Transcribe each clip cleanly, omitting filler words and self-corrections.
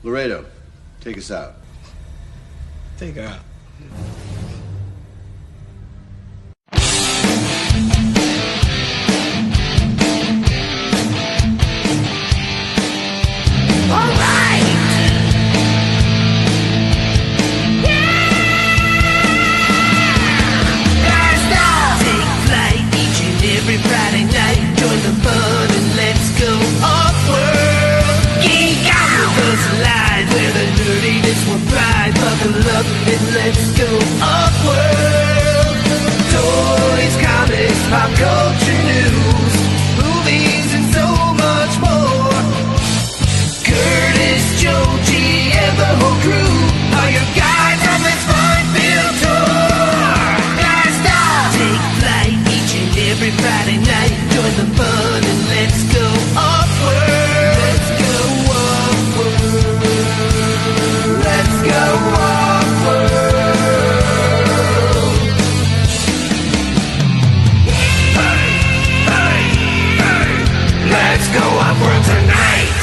Laredo, take us out. Take out. Every Friday night, join the fun and let's go off-world. Geek out with us live, where the nerdiness will thrive. Buckle up and let's go off-world. Toys, comics, pop culture news, movies and so much more. Curtis, Joji, and the whole crew are your guides on this fun-filled tour. Blast off! Take flight every Friday night, join the fun and let's go off-world. Let's go off-world. Let's go off-world. Hey, hey, hey. Let's go off-world tonight.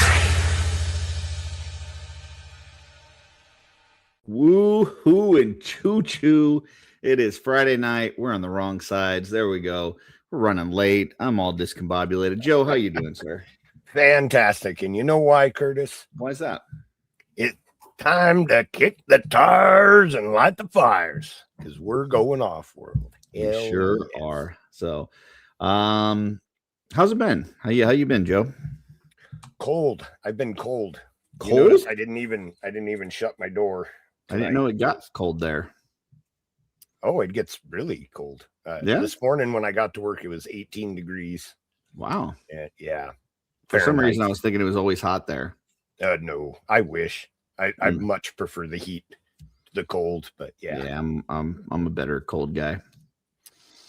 Woo-hoo and choo-choo. It is Friday night. We're on the wrong sides. There we go. We're running late. I'm all discombobulated. Joe, how you doing, sir? Fantastic. And you know why, Curtis? Why is that? It's time to kick the tires and light the fires because we're going off-world. We sure are. So, how's it been? How you been, Joe? Cold. I've been cold. Cold? I didn't even shut my door tonight. I didn't know it got cold there. Oh, it gets really cold. Yeah. This morning when I got to work, it was 18 degrees. Wow. Yeah. For some reason, I was thinking it was always hot there. No, I wish. I much prefer the heat, the cold, but yeah. Yeah, I'm a better cold guy.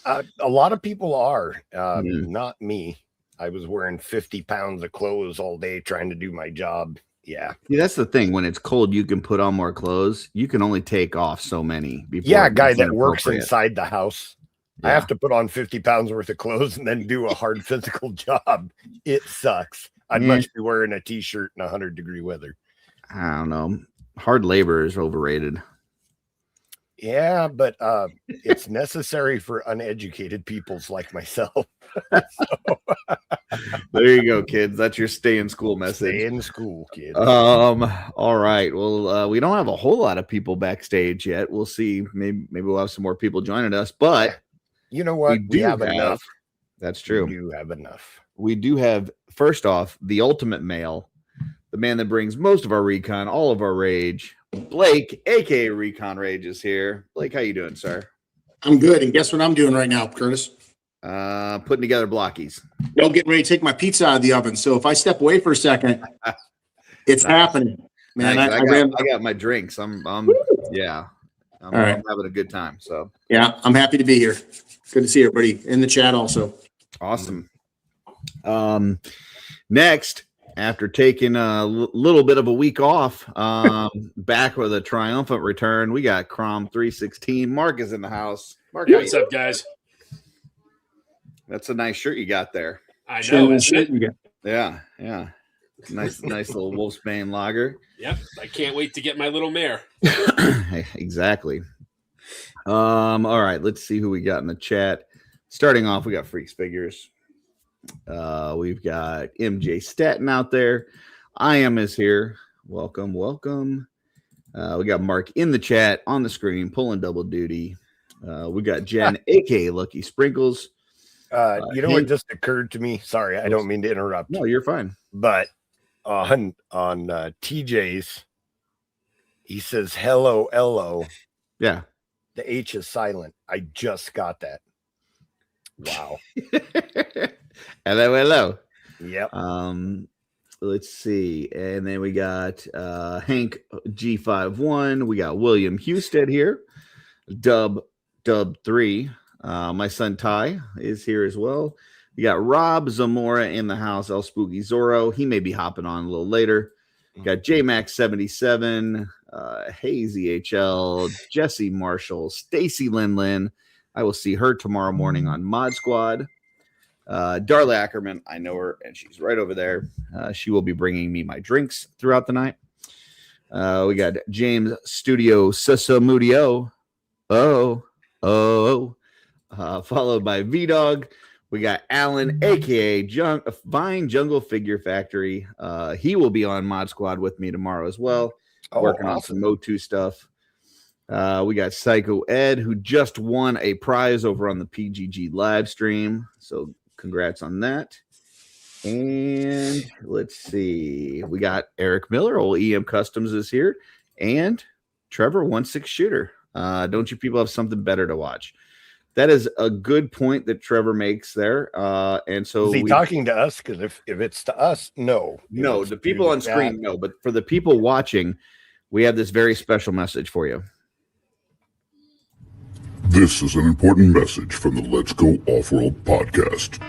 A lot of people are. Not me. I was wearing 50 pounds of clothes all day trying to do my job. Yeah. See, that's the thing. When it's cold, you can put on more clothes. You can only take off so many. Yeah, a guy that works inside the house. Yeah. I have to put on 50 pounds worth of clothes and then do a hard physical job. It sucks. I'd much be wearing a t-shirt in 100-degree weather. I don't know. Hard labor is overrated. Yeah, but it's necessary for uneducated peoples like myself. There you go, kids. That's your stay in school message. Stay in school, kids. All right. Well, we don't have a whole lot of people backstage yet. We'll see. Maybe we'll have some more people joining us. But you know what? We have enough. That's true. We do have enough. We do have, first off, the ultimate male, the man that brings most of our recon, all of our rage. Blake, aka Recon Rage, is here. Blake, how you doing, sir? I'm good. And guess what I'm doing right now, Curtis? Putting together blockies. No, getting ready to take my pizza out of the oven. So if I step away for a second, it's happening. Man, I got my drinks. I'm having a good time. So yeah, I'm happy to be here. Good to see everybody in the chat also. Awesome. Next, after taking a little bit of a week off, back with a triumphant return, we got Crom 316. Mark is in the house. Mark, what's up, guys? That's a nice shirt you got there. I know, isn't it? Yeah. Nice little Wolfsbane lager. Yep. I can't wait to get my little mare. Exactly. All right, let's see who we got in the chat. Starting off, we got Freaks Figures. We've got MJ Staten out there. I am is here. Welcome. We got Mark in the chat on the screen, pulling double duty. We got Jen, aka Lucky Sprinkles. What just occurred to me? Sorry, I don't mean to interrupt. No, you're fine. But on TJ's, he says hello, Ello. Yeah. The H is silent. I just got that. Wow. Hello. Yep. Let's see. And then we got Hank G51. We got William Husted here. Dub 3. My son Ty is here as well. We got Rob Zamora in the house. El Spooky Zorro. He may be hopping on a little later. We got JMax77. Hazy HL. Jesse Marshall. Stacy Lin. I will see her tomorrow morning on Mod Squad. Darla Ackerman, I know her, and she's right over there. She will be bringing me my drinks throughout the night. We got James Studio Susamudio. Followed by V-Dog. We got Alan, a.k.a. Vine Jungle Figure Factory. He will be on Mod Squad with me tomorrow as well, working on some Mo2 stuff. We got Psycho Ed, who just won a prize over on the PGG live stream. So congrats on that. And let's see. We got Eric Miller, old EM Customs is here. And Trevor, 1-6 shooter. Don't you people have something better to watch? That is a good point that Trevor makes there. And so is he talking to us? Because if it's to us, no. No, the people on screen, no. But for the people watching, we have this very special message for you. This is an important message from the Let's Go Offworld podcast.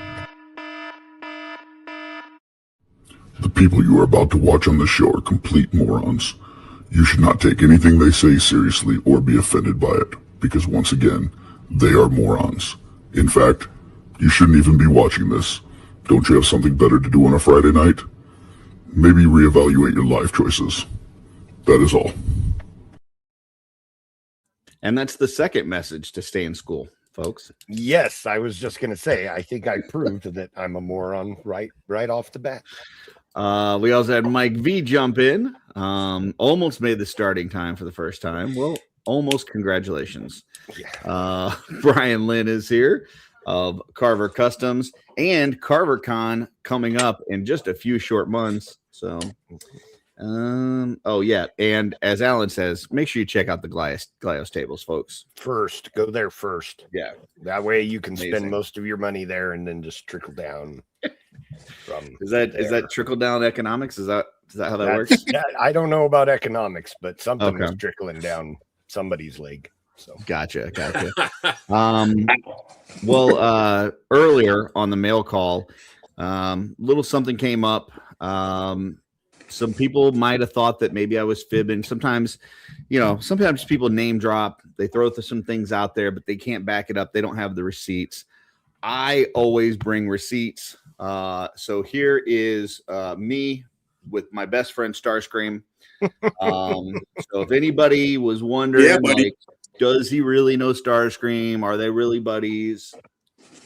The people you are about to watch on the show are complete morons. You should not take anything they say seriously or be offended by it, because once again, they are morons. In fact, you shouldn't even be watching this. Don't you have something better to do on a Friday night? Maybe reevaluate your life choices. That is all. And that's the second message to stay in school, folks. Yes, I was just going to say, I think I proved that I'm a moron right off the bat. We also had Mike V jump in. Almost made the starting time for the first time. Well, almost. Congratulations. Brian Lynn is here of Carver Customs and CarverCon coming up in just a few short months. So, oh yeah. And as Alan says, make sure you check out the Glyos tables, folks. First, go there first. Yeah. That way you can spend most of your money there and then just trickle down. Is that trickle down economics? Is that how that works? I don't know about economics, but something is trickling down somebody's leg. So gotcha. Well, earlier on the mail call, little something came up. Some people might have thought that maybe I was fibbing. Sometimes people name drop. They throw some things out there, but they can't back it up. They don't have the receipts. I always bring receipts. So here is me with my best friend Starscream. So if anybody was wondering, does he really know Starscream? Are they really buddies?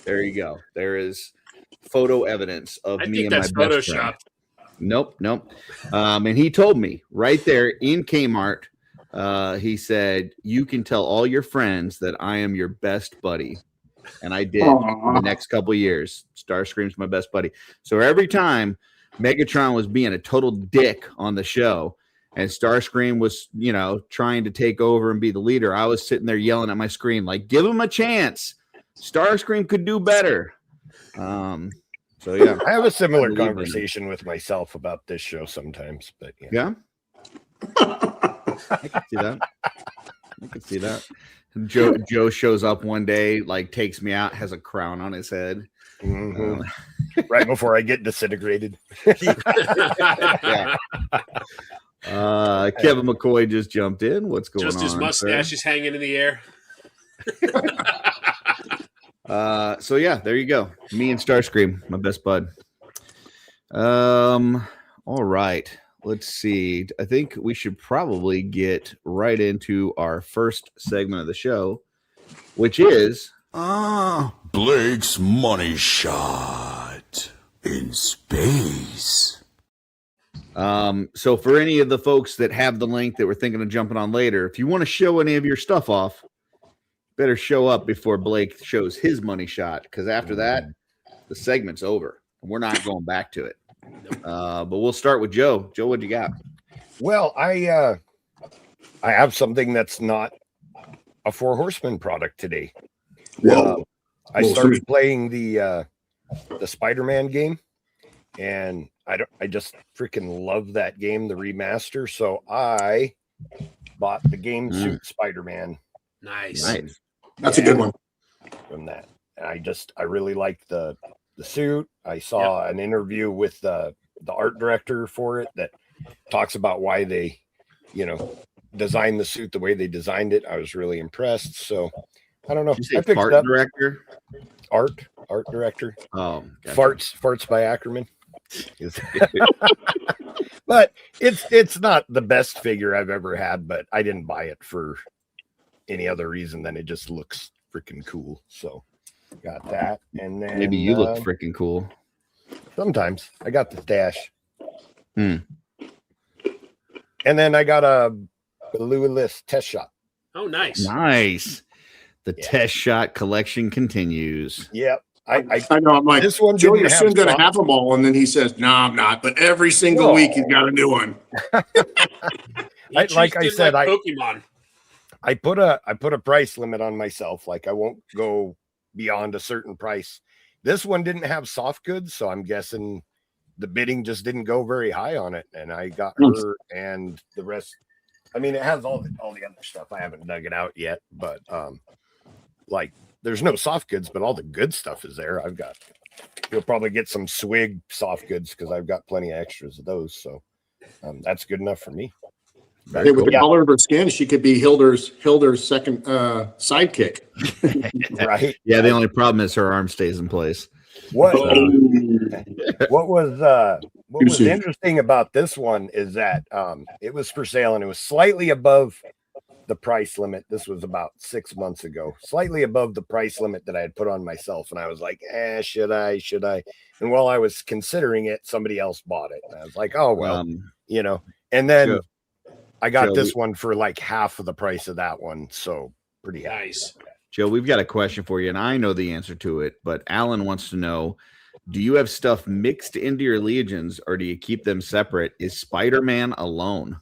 There you go. There is photo evidence of me and my best friend. Nope. And he told me right there in Kmart, he said, you can tell all your friends that I am your best buddy. And I did for the next couple of years. Starscream's my best buddy. So every time Megatron was being a total dick on the show and Starscream was, trying to take over and be the leader, I was sitting there yelling at my screen, like, give him a chance. Starscream could do better. So yeah, I have a similar conversation with myself about this show sometimes, but yeah. I can see that. Joe shows up one day, like takes me out, has a crown on his head. Mm-hmm. Right before I get disintegrated. Yeah. Kevin McCoy just jumped in. What's going on? Just his mustache is hanging in the air. So yeah, there you go. Me and Starscream, my best bud. All right. Let's see. I think we should probably get right into our first segment of the show, which is Blake's Money Shot in Space. So for any of the folks that have the link that we're thinking of jumping on later, if you want to show any of your stuff off, better show up before Blake shows his money shot, because after that, the segment's over. We're not going back to it. But we'll start with Joe. Joe, what you got? Well, I have something that's not a Four Horsemen product today. I started playing the Spider-Man game, and I just freaking love that game, the remaster. So I bought the game suit Spider-Man. Nice. That's a good one. From that, and I really like the suit. I saw an interview with the art director for it that talks about why they, designed the suit the way they designed it. I was really impressed. So I don't know. Did you say I picked art up director? Art director. Oh, gotcha. Farts by Ackerman. But it's not the best figure I've ever had, but I didn't buy it for any other reason than it just looks freaking cool. So got that. And then Maybe you look freaking cool. Sometimes I got the stash. Hmm. And then I got a Lewis test shot. Oh, nice. Nice. The test shot collection continues. Yep. I know. I'm like, this one Joe, didn't you're have soon going to stock. have them all. And then he says, no, I'm not. But every single week, he's got a new one. Like I said, Pokemon. I put a price limit on myself. Like I won't go beyond a certain price. This one didn't have soft goods, so I'm guessing the bidding just didn't go very high on it. And I got her and the rest. I mean, it has all the other stuff. I haven't dug it out yet, but like there's no soft goods, but all the good stuff is there. You'll probably get some swig soft goods because I've got plenty of extras of those. So that's good enough for me. Hey, with the color of her skin, she could be Hilder's second sidekick. Right? Yeah, the only problem is her arm stays in place. What was interesting about this one is that it was for sale and it was slightly above the price limit. This was about 6 months ago, slightly above the price limit that I had put on myself. And I was like, should I? And while I was considering it, somebody else bought it. And I was like, oh, well, and then Joe, I got this one for like half of the price of that one. So pretty happy. Nice. Joe, we've got a question for you, and I know the answer to it, but Alan wants to know, do you have stuff mixed into your legions, or do you keep them separate? Is Spider-Man alone?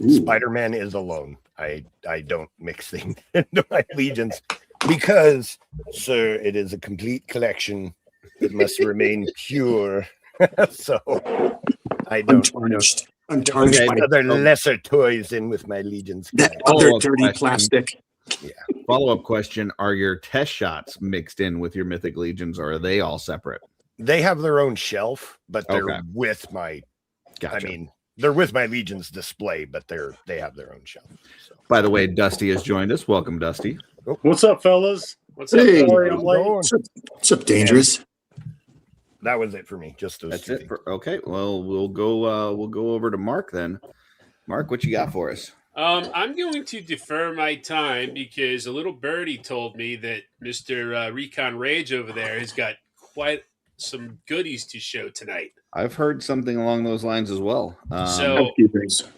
Spider-Man is alone. I don't mix things into my legions because, sir, it is a complete collection. It must remain pure. So I don't Untarnished. get other lesser toys in with my legions. That other dirty plastic. Yeah. Follow-up question, are your test shots mixed in with your Mythic Legions, or are they all separate? They have their own shelf, but they're Okay. with my Gotcha. I mean, they're with my Legions display, but they have their own shelf. So. By the way, Dusty has joined us. Welcome, Dusty. What's up, fellas? What's up? Hey. Sorry I'm late. What's up, Dangerous? That was it for me. Just those That's two it. things. Okay. Well, we'll go over to Mark then. Mark, what you got for us? I'm going to defer my time because a little birdie told me that Mr. Recon Rage over there has got quite some goodies to show tonight. I've heard something along those lines as well. So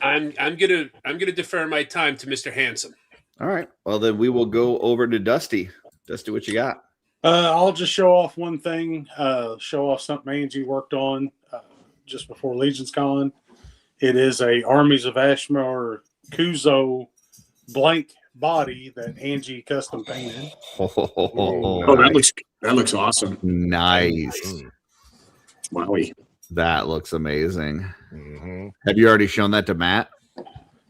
I'm gonna defer my time to Mr. Handsome. All right. Well, then we will go over to Dusty. Dusty, what you got? I'll just show off one thing. Show off something Angie worked on just before Legion's Con. It is a Armies of Ashmore Kuzo blank body that Angie custom painted. Oh, that looks awesome. Nice. Wowie. That looks amazing. Mm-hmm. Have you already shown that to Matt?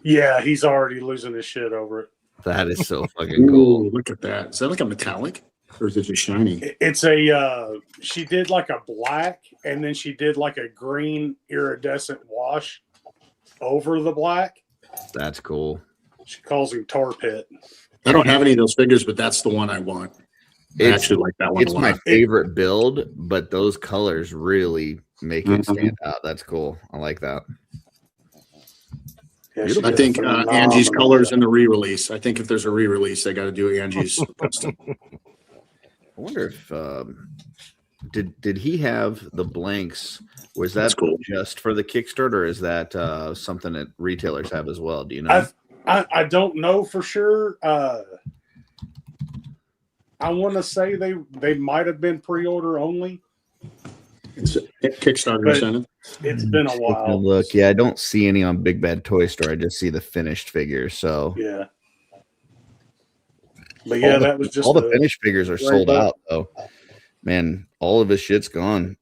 Yeah, he's already losing his shit over it. That is so fucking cool. Ooh, look at that. Is that like a metallic? Or is it just shiny? It's a she did like a black and then she did like a green iridescent wash over the black. That's cool. She calls him Tar Pit. I don't have any of those figures, but that's the one I want. I actually like that one It's a lot. my favorite build, but those colors really make it stand out. That's cool. I like that. Yeah, I think Angie's colors in the re-release. I think if there's a re-release, they got to do Angie's custom. I wonder if did he have the blanks? Was that That's cool. just for the Kickstarter, or is that something that retailers have as well? Do you know? I don't know for sure. I want to say they might have been pre-order only. It's a Kickstarter But- incentive. It's been a Taking while. look, yeah, I don't see any on Big Bad Toy Store. I just see the finished figures. So Yeah. But yeah, that was just all the finished figures are sold cool. out. though. Man, all of his shit's gone.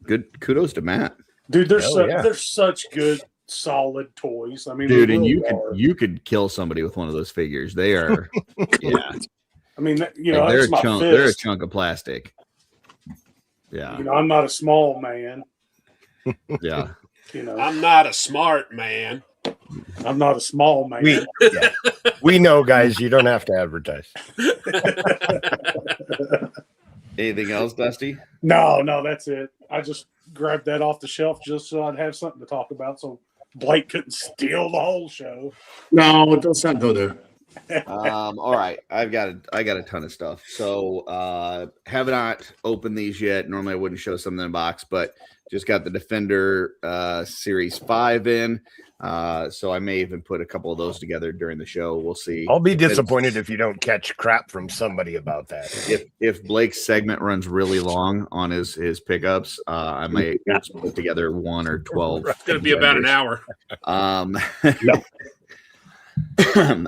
Good kudos to Matt, Dude, they're Hell yeah. they're such good, solid toys. I mean, dude. they And really are. you could kill somebody with one of those figures. They are, yeah, I mean, you know, like, they're that's a my chunk. fist. They're a chunk of plastic. Yeah, You know, I'm not a small man. yeah. You know, I'm not a smart man. I'm not a small man. We know, guys. You don't have to advertise. Anything else, Dusty? No, that's it. I just grabbed that off the shelf just so I'd have something to talk about, so Blake couldn't steal the whole show. No, let's not go there. All right, I got a ton of stuff. So have not opened these yet. Normally I wouldn't show something in the box, but just got the Defender Series 5 in. So I may even put a couple of those together during the show. We'll see. I'll be disappointed if you don't catch crap from somebody about that. If Blake's segment runs really long on his pickups, I might put together 1 or 12. It's going to be about an hour.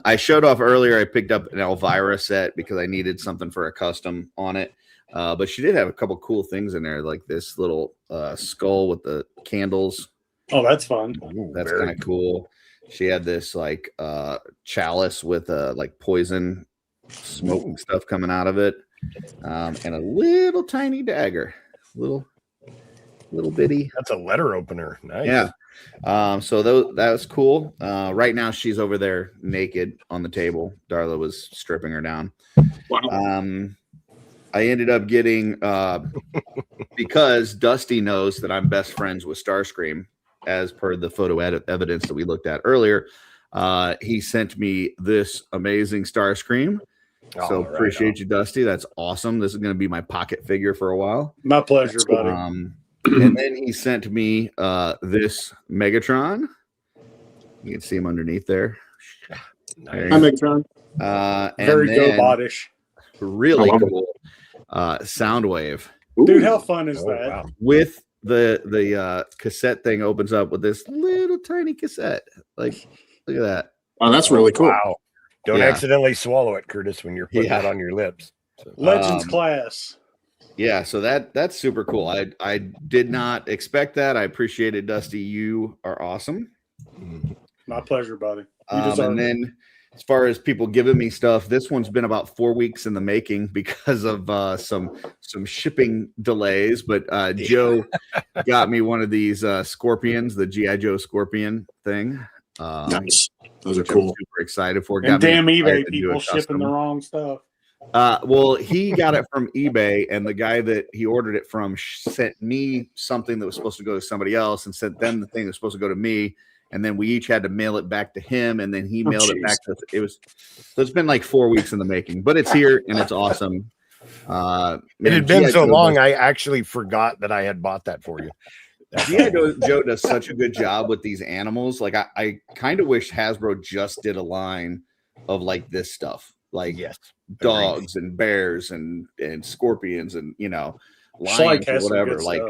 I showed off earlier. I picked up an Elvira set because I needed something for a custom on it. But she did have a couple cool things in there, like this little skull with the candles. Oh, that's fun. Ooh, that's kind of cool. She had this like chalice with like poison smoke stuff coming out of it, and a little tiny dagger, little bitty. That's a letter opener. Nice. Yeah. So that was cool. Right now she's over there naked on the table. Darla was stripping her down. Wow. I ended up getting because Dusty knows that I'm best friends with Starscream, as per the photo evidence that we looked at earlier. He sent me this amazing Starscream. So appreciate you, Dusty. That's awesome. This is going to be my pocket figure for a while. My pleasure, buddy. And then he sent me this Megatron. You can see him underneath there. Hi, Megatron. Very GoBot-ish. Really cool Soundwave. Dude, how fun is that? Wow. With the cassette thing opens up with this little tiny cassette. Like, look at that. Oh, that's really cool. Wow. Don't accidentally swallow it, Curtis, when you're putting that on your lips. So. Legends class. Yeah, so that's super cool. I did not expect that. I appreciate it, Dusty. You are awesome. My pleasure, buddy. And then as far as people giving me stuff, this one's been about 4 weeks in the making because of some shipping delays. But Joe got me one of these Scorpions, the G.I. Joe Scorpion thing. Nice. Those are cool. I'm super excited for. And damn eBay people shipping the wrong stuff. Well, he got it from eBay, and the guy that he ordered it from sent me something that was supposed to go to somebody else, and sent them the thing that was supposed to go to me. And then we each had to mail it back to him, and then he mailed it back to us. So it's been like 4 weeks in the making, but it's here and it's awesome. It had been so long, I actually forgot that I had bought that for you. Joe does such a good job with these animals. Like I kind of wish Hasbro just did a line of like this stuff, like dogs and bears and scorpions and lions or whatever. Like,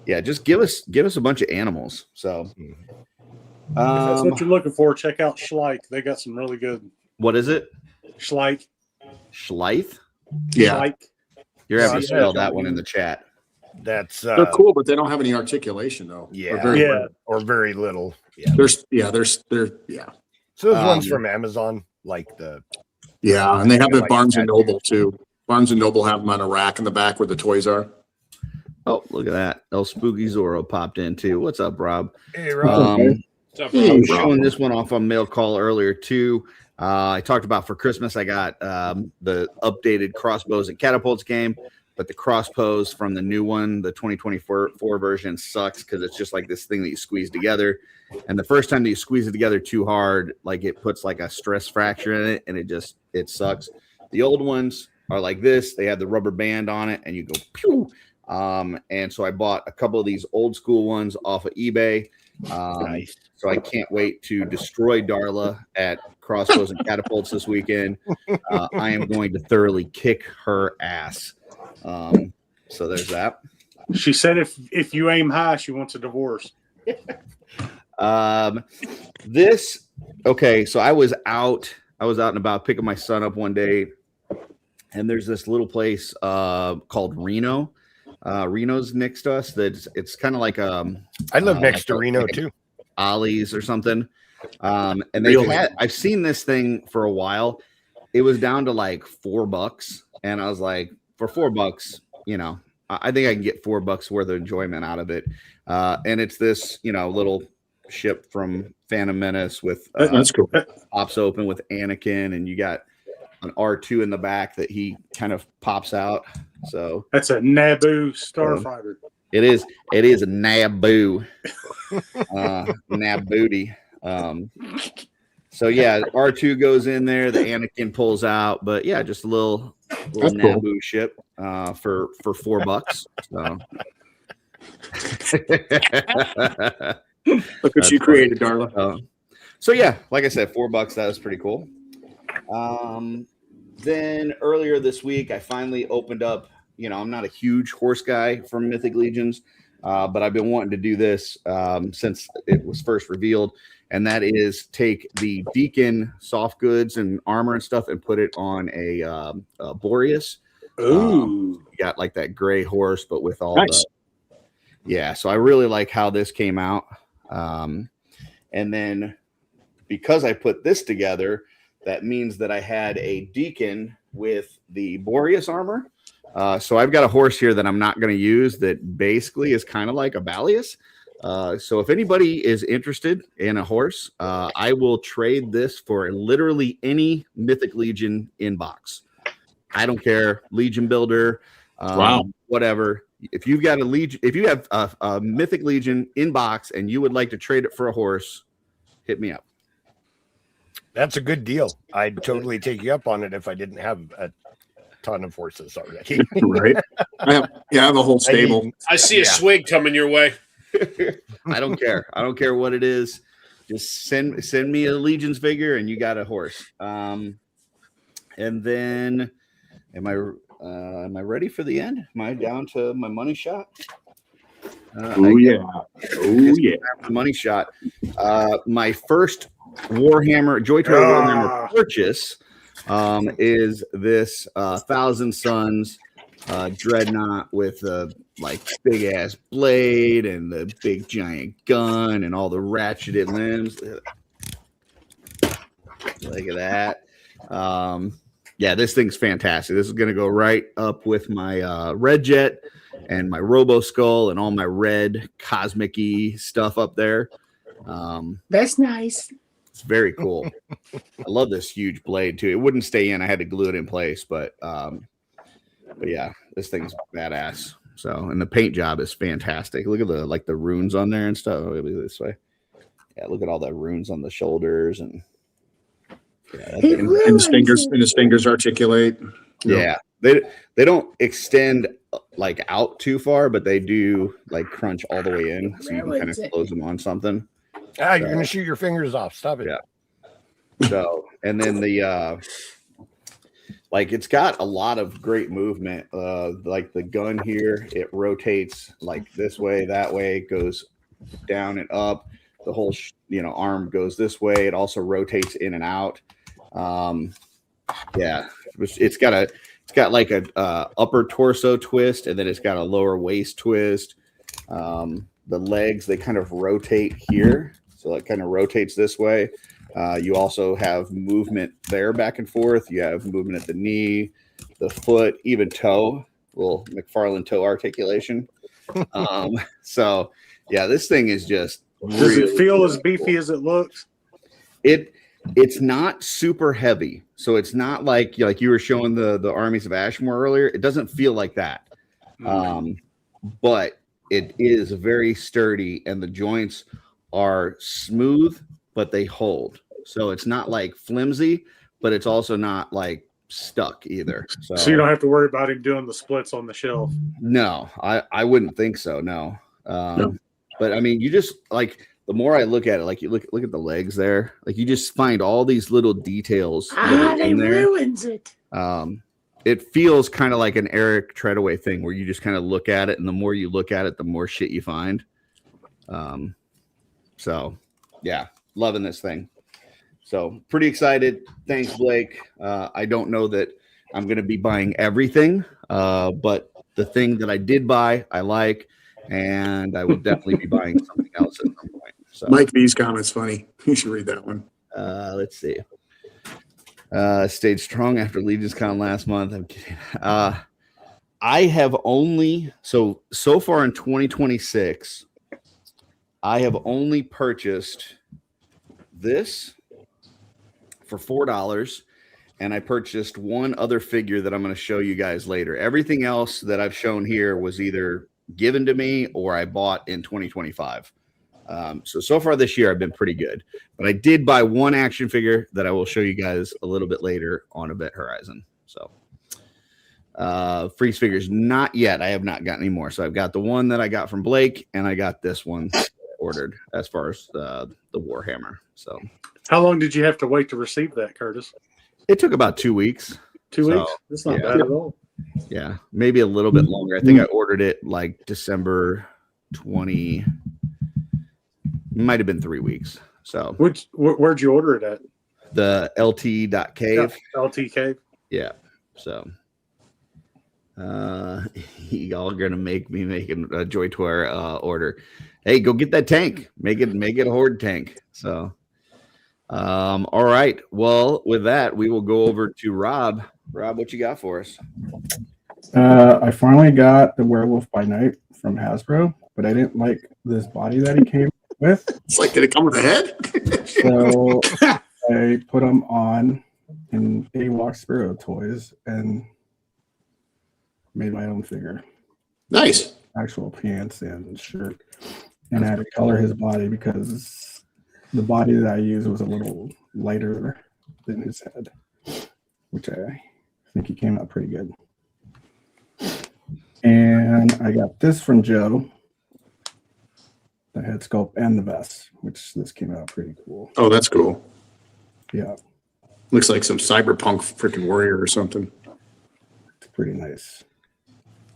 just give us a bunch of animals. So if that's what you're looking for, check out Schleich. They got some really good. What is it? Schleich. Schleich? Yeah. Schleich. You're having to spell that one in the chat. That's they're cool, but they don't have any articulation though. Or very little. They're So those ones from Amazon, like the and they have the Barnes and Noble too. Barnes and Noble have them on a rack in the back where the toys are. Oh, look at that! El Spooky Zorro popped in too. What's up, Rob? Hey, Rob. What's up, Rob? I was showing this one off on Mail Call earlier too. I talked about for Christmas I got the updated Crossbows and Catapults game. But the crossbows from the new one, the 2024 version, sucks because it's just like this thing that you squeeze together. And the first time that you squeeze it together too hard, like it puts like a stress fracture in it, and it sucks. The old ones are like this. They have the rubber band on it, and you go pew. And so I bought a couple of these old school ones off of eBay. Nice. So I can't wait to destroy Darla at Crossbows and Catapults this weekend. I am going to thoroughly kick her ass. So there's that. She said if you aim high, she wants a divorce. So I was out and about picking my son up one day, and there's this little place called Reno. Reno's next to us. It's kind of like I live next to Reno too. Ollie's or something. And I've seen this thing for a while. It was down to like $4, and I was like, for $4, I think I can get $4 worth of enjoyment out of it. And it's this, little ship from Phantom Menace with that's cool. pops open with Anakin, and you got an R2 in the back that he kind of pops out. So that's a Naboo starfighter. It is a Naboo, Nabooty. So yeah, R2 goes in there. The Anakin pulls out, but yeah, just a little Naboo cool ship for $4. So. Look what you created, Darla. So yeah, like I said, $4. That was pretty cool. Then earlier this week, I finally opened up. I'm not a huge horse guy from Mythic Legions, but I've been wanting to do this since it was first revealed, and that is take the Deacon soft goods and armor and stuff and put it on a Boreas. Ooh, you got like that gray horse, but with all nice. So I really like how this came out. And then because I put this together, that means that I had a Deacon with the Boreas armor. So I've got a horse here that I'm not going to use that basically is kind of like a Balius. So if anybody is interested in a horse, I will trade this for literally any Mythic Legion inbox. I don't care. Legion Builder, whatever. If you've got a Legion, if you have a Mythic Legion inbox and you would like to trade it for a horse, hit me up. That's a good deal. I'd totally take you up on it if I didn't have a ton of horses already. Right. I have a whole stable. I see a swig coming your way. I don't care. I don't care what it is. Just send me a Legion's figure and you got a horse. And then am I ready for the end? Am I down to my money shot? Money shot. My first Warhammer Joy Toy Warhammer purchase is this Thousand Suns Dreadnought with a like big ass blade and the big giant gun and all the ratcheted limbs. Look at that. Yeah, this thing's fantastic. This is going to go right up with my Red Jet and my Robo Skull and all my red cosmic-y stuff up there. That's nice. It's very cool. I love this huge blade too. It wouldn't stay in. I had to glue it in place, but yeah, this thing's badass. So, and the paint job is fantastic. Look at the runes on there and stuff. Look this way. Yeah, look at all the runes on the shoulders and and his fingers articulate. Yeah, they don't extend like out too far, but they do like crunch all the way in, so you can kind of close them on something. You're gonna shoot your fingers off. Stop it. Yeah. So, and then the like it's got a lot of great movement. Like the gun here, it rotates like this way, that way, it goes down and up. The whole arm goes this way. It also rotates in and out. Yeah, it's got like a upper torso twist, and then it's got a lower waist twist. The legs, they kind of rotate here, so it kind of rotates this way. You also have movement there back and forth. You have movement at the knee, the foot, even toe, little McFarlane toe articulation. So yeah, this thing is just does it feel as beefy as it looks? It's not super heavy, so it's not like you were showing the armies of Ashmore earlier. It doesn't feel like that, but it is very sturdy, and the joints are smooth, but they hold. So it's not like flimsy, but it's also not like stuck either. So you don't have to worry about him doing the splits on the shelf. No, I wouldn't think so. No. But I mean, you just like. The more I look at it, like you look at the legs there, like you just find all these little details. They ruins it. It feels kind of like an Eric Treadaway thing where you just kind of look at it, and the more you look at it, the more shit you find. So yeah, loving this thing. So pretty excited. Thanks, Blake. I don't know that I'm going to be buying everything, but the thing that I did buy, I like, and I will definitely be buying something else at some point. So, Mike V's comment's funny. You should read that one. Let's see. Stayed strong after Legion's Con last month. I'm kidding. I have only so far in 2026, I have only purchased this for $4, and I purchased one other figure that I'm going to show you guys later. Everything else that I've shown here was either given to me or I bought in 2025. So far this year, I've been pretty good. But I did buy one action figure that I will show you guys a little bit later on Event Horizon. So freeze figures, not yet. I have not got any more. So I've got the one that I got from Blake, and I got this one ordered as far as the Warhammer. So how long did you have to wait to receive that, Curtis? It took about 2 weeks. 2 weeks? That's not bad at all. Yeah, maybe a little bit longer. I think I ordered it like December 20. Might have been 3 weeks. So where'd you order it at? The LT.cave. LT Cave. Yeah. So y'all are gonna make me make a Joy Tour order. Hey, go get that tank. Make it a horde tank. So all right. Well, with that, we will go over to Rob. Rob, what you got for us? I finally got the Werewolf by Night from Hasbro, but I didn't like this body that he came with. It's like, did it come with a head? So I put him on in AWOC Sparrow toys and made my own figure. Nice. Actual pants and shirt. And I had to color his body because the body that I used was a little lighter than his head, which I think he came out pretty good. And I got this from Joe, the head sculpt and the vest, which this came out pretty cool. Oh, that's cool. Yeah. Looks like some cyberpunk freaking warrior or something. It's pretty nice.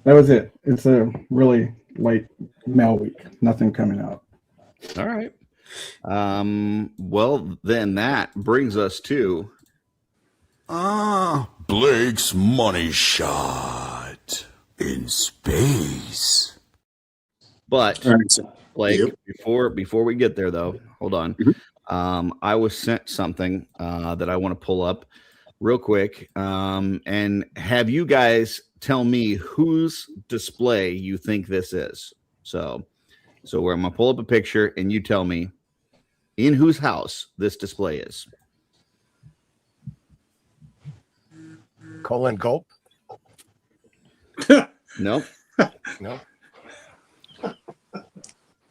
That was it. It's a really light mail week. Nothing coming out. All right. Well, then that brings us to Blake's money shot in space. But All right, so, Blake, yep. before we get there though, hold on. I was sent something that I want to pull up real quick and have you guys tell me whose display you think this is. So where I'm gonna pull up a picture and you tell me in whose house this display is. Colin Gulp? Nope. No.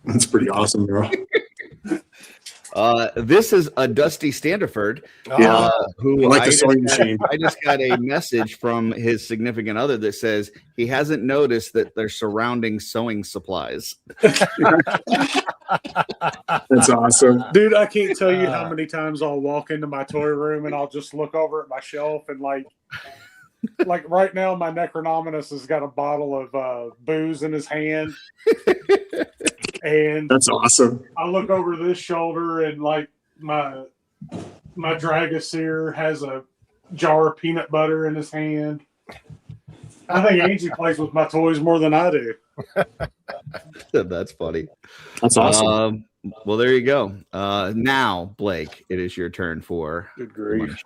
That's pretty awesome, bro. This is a Dusty Standiford, Yeah. who I like the sewing machine. I just got a message from his significant other that says he hasn't noticed that they're surrounding sewing supplies. That's awesome. Dude, I can't tell you how many times I'll walk into my toy room and I'll just look over at my shelf and like right now my Necronominus has got a bottle of booze in his hand. And that's awesome. I look over this shoulder and like my Dragoseer has a jar of peanut butter in his hand. I think Angie plays with my toys more than I do. That's funny. That's awesome. Well, there you go. Now, Blake, it is your turn for Good grief.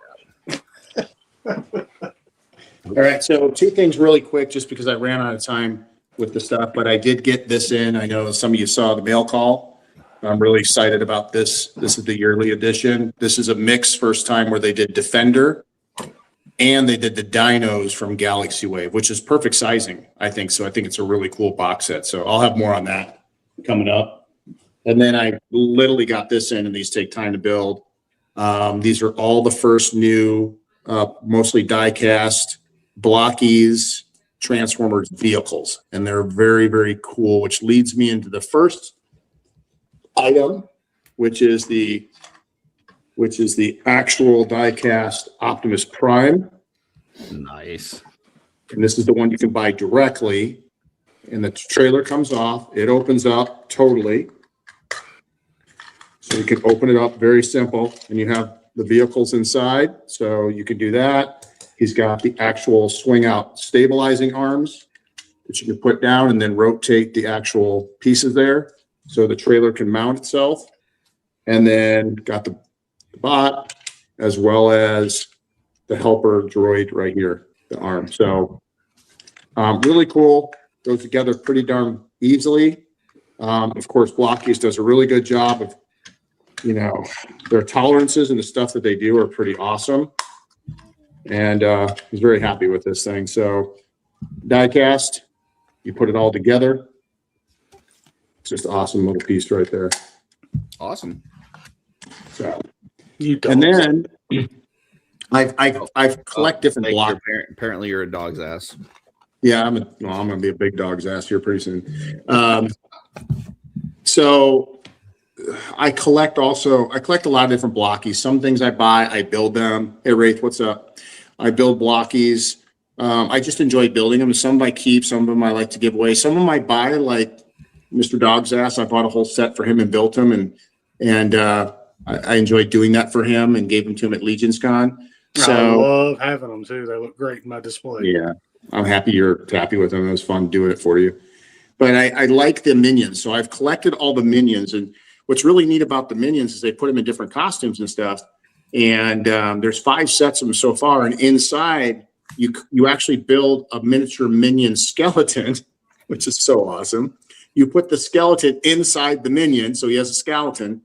All right, so two things really quick, just because I ran out of time with the stuff, but I did get this in. I know some of you saw the mail call. I'm really excited about this. This is the yearly edition. This is a mix, first time where they did Defender and they did the dinos from Galaxy Wave, which is perfect sizing, I think. So I think it's a really cool box set. So I'll have more on that coming up. And then I literally got this in, and these take time to build. These are all the first new, mostly die-cast, blockies, Transformers vehicles, and they're very, very cool, which leads me into the first item, which is the actual die-cast Optimus Prime. Nice. And this is the one you can buy directly, and the trailer comes off. It opens up totally. So you can open it up, very simple, and you have the vehicles inside, so you can do that. He's got the actual swing out stabilizing arms that you can put down and then rotate the actual pieces there so the trailer can mount itself. And then got the bot as well as the helper droid right here, the arm. So really cool. Goes together pretty darn easily. Of course, Blockies does a really good job of, their tolerances and the stuff that they do are pretty awesome. and was very happy with this thing. So die cast, you put it all together. It's just an awesome little piece right there. Awesome. So, You and then I've collect different blocks. Apparently, you're a dog's ass. Yeah, I'm going to be a big dog's ass here pretty soon. So I collect a lot of different blockies. Some things I buy, I build them. Hey, Wraith, what's up? I build blockies. I just enjoy building them. Some I keep, some of them I like to give away. Some of them I buy, like Mr. Dog's Ass. I bought a whole set for him and built him, and I enjoyed doing that for him and gave them to him at Legion's Con. So I love having them too. They look great in my display. Yeah, I'm happy you're happy with them. It was fun doing it for you. But I like the minions. So I've collected all the minions. And what's really neat about the minions is they put them in different costumes and stuff. And there's 5 sets of them so far. And inside, you actually build a miniature minion skeleton, which is so awesome. You put the skeleton inside the minion. So he has a skeleton.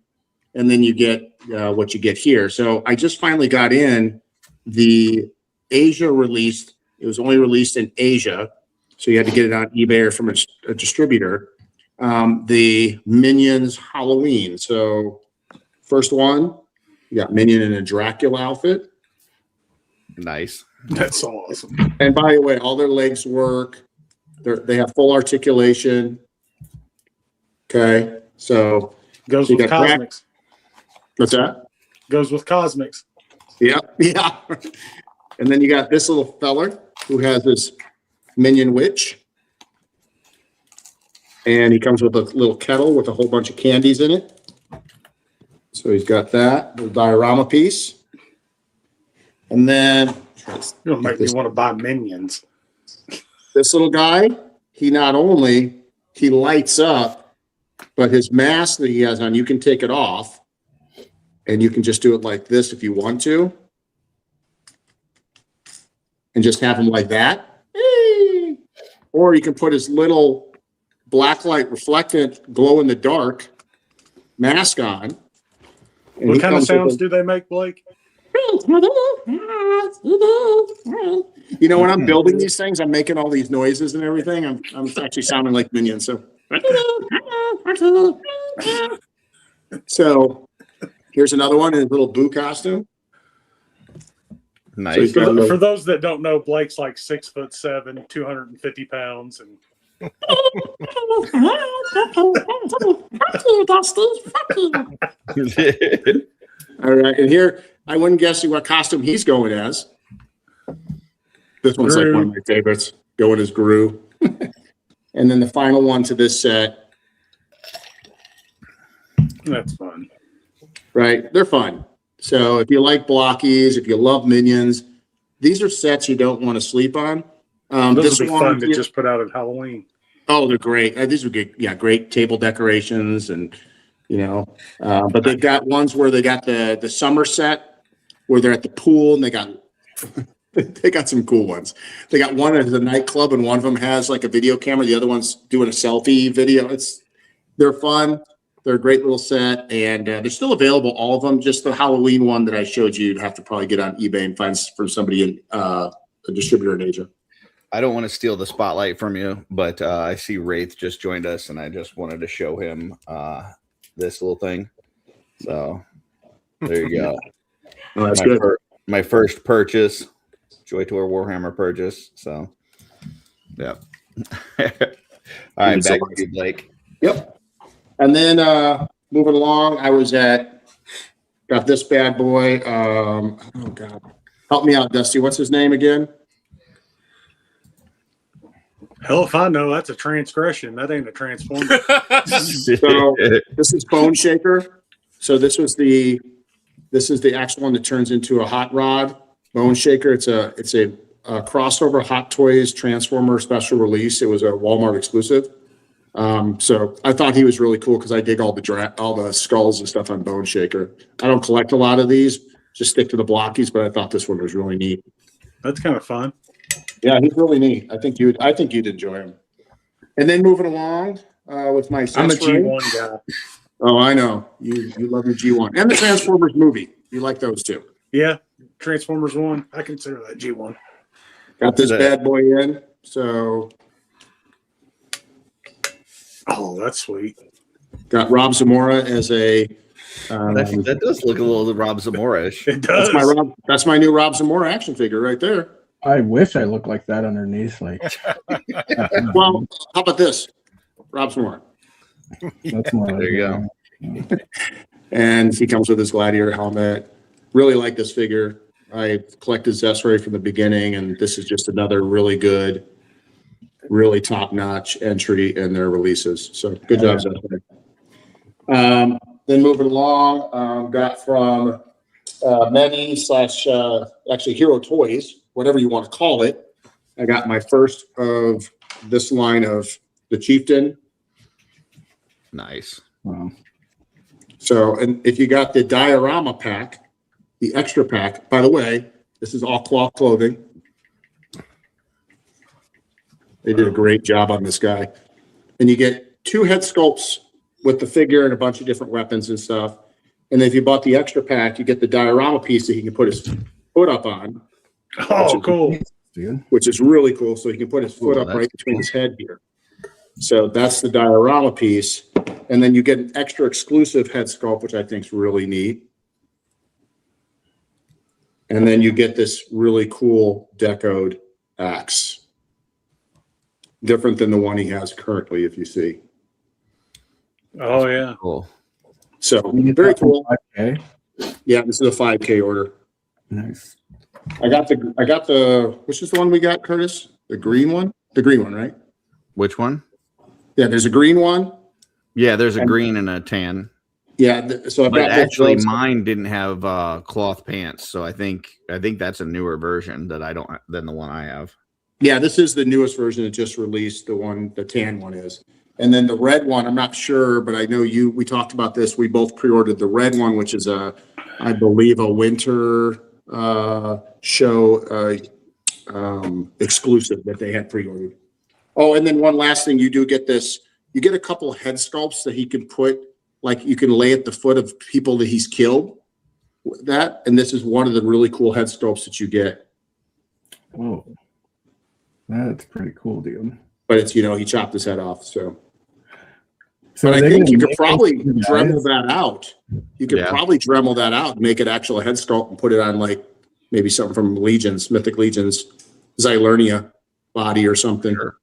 And then you get what you get here. So I just finally got in the Asia released. It was only released in Asia. So you had to get it on eBay or from a distributor. The Minions Halloween. So first one, you got Minion in a Dracula outfit. Nice. That's so awesome. And by the way, all their legs work. They have full articulation. Okay. So goes with Cosmics. What's that? Goes with Cosmics. Yeah. Yeah. And then you got this little feller who has this Minion Witch. And he comes with a little kettle with a whole bunch of candies in it. So he's got that little diorama piece. And then you'll make me want to buy Minions. This little guy, he not only he lights up, but his mask that he has on, you can take it off. And you can just do it like this if you want to. And just have him like that. Or you can put his little blacklight reflectant glow in the dark mask on. What kind of sounds do they make, Blake? You know, when I'm building these things, I'm making all these noises and everything. I'm actually sounding like Minions. So here's another one in a little Boo costume. Nice. So for those that don't know, Blake's like 6'7", 250 pounds, and all right, and here I wouldn't guess what costume he's going as. This one's like one of my favorites. Going as Gru. And then the final one to this set. That's fun. Right, they're fun. So if you like blockies, if you love minions, these are sets you don't want to sleep on. Those would be fun to just put out at Halloween. Oh, they're great. These are good. Yeah, great table decorations, and but they've got ones where they got the summer set where they're at the pool and they got some cool ones. They got one at the nightclub and one of them has like a video camera. The other one's doing a selfie video. They're fun. They're a great little set, and they're still available, all of them. Just the Halloween one that I showed you, you'd have to probably get on eBay and find from somebody in a distributor in Asia. I don't want to steal the spotlight from you, but I see Wraith just joined us, and I just wanted to show him this little thing. So there you go. Oh, that's good. My first purchase, Joy Tour Warhammer purchase. So, yeah. All right, back to you, Blake. Yep. And then moving along, got this bad boy. Oh God, help me out, Dusty. What's his name again? Hell if I know. That's a transgression. That ain't a transformer. So this is Bone Shaker. So this is the actual one that turns into a hot rod. Bone Shaker. It's a crossover Hot Toys Transformer special release. It was a Walmart exclusive. So I thought he was really cool because I dig all the skulls and stuff on Bone Shaker. I don't collect a lot of these, just stick to the blockies, but I thought this one was really neat. That's kind of fun. Yeah, he's really neat. I think you'd enjoy him. And then moving along with my I'm a G1 guy. Oh, I know. You love your G1 and the Transformers movie. You like those too. Yeah, Transformers 1. I consider that G1. Got this bad boy in. So Oh, that's sweet. got Rob Zamora as a. That does look a little Rob Zamora-ish. It does. That's my new Rob Zamora action figure right there. I wish I looked like that underneath. Like, Well, how about this? Rob Zamora. that's more like There you go. And he comes with his gladiator helmet. Really like this figure. I collected Zesray from the beginning, and this is just another really good, really top-notch entry in their releases. So good job, Zesray. Then moving along, got from Many / actually Hero Toys, whatever you want to call it. I got my first of this line of the Chieftain. Nice. Wow. So, and if you got the diorama pack, the extra pack, by the way, this is all cloth clothing. They did a great job on this guy. And you get 2 head sculpts with the figure and a bunch of different weapons and stuff. And if you bought the extra pack, you get the diorama piece that he can put his foot up on. Oh, cool. Which is really cool. So he can put his foot up right between his head here. So that's the diorama piece. And then you get an extra exclusive head sculpt, which I think is really neat. And then you get this really cool decoed axe. Different than the one he has currently, if you see. Oh, yeah. Cool. So very cool. 5K? Yeah, this is a 5K order. Nice. I got the which is the one we got, Curtis? The green one? The green one, right? Which one? Yeah, there's a green one. Yeah, there's a green and a tan. Yeah, so I've But got actually those. mine didn't have cloth pants, so I think that's a newer version that I don't than the one I have. Yeah, this is the newest version that just released. The tan one is. And then the red one, I'm not sure, but I know we talked about this. We both pre-ordered the red one, which is I believe a winter show exclusive that they had pre-ordered. Oh, and then one last thing, you do get this, you get a couple head sculpts that he can put, like you can lay at the foot of people that he's killed. And this is one of the really cool head sculpts that you get. Whoa. That's pretty cool, dude. But it's, he chopped his head off, so. But I think you could probably Dremel that out. You could probably Dremel that out and make it actual head sculpt and put it on like maybe something from Legions, Mythic Legions, Xylernia body or something. Sure.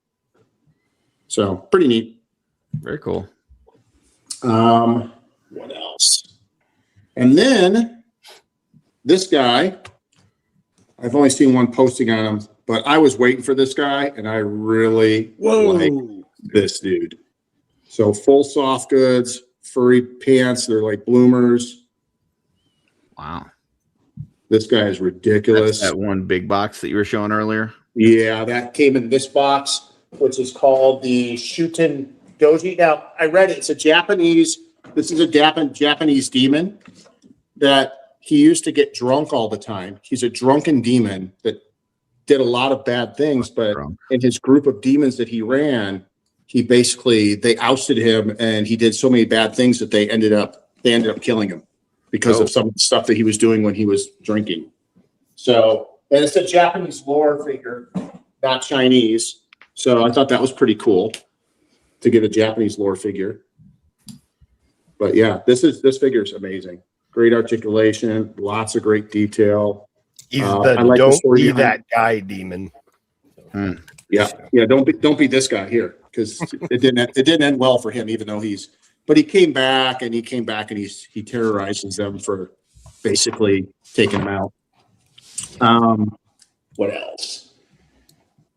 So pretty neat. Very cool. What else? And then this guy, I've only seen one posting on him, but I was waiting for this guy and I really like this dude. So full soft goods, furry pants. They're like bloomers. Wow. This guy is ridiculous. That's that one big box that you were showing earlier. Yeah, that came in this box, which is called the Shuten Doji. Now, I read it. It's a Japanese demon that he used to get drunk all the time. He's a drunken demon that did a lot of bad things, but in his group of demons that he ran, they ousted him, and he did so many bad things that they ended up killing him because of some stuff that he was doing when he was drinking. So, and it's a Japanese lore figure, not Chinese. So I thought that was pretty cool to get a Japanese lore figure. But yeah, this figure is amazing. Great articulation, lots of great detail. He's don't be that guy demon. Yeah. Don't be this guy here, because it didn't end well for him, even though but he came back and he terrorizes them for basically taking them out. What else?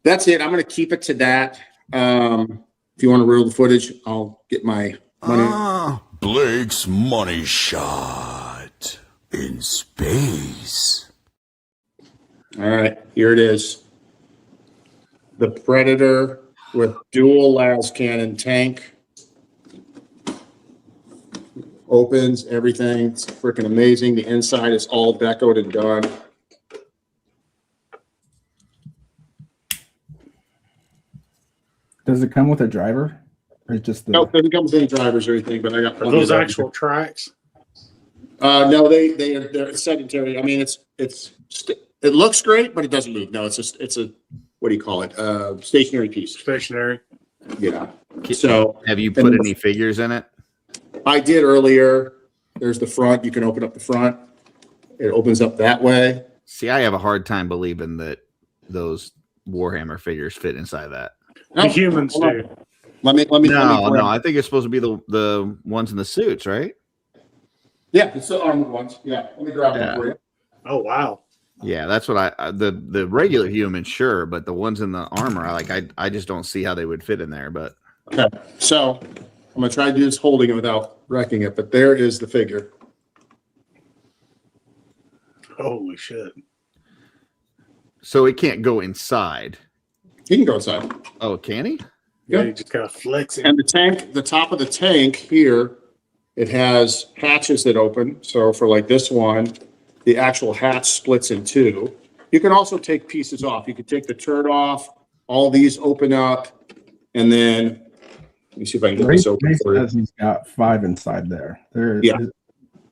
That's it. I'm going to keep it to that. If you want to reel the footage, I'll get my money. Blake's money shot in space. All right, here it is. The Predator with dual las cannon tank. Opens everything. It's freaking amazing. The inside is all decoed and done. Does it come with a driver? Or just No, it doesn't come with any drivers or anything, but I got Are those actual tracks? No, they're sedentary. I mean, it's It looks great, but it doesn't move. No, it's a what do you call it? Stationary piece. Stationary. Yeah. So have you put any figures in it? I did earlier. There's the front. You can open up the front. It opens up that way. See, I have a hard time believing that those Warhammer figures fit inside that. The humans do. Let me. No. I think it's supposed to be the ones in the suits, right? Yeah, it's the armored ones. Yeah, let me grab one for you. Oh wow. Yeah, that's what the regular humans, sure, but the ones in the armor, I just don't see how they would fit in there. But okay, so I'm gonna try to do this holding it without wrecking it. But there is the figure. Holy shit! So it can't go inside. He can go inside. Oh, can he? Yeah, he just kind of flexing. And the top of the tank here, it has hatches that open. So for like this one, the actual hatch splits in two. You can also take pieces off. You can take the turret off. All these open up, and then let me see if I can get this open for you. He's got 5 inside there. Yeah.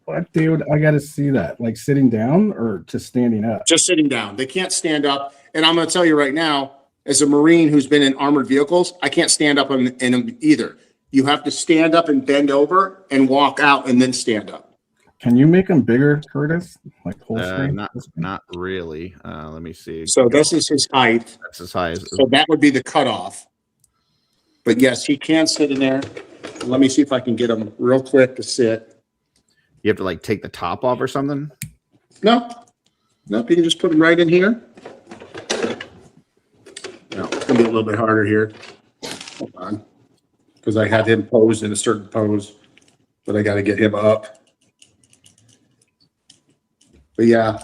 What, dude? I got to see that. Like sitting down or just standing up? Just sitting down. They can't stand up. And I'm going to tell you right now, as a Marine who's been in armored vehicles, I can't stand up in them either. You have to stand up and bend over and walk out and then stand up. Can you make them bigger, Curtis? Like whole screen? Not really. Let me see. So this is his height. That's as high as. So that would be the cutoff. But yes, he can sit in there. Let me see if I can get him real quick to sit. You have to like take the top off or something? No, you can just put him right in here. No, it's gonna be a little bit harder here. Hold on, because I had him posed in a certain pose, but I got to get him up. But yeah.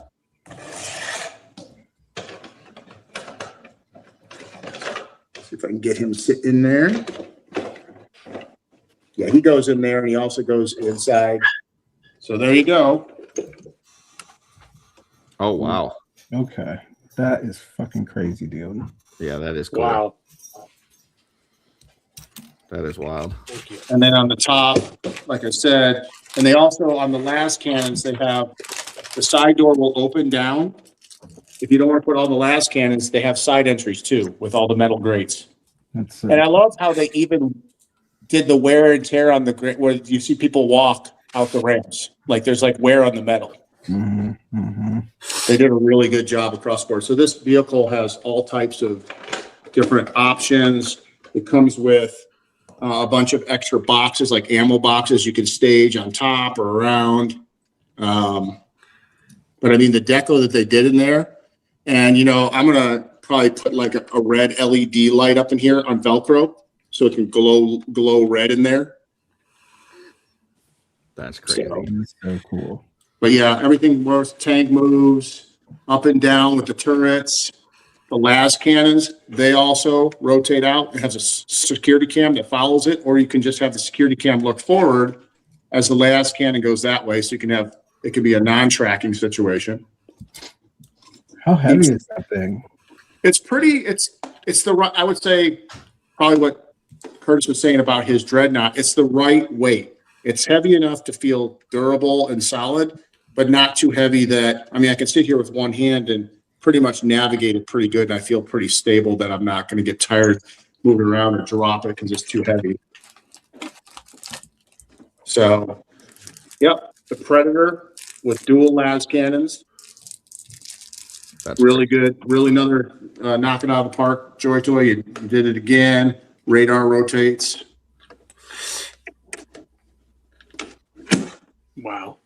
See if I can get him to sit in there. Yeah, he goes in there and he also goes inside. So there you go. Oh, wow. Okay. That is fucking crazy, dude. Yeah, that is cool. Wow. That is wild. And then on the top, like I said, and they also, on the last cannons, they have the side door will open down. If you don't want to put all the last cannons, they have side entries too with all the metal grates. And I love how they even did the wear and tear on the grate where you see people walk out the ramps. Like there's like wear on the metal. Mm-hmm, mm-hmm. They did a really good job across the board. So this vehicle has all types of different options. It comes with a bunch of extra boxes, like ammo boxes you can stage on top or around. But I mean, the deco that they did in there, and you know, I'm gonna probably put like a red LED light up in here on Velcro so it can glow red in there. That's crazy. That's so cool. But yeah, everything works. Tank moves up and down with the turrets. The las cannons, they also rotate out. It has a security cam that follows it, or you can just have the security cam look forward as the las cannon goes that way. So you can have, it could be a non-tracking situation. How heavy is that thing? It's pretty, it's the, I would say probably what Curtis was saying about his dreadnought. It's the right weight. It's heavy enough to feel durable and solid, but not too heavy that, I mean, I can sit here with one hand and pretty much navigate it pretty good. And I feel pretty stable that I'm not going to get tired moving around or drop it because it's too heavy. So, yep, the Predator with dual las cannons. That's really good. Really another knocking out of the park. Joy Toy, you did it again. Radar rotates. Wow.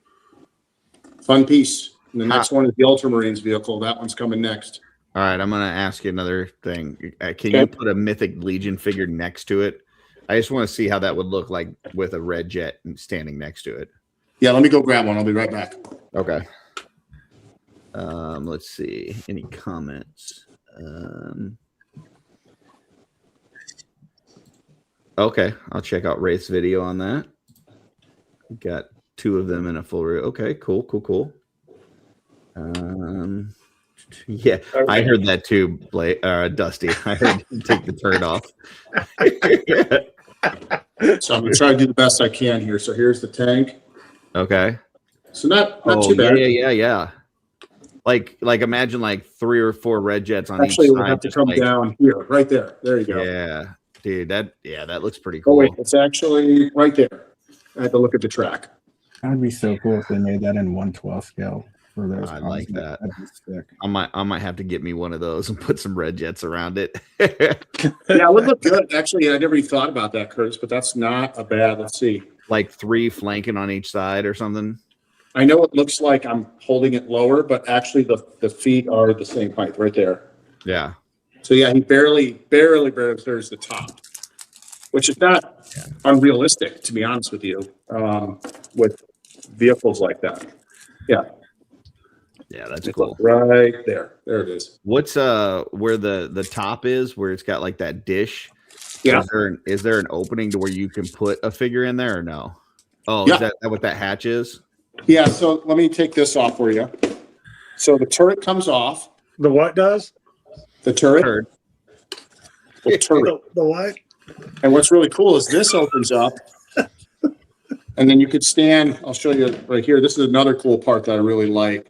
Fun piece. And the next one is the Ultramarines vehicle. That one's coming next. All right, I'm going to ask you another thing. Can you put a Mythic Legion figure next to it? I just want to see how that would look like with a red jet standing next to it. Yeah, let me go grab one. I'll be right back. Okay. Let's see. Any comments? Okay, I'll check out Wraith's video on that. Got two of them in a full room. Okay, cool. Yeah, I heard that too, Dusty. I heard you take the turret off. So I'm gonna try to do the best I can here. So here's the tank. Okay. So not too bad. Yeah. Like imagine like 3 or 4 red jets on Actually, each we'll side. have to just come like, down here, right there. There you go. yeah, dude, that looks pretty Oh cool. wait, it's actually right there. I had to look at the track. That'd be so cool if they made that in 1/12 scale for those. I like Cosmic. that. That'd be sick. I might have to get me one of those and put some red jets around it. Yeah, it would look good. Actually, I never even thought about that, Curtis, but that's not a bad. Let's see. Like 3 flanking on each side or something. I know it looks like I'm holding it lower, but actually the feet are the same height right there. Yeah. So yeah, he barely clears the top, which is not unrealistic, to be honest with you, with vehicles like that. Yeah. Yeah, that's cool. Right there. There it is. What's where the top is, where it's got like that dish? Yeah. Is there an opening to where you can put a figure in there or no? Oh, Yeah. is that what that hatch is? Yeah, so let me take this off for you. So the turret comes off. The what does? The turret. The turret. The what? And what's really cool is this opens up. And then you could stand, I'll show you right here. This is another cool part that I really like.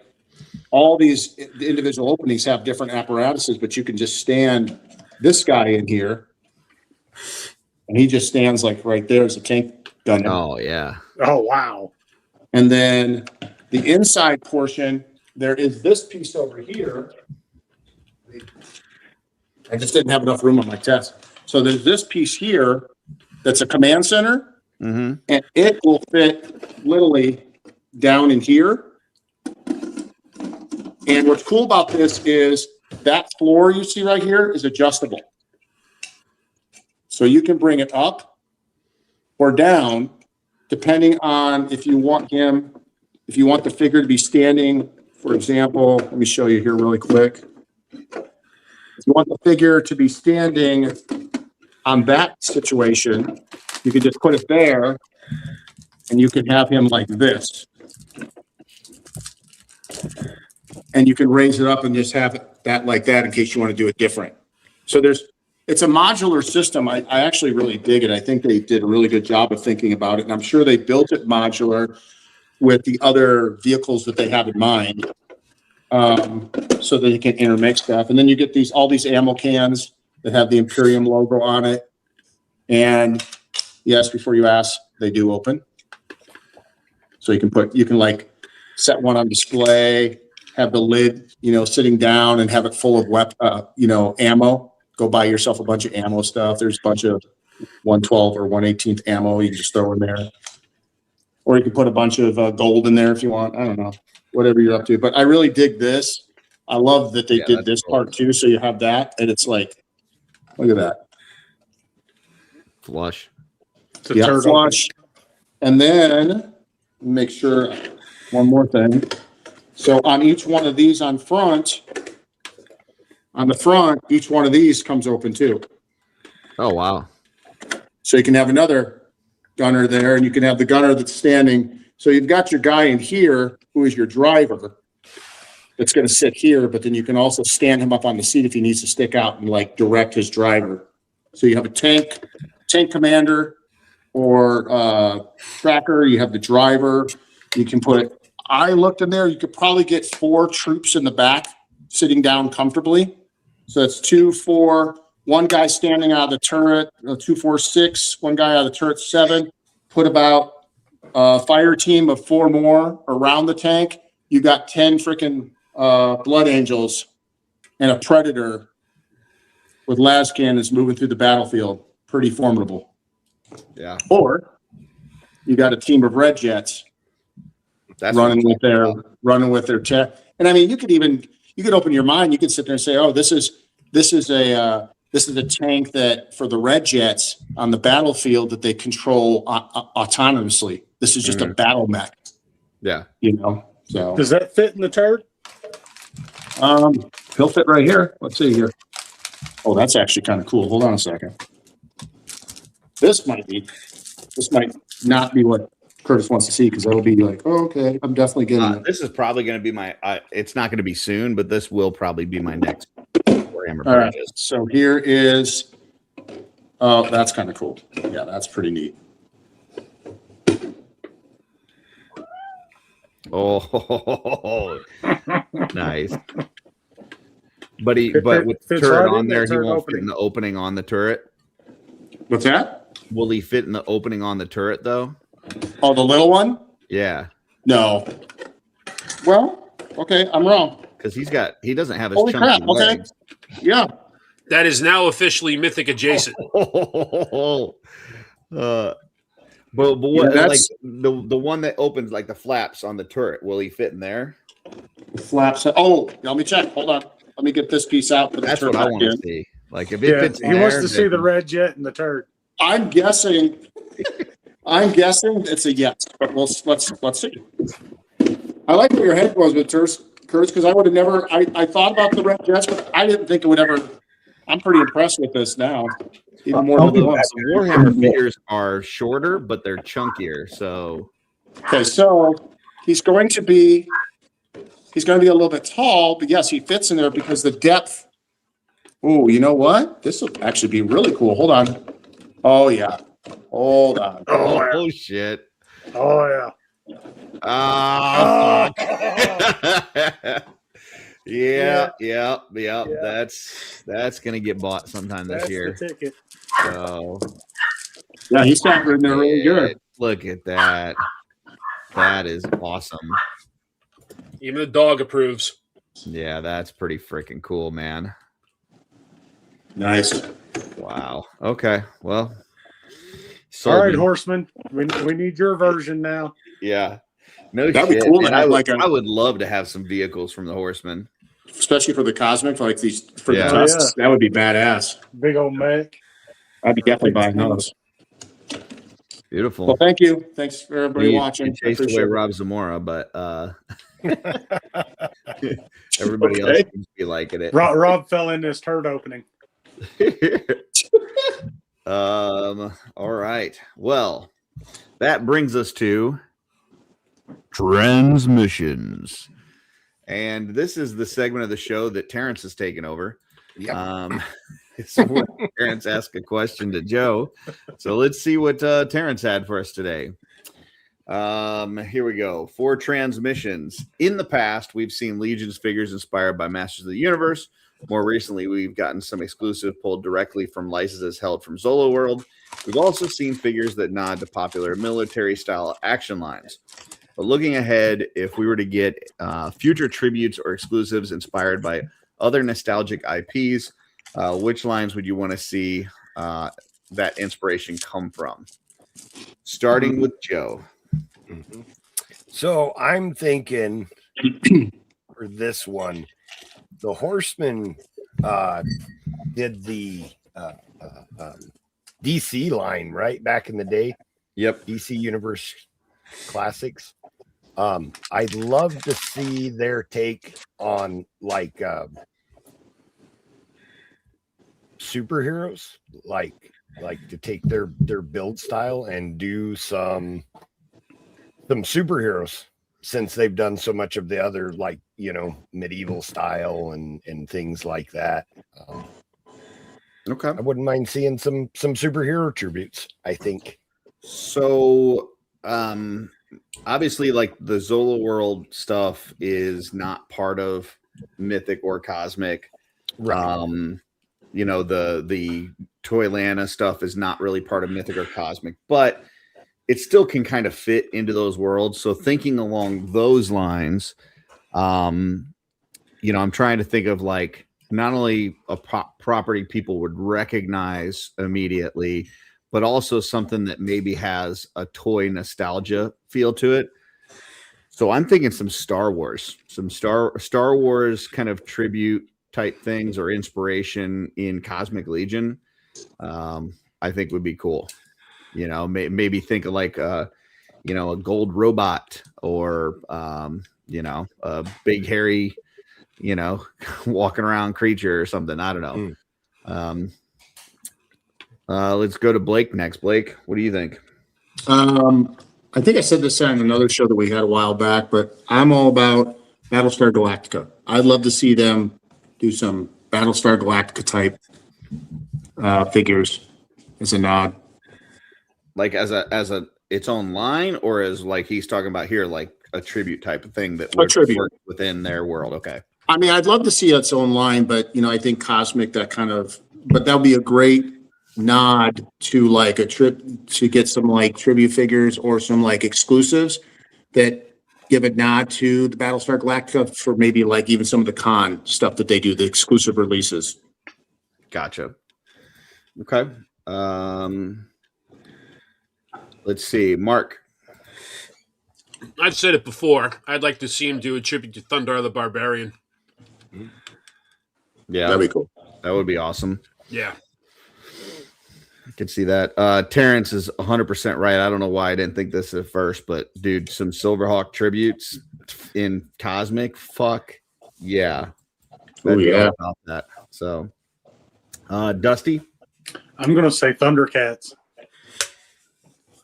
All these individual openings have different apparatuses, but you can just stand this guy in here. And he just stands like right there as a tank gunner. Oh, yeah. Oh, wow. And then the inside portion, there is this piece over here. I just didn't have enough room on my test. So there's this piece here that's a command center, and it will fit literally down in here. And what's cool about this is that floor you see right here is adjustable. So you can bring it up or down depending on if you want the figure to be standing, for example, let me show you here really quick. If you want the figure to be standing on that situation, you could just put it there and you can have him like this. And you can raise it up and just have that like that in case you want to do it different. So it's a modular system. I actually really dig it. I think they did a really good job of thinking about it. And I'm sure they built it modular with the other vehicles that they have in mind, so that you can intermix stuff. And then you get all these ammo cans that have the Imperium logo on it. And yes, before you ask, they do open. So you can like set one on display, have the lid, sitting down and have it full of ammo. Go buy yourself a bunch of ammo stuff. There's a bunch of 112 or 118th ammo you can just throw in there. Or you can put a bunch of gold in there if you want. I don't know, whatever you're up to. But I really dig this. I love that they did this part too. So you have that, and it's like, look at that. Flush. Yeah, flush. And then make sure, one more thing. So on each one of these on the front, each one of these comes open too. Oh, wow. So you can have another gunner there, and you can have the gunner that's standing. So you've got your guy in here who is your driver that's going to sit here, but then you can also stand him up on the seat if he needs to stick out and like direct his driver. So you have a tank commander or tracker. You have the driver. You can I looked in there, you could probably get 4 troops in the back sitting down comfortably. So that's 2, 4, one guy standing out of the turret, 2, 4, 6, one guy out of the turret, 7. Put about a fire team of 4 more around the tank. You got 10 freaking blood angels and a predator with las cannons moving through the battlefield. Pretty formidable. Yeah. Or you got a team of red jets running with their tech. And I mean, you could open your mind. You could sit there and say, oh, this is a tank that for the red jets on the battlefield that they control autonomously. This is just a battle mech. Yeah. So does that fit in the turret? He'll fit right here. Let's see here. Oh, that's actually kind of cool. Hold on a second. This might not be what Curtis wants to see, because that'll be like, oh, okay, I'm definitely getting it. This is probably going to be my, it's not going to be soon, but this will probably be my next Warhammer All right, purchase. so here is, oh, that's kind of cool. Yeah, that's pretty neat. Oh, Nice. But with the Fits turret right on in there, that he turret won't fit opening. in the opening on the turret. What's that? Will he fit in the opening on the turret though? Oh, the little one? Yeah. No. Well, okay, I'm wrong. Because he doesn't have his Holy chunky crap, okay. legs. Yeah. That is now officially Mythic adjacent. But what Yeah, like the one that opens like the flaps on the turret? Will he fit in there? Flaps. Oh, let me check. Hold on. Let me get this piece out. For the That's what I want to see. Like if it fits in he wants there, to see the then- red jet and the turd. I'm guessing. It's a yes, but let's see. I like where your head was with Kurtz, because I would have never. I thought about the red jets, but I didn't think it would ever. I'm pretty impressed with this now, even more than the it was. Warhammer figures are shorter, but they're chunkier. So Okay, so he's going to be a little bit tall, but yes, he fits in there because the depth. Oh, you know what? This will actually be really cool. Hold on. Oh yeah. Hold on. oh shit. Oh yeah. Ah, fuck. Yeah. That's gonna get bought sometime this That's year. the ticket. So Yeah, he's got in there really good. look at that. That is awesome. Even the dog approves. Yeah, that's pretty freaking cool, man. Nice. Wow. Okay. Well. All right, me. Horseman. We need your version now. Yeah. No That'd be shit. cool to And have I would love to have some vehicles from the Horsemen. Especially for the Cosmic, like these for Yeah. the tusks. That would be badass. Big old mech. I'd be definitely buying those. Beautiful. Well, thank you. Thanks for everybody watching. You I chased away appreciate it. Rob Zamora, but everybody else seems to be liking it. Rob fell in this turd opening. All right. Well, that brings us to transmissions. And this is the segment of the show that Terrence has taken over. Yep. So when Terrence asked a question to Joe. So let's see what Terrence had for us today. Here we go. 4 transmissions. In the past, we've seen Legions figures inspired by Masters of the Universe. More recently, we've gotten some exclusive pulled directly from licenses held from OffWorld. We've also seen figures that nod to popular military-style action lines. But looking ahead, if we were to get future tributes or exclusives inspired by other nostalgic IPs, which lines would you want to see that inspiration come from? Starting with Joe. Mm-hmm. So I'm thinking for this one, the Horsemen did the DC line, right? Back in the day. Yep. DC Universe Classics. I'd love to see their take on like superheroes, like to take their build style and do some superheroes, since they've done so much of the other, like, you know, medieval style and things like that. Okay. I wouldn't mind seeing some superhero tributes, I think. So obviously, like the Zola World stuff is not part of Mythic or Cosmic. Right. You know, the Toylana stuff is not really part of Mythic or Cosmic, but it still can kind of fit into those worlds. So thinking along those lines, you know, I'm trying to think of like not only a property people would recognize immediately, but also something that maybe has a toy nostalgia feel to it. So I'm thinking some Star Wars Wars kind of tribute type things or inspiration in Cosmic Legion. I think would be cool. You know, maybe think of like you know, a gold robot or you know, a big hairy, you know, walking around creature or something. I don't know. Let's go to Blake next. Blake, what do you think? I think I said this on another show that we had a while back, but I'm all about Battlestar Galactica. I'd love to see them do some Battlestar Galactica type figures as a nod. Like as a its own line, or as like he's talking about here, like a tribute type of thing that A tribute. works within their world. Okay. I mean, I'd love to see its own line, but I think Cosmic, but that would be a great nod to like a trip to get some like tribute figures or some like exclusives that give a nod to the Battlestar Galactica for maybe like even some of the con stuff that they do, the exclusive releases. Gotcha. Okay. Let's see, Mark. I've said it before. I'd like to see him do a tribute to Thundar the Barbarian. Yeah, that'd be cool. That would be awesome. Yeah. I can see that. Terrence is 100% right. I don't know why I didn't think this at first, but dude, some Silverhawk tributes in Cosmic. Fuck yeah. Oh, yeah. About that. So, Dusty. I'm going to say Thundercats.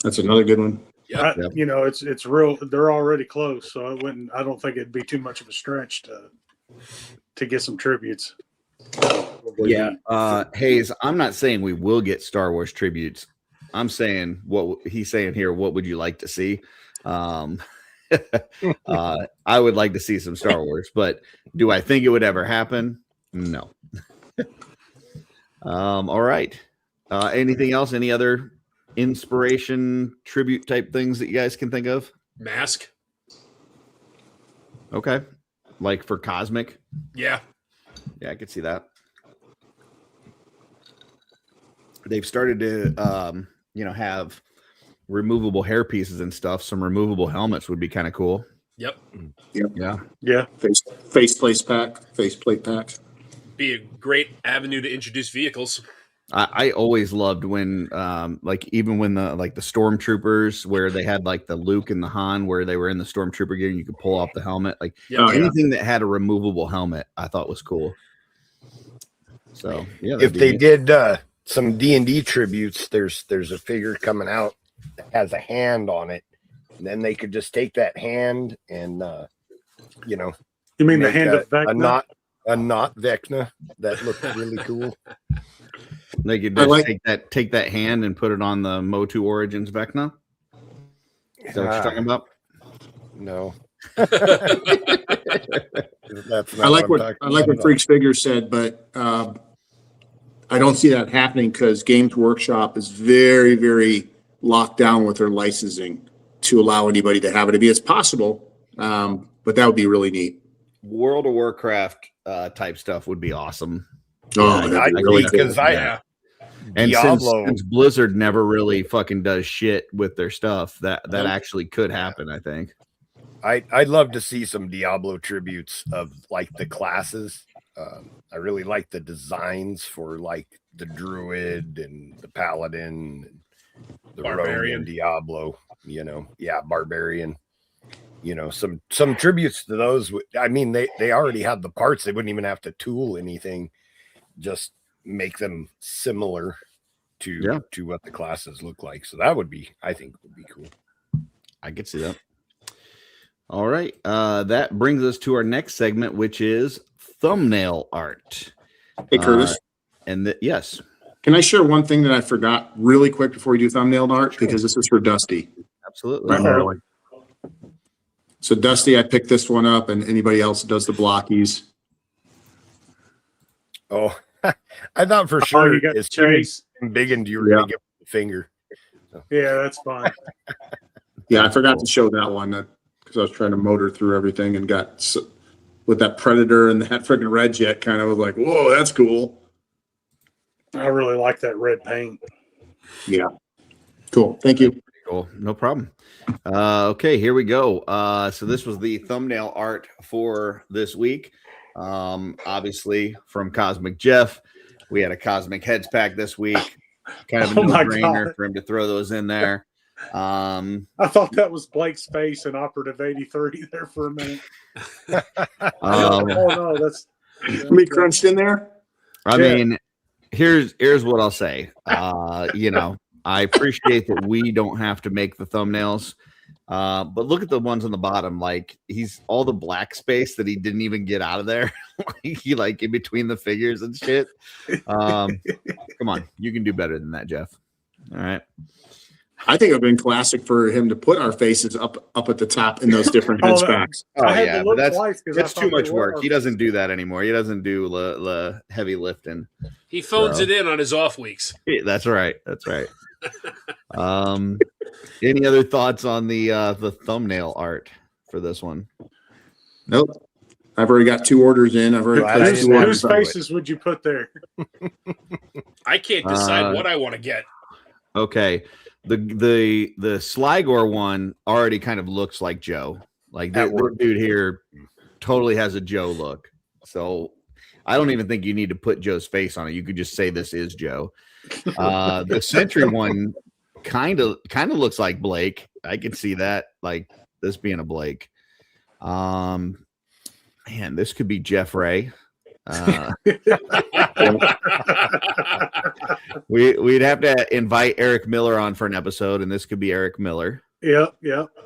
That's another good one. Yeah. It's real. They're already close, so I don't think it'd be too much of a stretch to get some tributes. Yeah. Hayes, I'm not saying we will get Star Wars tributes. I'm saying what he's saying here. What would you like to see? I would like to see some Star Wars, but do I think it would ever happen? No. All right. Anything else? Any other inspiration tribute type things that you guys can think of? Mask. Okay. Like for Cosmic? Yeah. Yeah, I could see that. They've started to, have removable hair pieces and stuff. Some removable helmets would be kind of cool. Yep. Yeah. Faceplate pack. Be a great avenue to introduce vehicles. I always loved when, even when the stormtroopers, where they had like the Luke and the Han, where they were in the stormtrooper gear, and you could pull off the helmet. Like anything that had a removable helmet, I thought was cool. So yeah, if they did some D&D tributes, there's a figure coming out that has a hand on it, and then they could just take that hand and you mean the hand of Vecna? A not Vecna that looked really cool. They could just take that hand and put it on the Motu Origins Vecna. Is that what you're talking about? No. I like what Freaks Figures said, but I don't see that happening because Games Workshop is very, very locked down with their licensing to allow anybody to have it. It's possible, but that would be really neat. World of Warcraft type stuff would be awesome. Oh, I really because cool. And Diablo. since Blizzard never really fucking does shit with their stuff, that actually could happen, I think. I'd love to see some Diablo tributes of like the classes. I really like the designs for like the Druid and the Paladin, and the Barbarian. Rogue and Diablo. Barbarian. Some tributes to those. I mean, they already have the parts. They wouldn't even have to tool anything. Just make them similar to what the classes look like. So that I think would be cool. I could see that. All right. That brings us to our next segment, which is thumbnail art. Hey, Curtis. Yes. Can I share one thing that I forgot really quick before we do thumbnail art? Sure. Because this is for Dusty. Absolutely. Primarily. So Dusty, I picked this one up, and anybody else that does the blockies. Oh, I thought for sure you got as Chase. big and you were going to give the finger. So. Yeah, that's fine. Yeah, I forgot to show that one because I was trying to motor through everything and got with that Predator and that freaking red jet kind of was like, whoa, that's cool. I really like that red paint. Yeah. Cool. Thank you. Cool. No problem. Okay, here we go. So this was the thumbnail art for this week. Obviously from Cosmic Jeff. We had a Cosmic Heads pack this week. Kind of a no-brainer for him to throw those in there. I thought that was Blake's face in Operative 83 there for a minute. Oh no, that's me crunched in there. I mean, here's what I'll say. I appreciate that we don't have to make the thumbnails. But look at the ones on the bottom. Like he's all the black space that he didn't even get out of there. He like in between the figures and shit. Come on, you can do better than that, Jeff. All right. I think it would have been classic for him to put our faces up at the top in those different head specs. Oh yeah, but that's too much work. He doesn't do that anymore. He doesn't do the heavy lifting. He phones it in on his off weeks. Yeah, that's right. That's right. Any other thoughts on the thumbnail art for this one? Nope. I've already got 2 orders in. I've already placed 2 orders. Whose faces would you put there? I can't decide what I want to get. Okay. The Sligor one already kind of looks like Joe. Like this dude here totally has a Joe look. So I don't even think you need to put Joe's face on it. You could just say this is Joe. The Sentry one kind of looks like Blake. I can see that, like this being a Blake. Man, this could be Jeff Ray. We'd have to invite Eric Miller on for an episode, and this could be Eric Miller. Yep.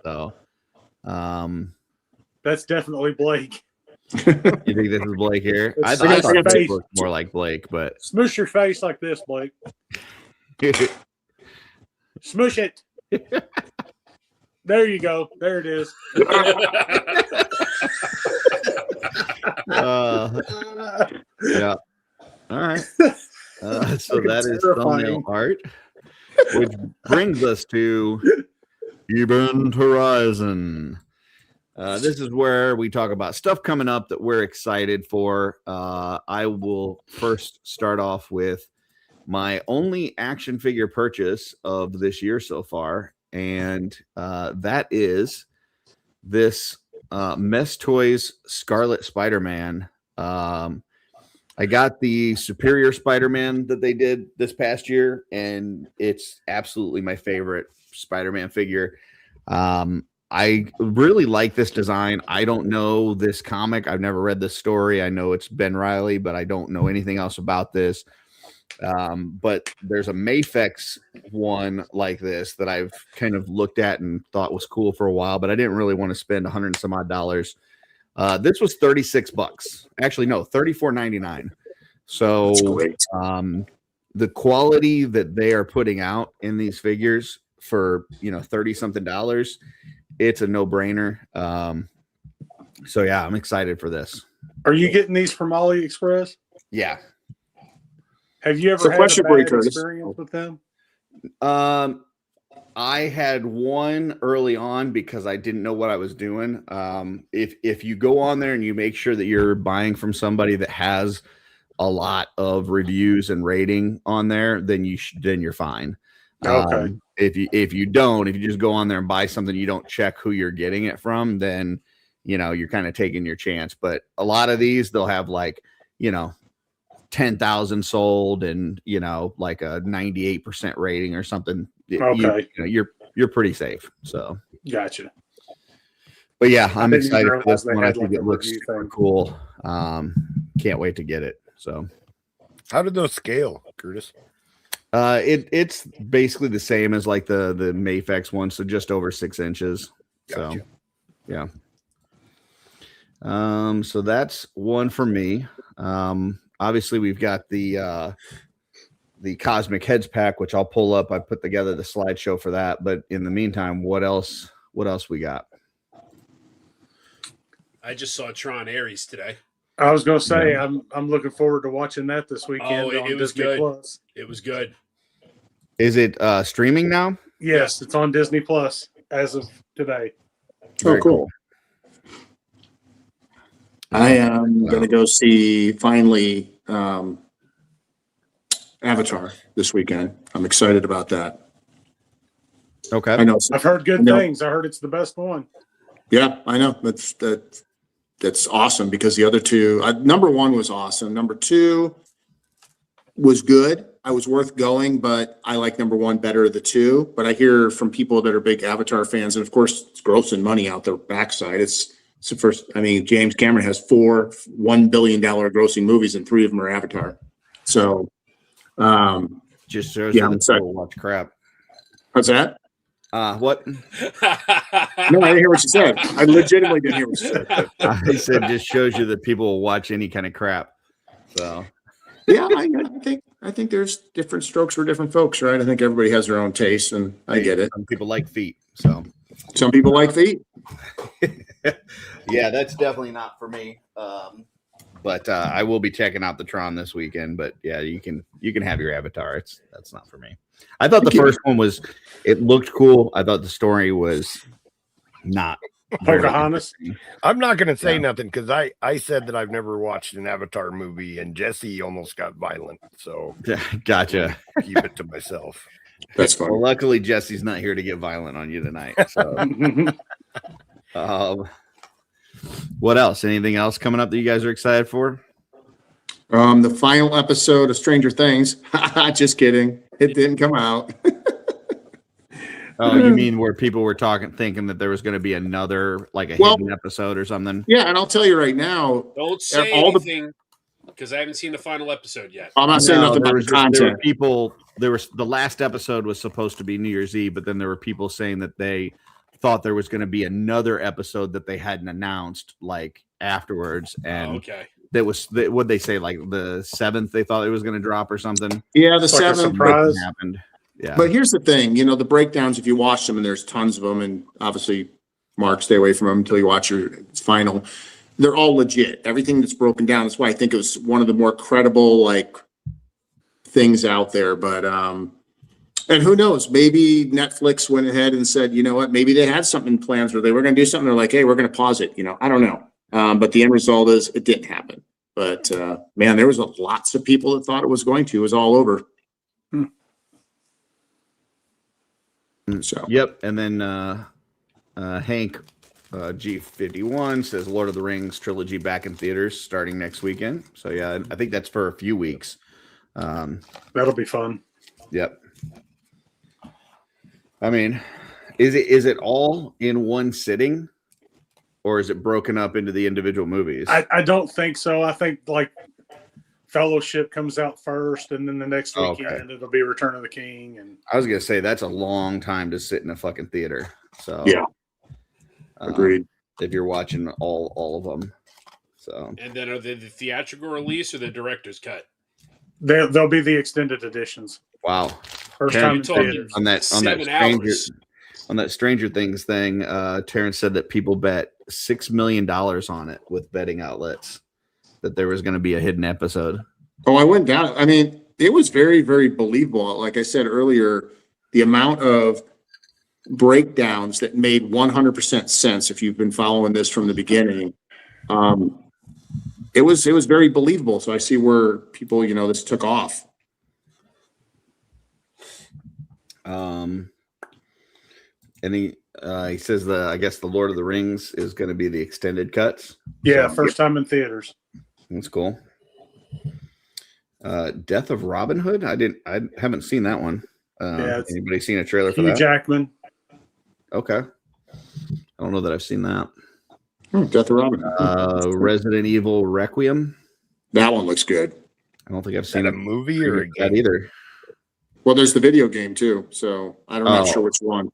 So, that's definitely Blake. You think this is Blake here? I thought this looked more like Blake, but smoosh your face like this, Blake. Smoosh it. There you go. There it is. Yeah. All right. So that is thumbnail art, which brings us to Event Horizon. This is where we talk about stuff coming up that we're excited for. I will first start off with my only action figure purchase of this year so far, and that is this Mess Toys Scarlet Spider-Man. I got the Superior Spider-Man that they did this past year, and it's absolutely my favorite Spider-Man figure. I really like this design. I don't know this comic. I've never read this story. I know it's Ben Reilly, but I don't know anything else about this. But there's a Mafex one like this that I've kind of looked at and thought was cool for a while, but I didn't really want to spend $100 and some odd. This was $36. Actually, no, $34.99. So the quality that they are putting out in these figures for 30 something dollars, it's a no-brainer. So yeah, I'm excited for this. Are you getting these from AliExpress? Yeah. Have you ever had a bad experience with them? I had one early on because I didn't know what I was doing. If you go on there and you make sure that you're buying from somebody that has a lot of reviews and rating on there, then you're fine. Okay. If you just go on there and buy something, you don't check who you're getting it from, then you're kind of taking your chance. But a lot of these, they'll have 10,000 sold and like a 98% rating or something. Okay. You're pretty safe. So gotcha. But yeah, I'm excited for this one. I think it looks super cool. Can't wait to get it. So how did those scale, Curtis? It's basically the same as like the Mafex one, so just over 6 inches. Gotcha. So yeah. So that's one for me. Obviously we've got the Cosmic Heads pack, which I'll pull up. I put together the slideshow for that. But in the meantime, what else we got? I just saw Tron Ares today. I was going to say, yeah. I'm looking forward to watching that this weekend. It was Disney good. Plus. It was good. Is it streaming now? Yes, it's on Disney Plus as of today. Very cool. I am going to go see finally Avatar this weekend. I'm excited about that. Okay. I know. I've heard good things. I heard it's the best one. Yeah, I know. That's awesome because the other two, number one was awesome. Number two was good. I was worth going, but I like number one better of the two. But I hear from people that are big Avatar fans, and of course, it's grossing money out their backside. It's the first. I mean, James Cameron has 4 $1 billion grossing movies, and 3 of them are Avatar. So, just shows that people watch crap. What's that? What? No, I didn't hear what you said. I legitimately didn't hear what you said. I said just shows you that people will watch any kind of crap. So Yeah, I think there's different strokes for different folks, right? I think everybody has their own taste, and I get it. Some people like feet, so Some people like feet. yeah, that's definitely not for me. But I will be checking out the Tron this weekend. But yeah, you can have your Avatar. That's not for me. I thought the first one it looked cool. I thought the story was not Pocahontas. I'm not going to say nothing because I said that I've never watched an Avatar movie, and Jesse almost got violent. So gotcha. Keep it to myself. That's fine. Well, luckily Jesse's not here to get violent on you tonight. So, what else? Anything else coming up that you guys are excited for? The final episode of Stranger Things. Just kidding. It didn't come out. Oh, you mean where people were thinking that there was going to be another, like a hidden episode or something? Yeah, and I'll tell you right now. Don't say anything because I haven't seen the final episode yet. I'm not saying nothing about the content. There was the last episode was supposed to be New Year's Eve, but then there were people saying that they thought there was going to be another episode that they hadn't announced like afterwards, and that was what they say, like the 7th. They thought it was going to drop or something. Yeah, the 7th happened. Yeah, but here's the thing, the breakdowns. If you watch them, and there's tons of them, and obviously, Mark, stay away from them until you watch your final. They're all legit. Everything that's broken down. That's why I think it was one of the more credible things out there. But and who knows? Maybe Netflix went ahead and said, you know what? Maybe they had something in plans where they were going to do something. They're like, hey, we're going to pause it. I don't know. But the end result is it didn't happen. But man, there was lots of people that thought it was going to. It was all over. So yep. And then Hank G51 says Lord of the Rings trilogy back in theaters starting next weekend. So yeah, I think that's for a few weeks. That'll be fun. Yep. I mean, is it all in one sitting, or is it broken up into the individual movies? I don't think so. I think Fellowship comes out first, and then the next weekend it'll be Return of the King. And I was gonna say that's a long time to sit in a fucking theater. So yeah, agreed. If you're watching all of them, so and then are they the theatrical release or the director's cut? They'll be the extended editions. Wow, first time in theaters. on that Stranger Things thing. Terrence said that people bet $6 million on it with betting outlets that there was going to be a hidden episode. Oh, I went down. I mean, it was very, very believable. Like I said earlier, the amount of breakdowns that made 100% sense, if you've been following this from the beginning, it was very believable. So I see where people, this took off. And he says I guess the Lord of the Rings is going to be the extended cuts. Yeah, first time in theaters. That's cool. Death of Robin Hood. I haven't seen that one. Anybody seen a trailer for that? Hugh Jackman. Okay. I don't know that I've seen that. Death of Robin Hood. Resident Evil Requiem. That one looks good. I don't think I've seen a movie or a game that either. Well, there's the video game too, so I'm not sure which one.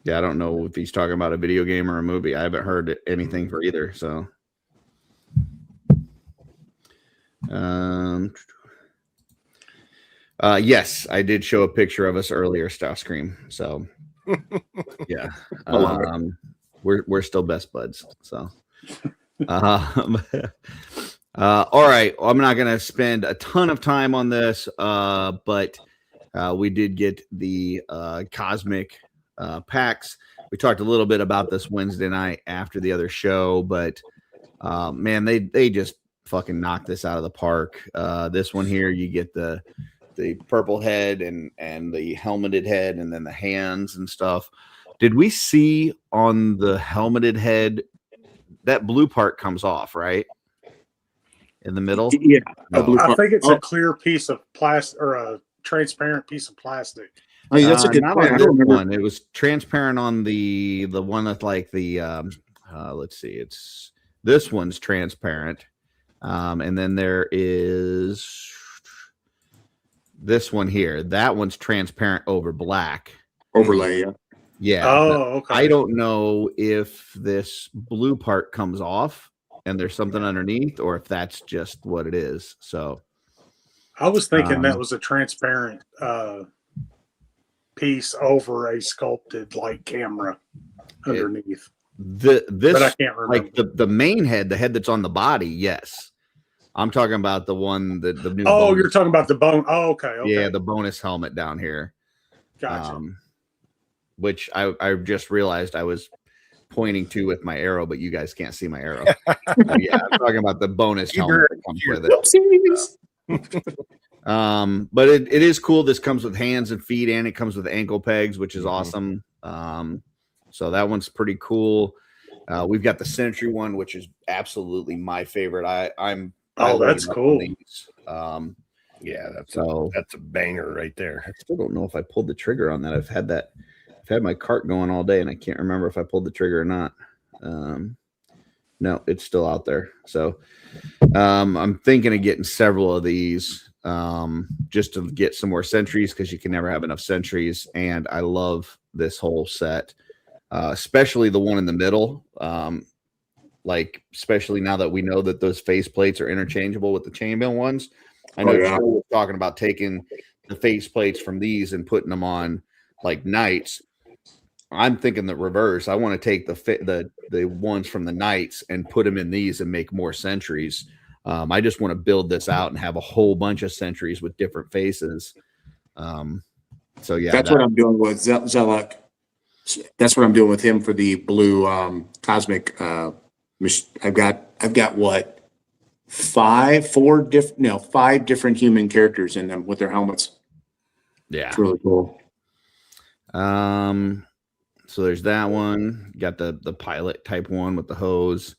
Yeah, I don't know if he's talking about a video game or a movie. I haven't heard anything for either. So, yes, I did show a picture of us earlier, Starscream. So, yeah, we're still best buds. So, all right. I'm not going to spend a ton of time on this, but we did get the cosmic packs. We talked a little bit about this Wednesday night after the other show, but man, they just fucking knocked this out of the park. This one here, you get the purple head and the helmeted head, and then the hands and stuff. Did we see on the helmeted head that blue part comes off, right? In the middle? Yeah. No. I think it's a clear piece of plastic or a transparent piece of plastic. Oh, yeah, that's a good not point. on this one. It was transparent on the one that's like the let's see, it's this one's transparent. And then there is this one here. That one's transparent over black. Overlay, yeah. Yeah. Oh, okay. I don't know if this blue part comes off and there's something underneath, or if that's just what it is. So I was thinking that was a transparent piece over a sculpted like camera underneath. This, but I can't remember. Like the main head, the head that's on the body. Yes, I'm talking about the one that the new. Oh, bonus. you're talking about the bone. Oh, okay. Yeah, the bonus helmet down here. Gotcha. Which I just realized I was pointing to with my arrow, but you guys can't see my arrow. Yeah, I'm talking about the bonus helmet that comes with it. But it is cool. This comes with hands and feet, and it comes with ankle pegs, which is awesome. So that one's pretty cool. We've got the Sentry one, which is absolutely my favorite. That's cool. Yeah, that's a banger right there. I still don't know if I pulled the trigger on that. I've had my cart going all day, and I can't remember if I pulled the trigger or not. No, it's still out there. So I'm thinking of getting several of these just to get some more sentries, because you can never have enough sentries. And I love this whole set, especially the one in the middle. Especially now that we know that those face plates are interchangeable with the chainmail ones. I know Joe was talking about taking the face plates from these and putting them on like knights. I'm thinking the reverse. I want to take the ones from the knights and put them in these and make more sentries. I just want to build this out and have a whole bunch of sentries with different faces. So yeah, that's what I'm doing with Zelak. That's what I'm doing with him for the blue cosmic. I've got what? 5 different human characters in them with their helmets. Yeah, it's really cool. So there's that one. Got the pilot type one with the hose.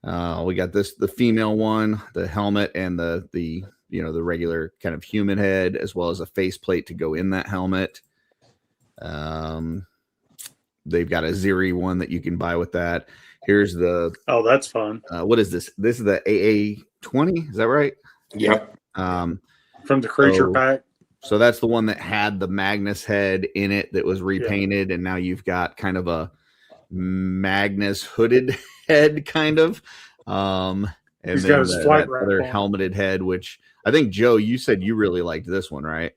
We got the female one, the helmet, and the regular kind of human head, as well as a faceplate to go in that helmet. They've got a Ziri one that you can buy with that. Here's that's fun. What is this? This is the AA20. Is that right? Yep. From the creature pack. So that's the one that had the Magnus head in it that was repainted, and now you've got kind of a Magnus hooded head, kind of. And he's then got his flight wrap other on. helmeted head, which I think Joe, you said you really liked this one, right?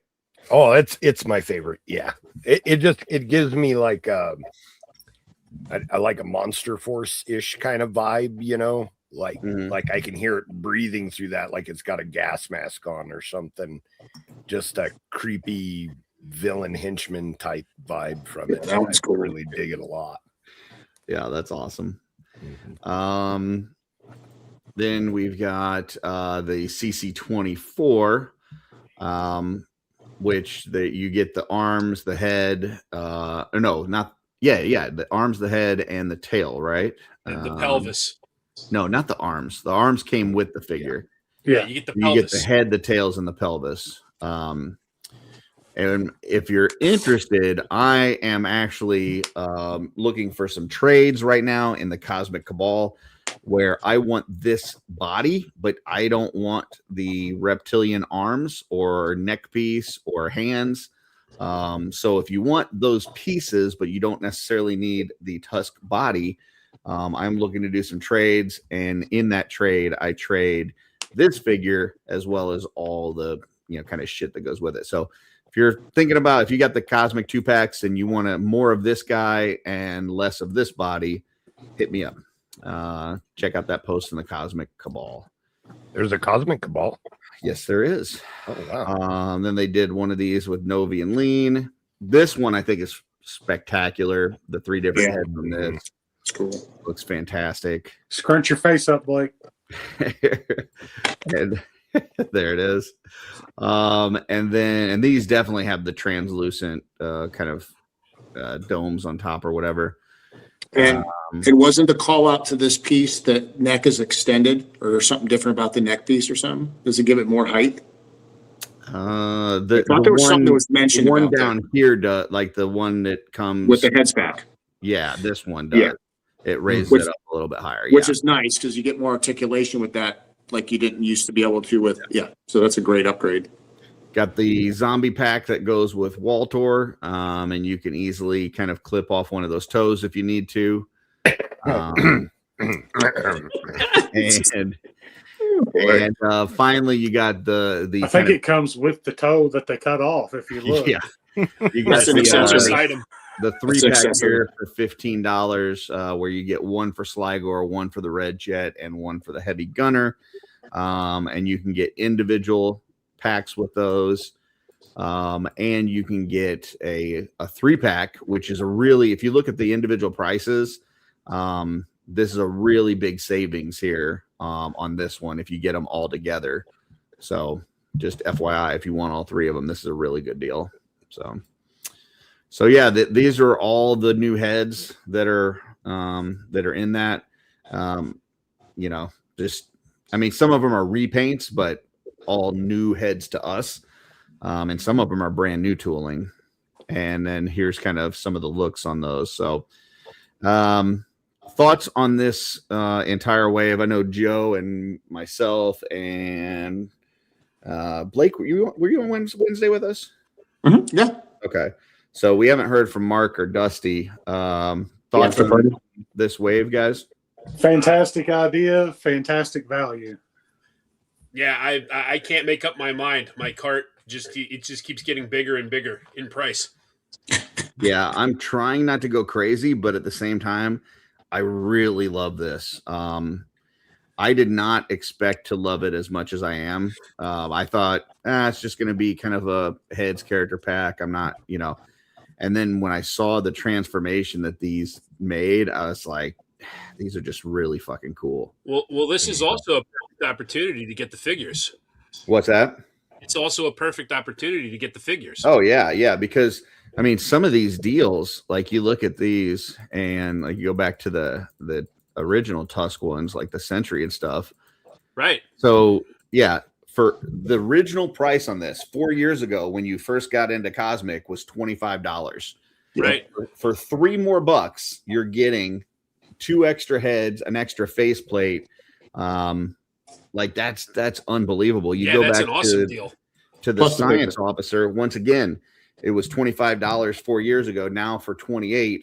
Oh, it's my favorite. Yeah, it gives me like I like a Monster Force ish kind of vibe, like I can hear it breathing through that, like it's got a gas mask on or something. Just a creepy villain henchman type vibe from it. That one's cool. Really dig it a lot. Yeah, that's awesome. Then we've got the CC24, which you get the arms, the head, the arms, the head, and the tail, right? And the pelvis. No, not the arms. The arms came with the figure. Yeah, you get the pelvis. You get the head, the tails, and the pelvis. And if you're interested, I am actually looking for some trades right now in the Cosmic Cabal, where I want this body, but I don't want the reptilian arms or neck piece or hands. So if you want those pieces, but you don't necessarily need the tusk body, I'm looking to do some trades. And in that trade, I trade this figure as well as all the kind of shit that goes with it. So if you're thinking about, if you got the Cosmic 2-packs and you want more of this guy and less of this body, hit me up. Check out that post in the Cosmic Cabal. There's a Cosmic Cabal. Yes, there is. Oh, wow. Then they did one of these with Novi and Lean. This one I think is spectacular. The 3 different heads on this. It's cool. Looks fantastic. Scrunch your face up, Blake. And there it is. And these definitely have the translucent kind of domes on top or whatever. And it wasn't the call out to this piece that neck is extended, or there's something different about the neck piece or something? Does it give it more height? I thought there was something that was mentioned. The one about down here does, like the one that comes with the heads back. Yeah, this one does. Yeah. It raises it up a little bit higher. Which is nice because you get more articulation with that, like you didn't used to be able to with. Yeah. So that's a great upgrade. Got the zombie pack that goes with Waltor, and you can easily kind of clip off one of those toes if you need to. and finally, you got the. I think it comes with the toe that they cut off. If you look, yeah, you got That's an accessory. the 3-pack here for $15, where you get one for Sligo, one for the Red Jet, and one for the Heavy Gunner. And you can get individual packs with those. And you can get a 3-pack, which is a really, if you look at the individual prices, this is a really big savings here on this one if you get them all together. So just FYI, if you want all three of them, this is a really good deal. So yeah, these are all the new heads that are in that. You know, just I mean, some of them are repaints, but all new heads to us. And some of them are brand new tooling. And then here's kind of some of the looks on those. So thoughts on this entire wave? I know Joe and myself and Blake, were you on Wednesday with us? Mm-hmm. Yeah. Okay. So we haven't heard from Mark or Dusty. Thoughts on this wave, guys? Fantastic idea, fantastic value. Yeah, I can't make up my mind. My cart just keeps getting bigger and bigger in price. Yeah, I'm trying not to go crazy, but at the same time, I really love this. I did not expect to love it as much as I am. I thought it's just going to be kind of a heads character pack. I'm not, you know. And then when I saw the transformation that these made, I was like, these are just really fucking cool. Well, this is also a perfect opportunity to get the figures. What's that? It's also a perfect opportunity to get the figures. Oh yeah, because I mean, some of these deals, like you look at these, and like you go back to the original Tusk ones, like the Century and stuff. Right. So yeah, for the original price on this 4 years ago, when you first got into Cosmic, was $25. Right. For $3 more, you're getting 2 extra heads, an extra faceplate. Like that's unbelievable. You go that's back an awesome deal. To the science officer. Once again, it was $25 4 years ago. Now for $28,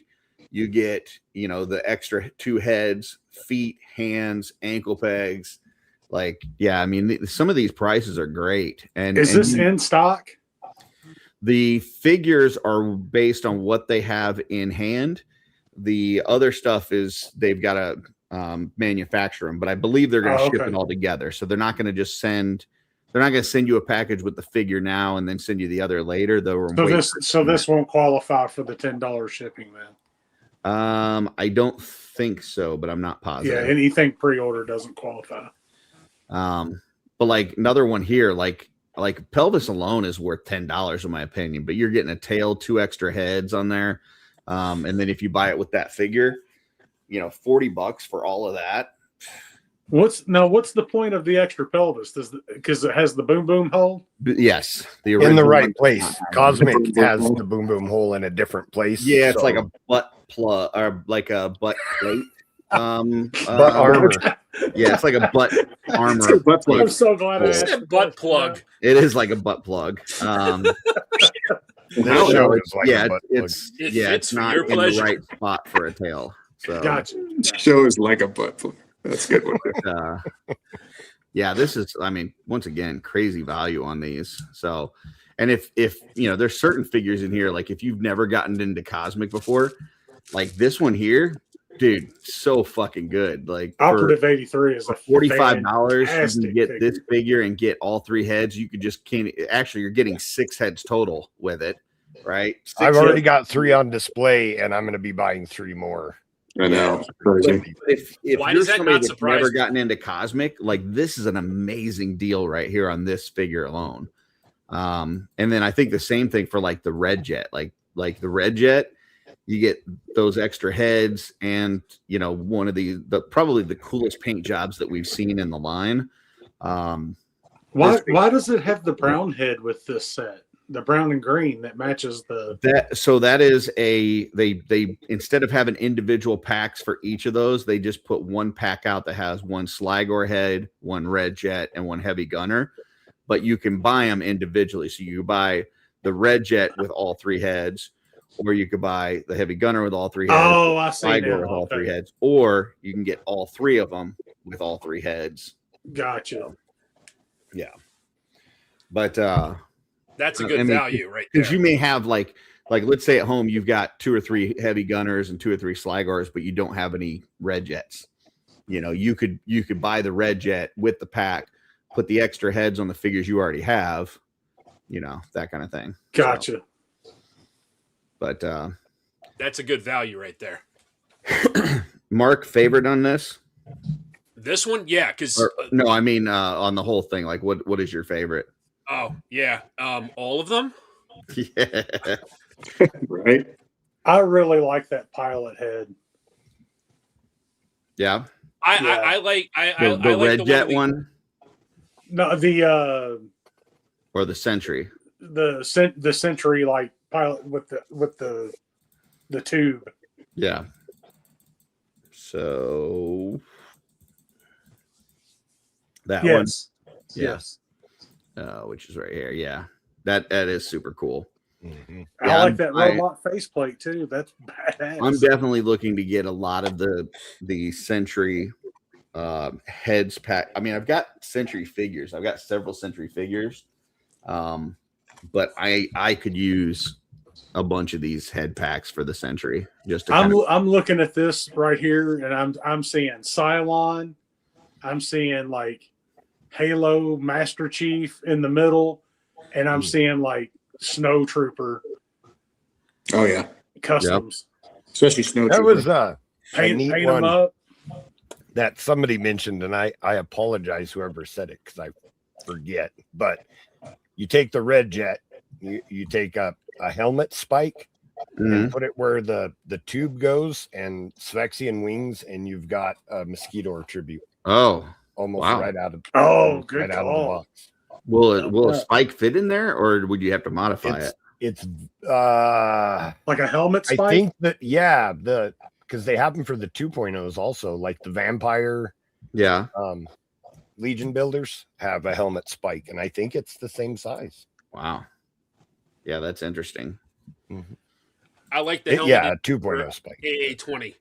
you get, you know, the extra 2 heads, feet, hands, ankle pegs. Like, yeah, I mean, some of these prices are great. And is this in stock? The figures are based on what they have in hand. The other stuff is they've got to manufacture them, but I believe they're going to ship it all together. So they're not going to just send. They're not going to send you a package with the figure now and then send you the other later. So this won't qualify for the $10 shipping then. I don't think so, but I'm not positive. Yeah, anything pre-order doesn't qualify. But like another one here, like Pelvis alone is worth $10 in my opinion, but you're getting a tail, 2 extra heads on there. And then if you buy it with that figure, you know, $40 for all of that. What's the point of the extra pelvis? Because it has the boom boom hole? Yes. In the right place. Cosmic has the boom boom hole in a different place. Yeah, it's like a butt plug or like a butt plate. Butt armor. Yeah, it's like a butt armor. Butt plug. I'm so glad I said butt plug. It is like a butt plug. It's not in the right spot for a tail. So gotcha. Show is like a butt plug. That's a good one. Yeah, this is, I mean, once again, crazy value on these. So, and if you know, there's certain figures in here, like if you've never gotten into Cosmic before, like this one here, dude, so fucking good. Like Operative 83 is a $45. You can get this figure and get all 3 heads. You could just actually you're getting 6 heads total with it, right? I've already got 3 on display, and I'm going to be buying 3 more. I know. Crazy. If Why you're does that somebody not that's surprise never me? gotten into Cosmic, like this is an amazing deal right here on this figure alone. And then I think the same thing for like the Red Jet, like the Red Jet, you get those extra heads and, you know, one of the probably the coolest paint jobs that we've seen in the line. Why does it have the brown head with this set? The brown and green that matches that is they instead of having individual packs for each of those, they just put one pack out that has one Sligor head, one Red Jet, and one Heavy Gunner. But you can buy them individually. So you buy the Red Jet with all 3 heads, or you could buy the heavy gunner with all 3 heads. Oh, I see Tiger now. with all 3 Okay. heads, or you can get all 3 of them with all 3 heads. Gotcha. So, yeah, but That's a good value right there. because you may have like let's say at home you've got 2 or 3 heavy gunners and 2 or 3 Slygars, but you don't have any red jets. You know, you could buy the red jet with the pack, put the extra heads on the figures you already have, you know, that kind of thing. Gotcha. So, but that's a good value right there. Mark, favorite on this? This one, yeah, because no, I mean on the whole thing. Like, what is your favorite? Oh yeah, all of them. Yeah, Right. I really like that pilot head. yeah. I like The I like red the jet one. one, No, or the Sentry. the Century like pilot with the tube. Yeah. So that one, Yes. which is right here. Yeah, that is super cool. Mm-hmm. I like that robot faceplate too. That's badass. I'm definitely looking to get a lot of the Sentry heads pack. I mean, I've got Sentry figures. I've got several Sentry figures, but I could use a bunch of these head packs for the Sentry. Just to I'm looking at this right here, and I'm seeing Cylon. I'm seeing like Halo Master Chief in the middle, and I'm seeing like Snow Trooper. Oh yeah, customs, especially Snow That Trooper. was a paint neat them one up. that somebody mentioned, and I apologize whoever said it because I forget. But you take the red jet, you take a helmet spike and put it where the tube goes, and Sphexian wings, and you've got a mosquito tribute. Oh, almost wow. right out of good right out of the box. Will a spike fit in there, or would you have to modify it? It's like a helmet spike. I think that because they have them for the 2.0s also, like the vampire Legion builders have a helmet spike, and I think it's the same size. Wow. Yeah, that's interesting. Mm-hmm. I like the helmet. 2.0 spike. AA20.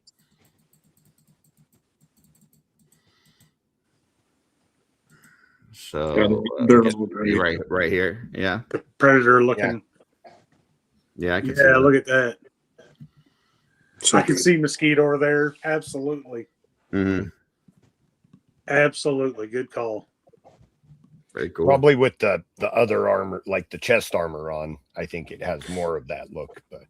So they're right here. Yeah. Predator looking. Yeah, I can see look at that. So I can see mosquito over there. Absolutely. Mm-hmm. Absolutely. Good call. Very cool. Probably with the other armor, like the chest armor on, I think it has more of that look. But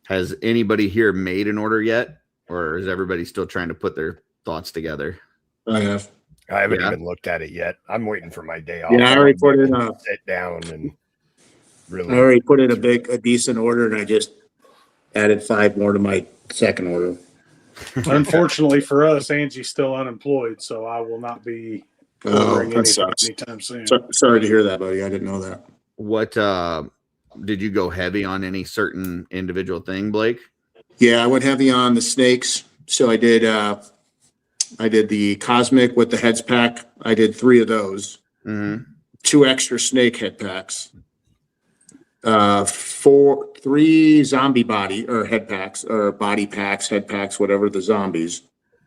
has anybody here made an order yet, or is everybody still trying to put their thoughts together? I have. I haven't even looked at it yet. I'm waiting for my day off. Yeah, I already put in a sit down and really. I already put in a decent order, and I just added 5 more to my second order. Unfortunately for us, Angie's still unemployed, so I will not be ordering anything anytime soon. Sorry to hear that, buddy. I didn't know that. What did you go heavy on any certain individual thing, Blake? Yeah, I went heavy on the snakes. So I did the Cosmic with the heads pack. I did 3 of those. 2 extra snake head packs. 3 zombie body or head packs or body packs, head packs, whatever the zombies.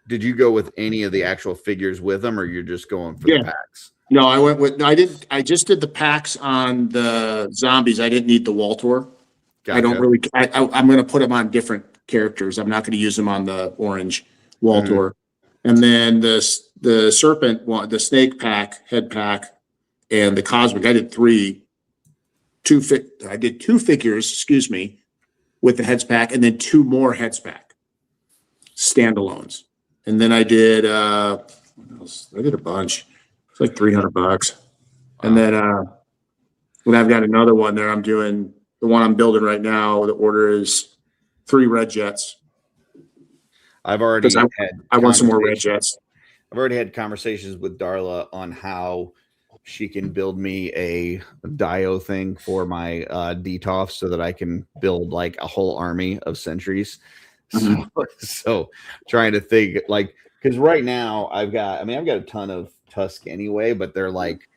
Did you go with any of the actual figures with them, or you're just going for the packs? No, I just did the packs on the zombies. I didn't need the Waltor. Gotcha. I don't really, I'm going to put them on different characters. I'm not going to use them on the orange Waltor. And then the serpent one, the snake pack, head pack, and the cosmic. I did 2 figures, excuse me, with the heads pack, and then 2 more heads pack, standalones. And then I did what else? I did a bunch. It's like $300. And then when I've got another one there, I'm doing the one I'm building right now. The order is 3 red jets. I've already I want some more red jets. I've already had conversations with Darla on how she can build me a Dio thing for my DTOF so that I can build like a whole army of sentries. So trying to think like, because right now I've got a ton of Tusk anyway, but they're like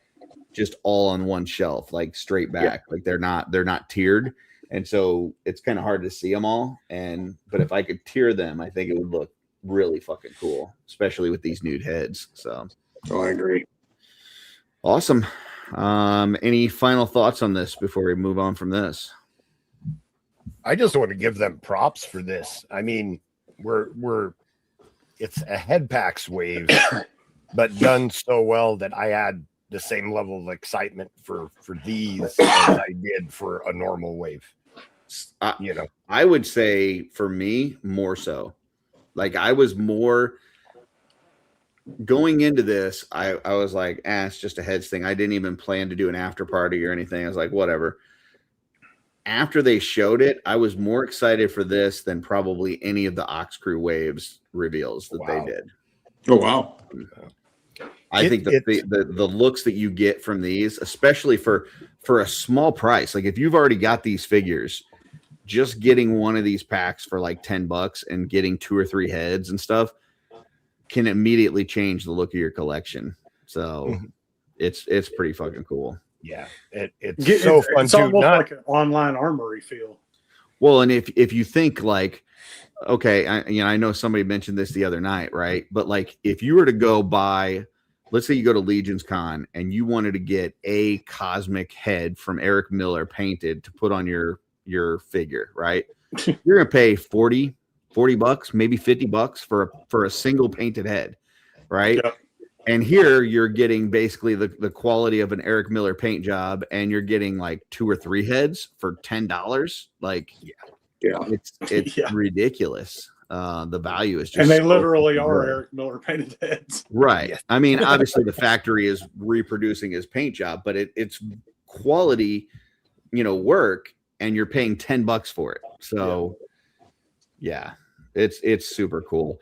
just all on one shelf, like straight back. Like they're not tiered. and so it's kind of hard to see them all. But if I could tier them, I think it would look really fucking cool, especially with these nude heads. So, I agree. Awesome. Any final thoughts on this before we move on from this? I just want to give them props for this. I mean, it's a head packs wave, but done so well that I had the same level of excitement for these as I did for a normal wave. I would say for me more so. Like I was more going into this. I was like, it's just a heads thing. I didn't even plan to do an after party or anything. I was like, whatever. After they showed it, I was more excited for this than probably any of the Ox Crew Waves reveals that they did. Oh, wow. I think the looks that you get from these, especially for a small price, like if you've already got these figures, just getting one of these packs for like $10 and getting 2 or 3 heads and stuff can immediately change the look of your collection. So it's pretty fucking cool. Yeah, it's so fun. It's almost like an online armory feel. Well, and if you think like, okay, I know somebody mentioned this the other night, right? But like, if you were to go buy, let's say you go to Legion's Con and you wanted to get a cosmic head from Eric Miller painted to put on your figure, right? You're gonna pay $40, maybe $50 for a single painted head, right? Yep. And here you're getting basically the quality of an Eric Miller paint job, and you're getting like 2 or 3 heads for $10. Like, it's ridiculous. The value is just, and they literally are Eric Miller painted heads, right? Yeah. I mean, obviously the factory is reproducing his paint job, but it's quality, work, and you're paying $10 for it. So, yeah. It's super cool.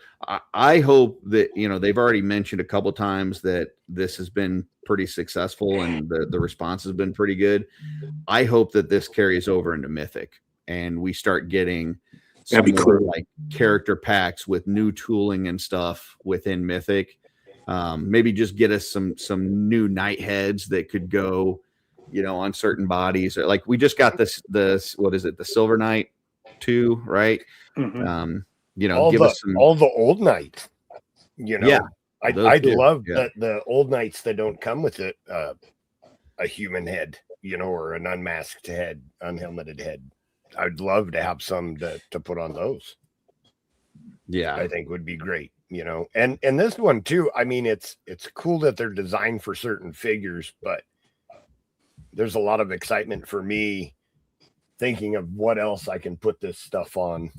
I hope that, they've already mentioned a couple times that this has been pretty successful and the response has been pretty good. I hope that this carries over into Mythic and we start getting some more like character packs with new tooling and stuff within Mythic. Maybe just get us some new night heads that could go, on certain bodies. Like we just got this what is it? The Silver Knight 2, right? Mm-hmm. Give us all the old knights, I'd love the old knights that don't come with a human head, or an unmasked head, unhelmeted head. I'd love to have some to put on those. Yeah, I think would be great, and this one too. I mean, it's cool that they're designed for certain figures, but there's a lot of excitement for me thinking of what else I can put this stuff on,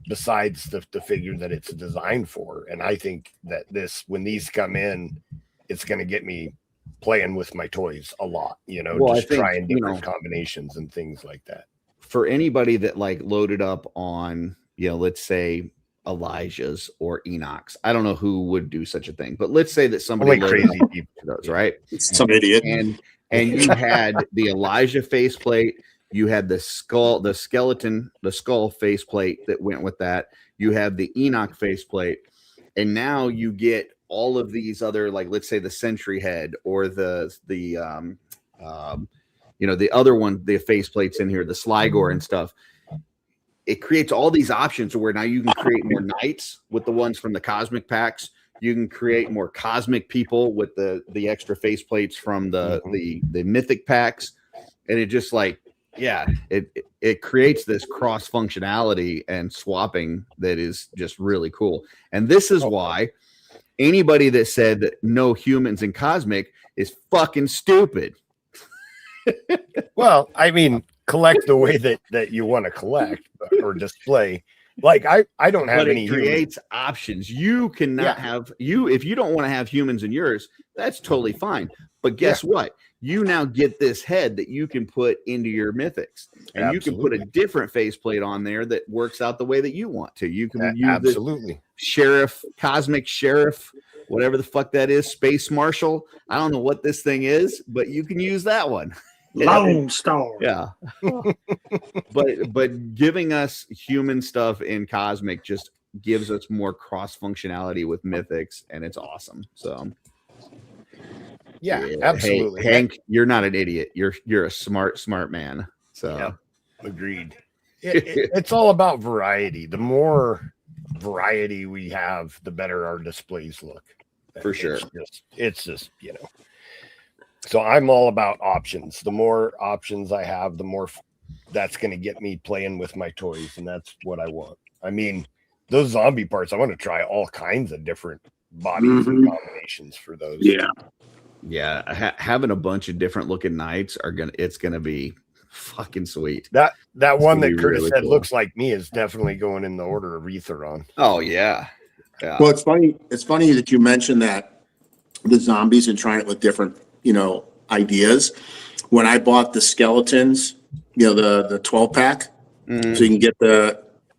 besides the figure that it's designed for. And I think that when these come in, it's going to get me playing with my toys a lot, trying different combinations and things like that. For anybody that like loaded up on, let's say Elijah's or Enoch's, I don't know who would do such a thing, but let's say that somebody crazy people those, right? Some idiot. And you had the Elijah faceplate. You had the skull faceplate that went with that. You have the Enoch faceplate, and now you get all of these other, like let's say the Sentry head or the other one, the faceplates in here, the Sligor and stuff. It creates all these options where now you can create more knights with the ones from the cosmic packs. You can create more cosmic people with the extra faceplates from the mythic packs, and it just like. Yeah, it creates this cross functionality and swapping that is just really cool. And this is why anybody that said that no humans in Cosmic is fucking stupid. Well, I mean, collect the way that you want to collect or display. Like I don't have any. It creates options. You cannot have if you don't want to have humans in yours, that's totally fine. But guess what? You now get this head that you can put into your mythics, and you can put a different faceplate on there that works out the way that you want to. You can use this sheriff, cosmic sheriff, whatever the fuck that is, space marshal. I don't know what this thing is, but you can use that one. Lone Star. Yeah. but giving us human stuff in Cosmic just gives us more cross functionality with mythics, and it's awesome. So yeah, absolutely. Hey, Hank, you're not an idiot. You're a smart man. So Agreed. It's all about variety. The more variety we have, the better our displays look. For sure. It's just, So I'm all about options. The more options I have, the more that's going to get me playing with my toys, and that's what I want. I mean, those zombie parts, I want to try all kinds of different bodies and combinations for those. Yeah. Having a bunch of different looking knights it's gonna be fucking sweet. That one that Curtis really said cool. looks like me is definitely going in the order of Etheron. Oh yeah. Well, it's funny that you mentioned that the zombies and trying it with different, ideas. When I bought the skeletons, the 12-pack, so you can get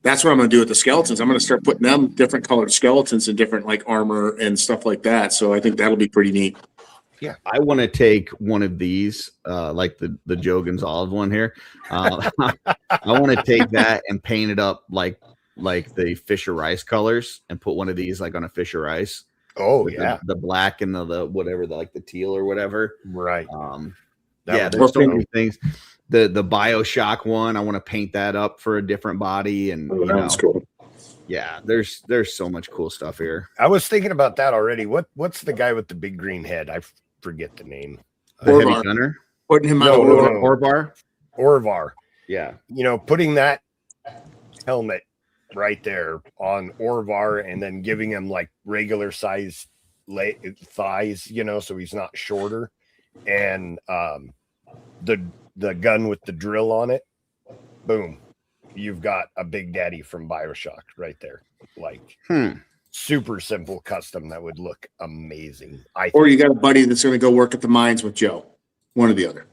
that's what I'm going to do with the skeletons. I'm going to start putting them different colored skeletons and different like armor and stuff like that. So I think that'll be pretty neat. Yeah. I want to take one of these, like the Jogan's Olive one here. I want to take that and paint it up like the Fisher Rice colors and put one of these like on a Fisher Rice. Oh yeah. The black and the whatever, like the teal or whatever. Right. There's so many things. The BioShock one, I want to paint that up for a different body, and that's cool. Yeah, there's so much cool stuff here. I was thinking about that already. What's the guy with the big green head? I forget the name. Heavy Gunner. Putting him out. Orvar. Yeah. Putting that helmet right there on Orvar and then giving him like regular size thighs, so he's not shorter, and the gun with the drill on it, boom, you've got a Big Daddy from BioShock right there. Like super simple custom that would look amazing. Or you got a buddy that's going to go work at the mines with Joe, one or the other.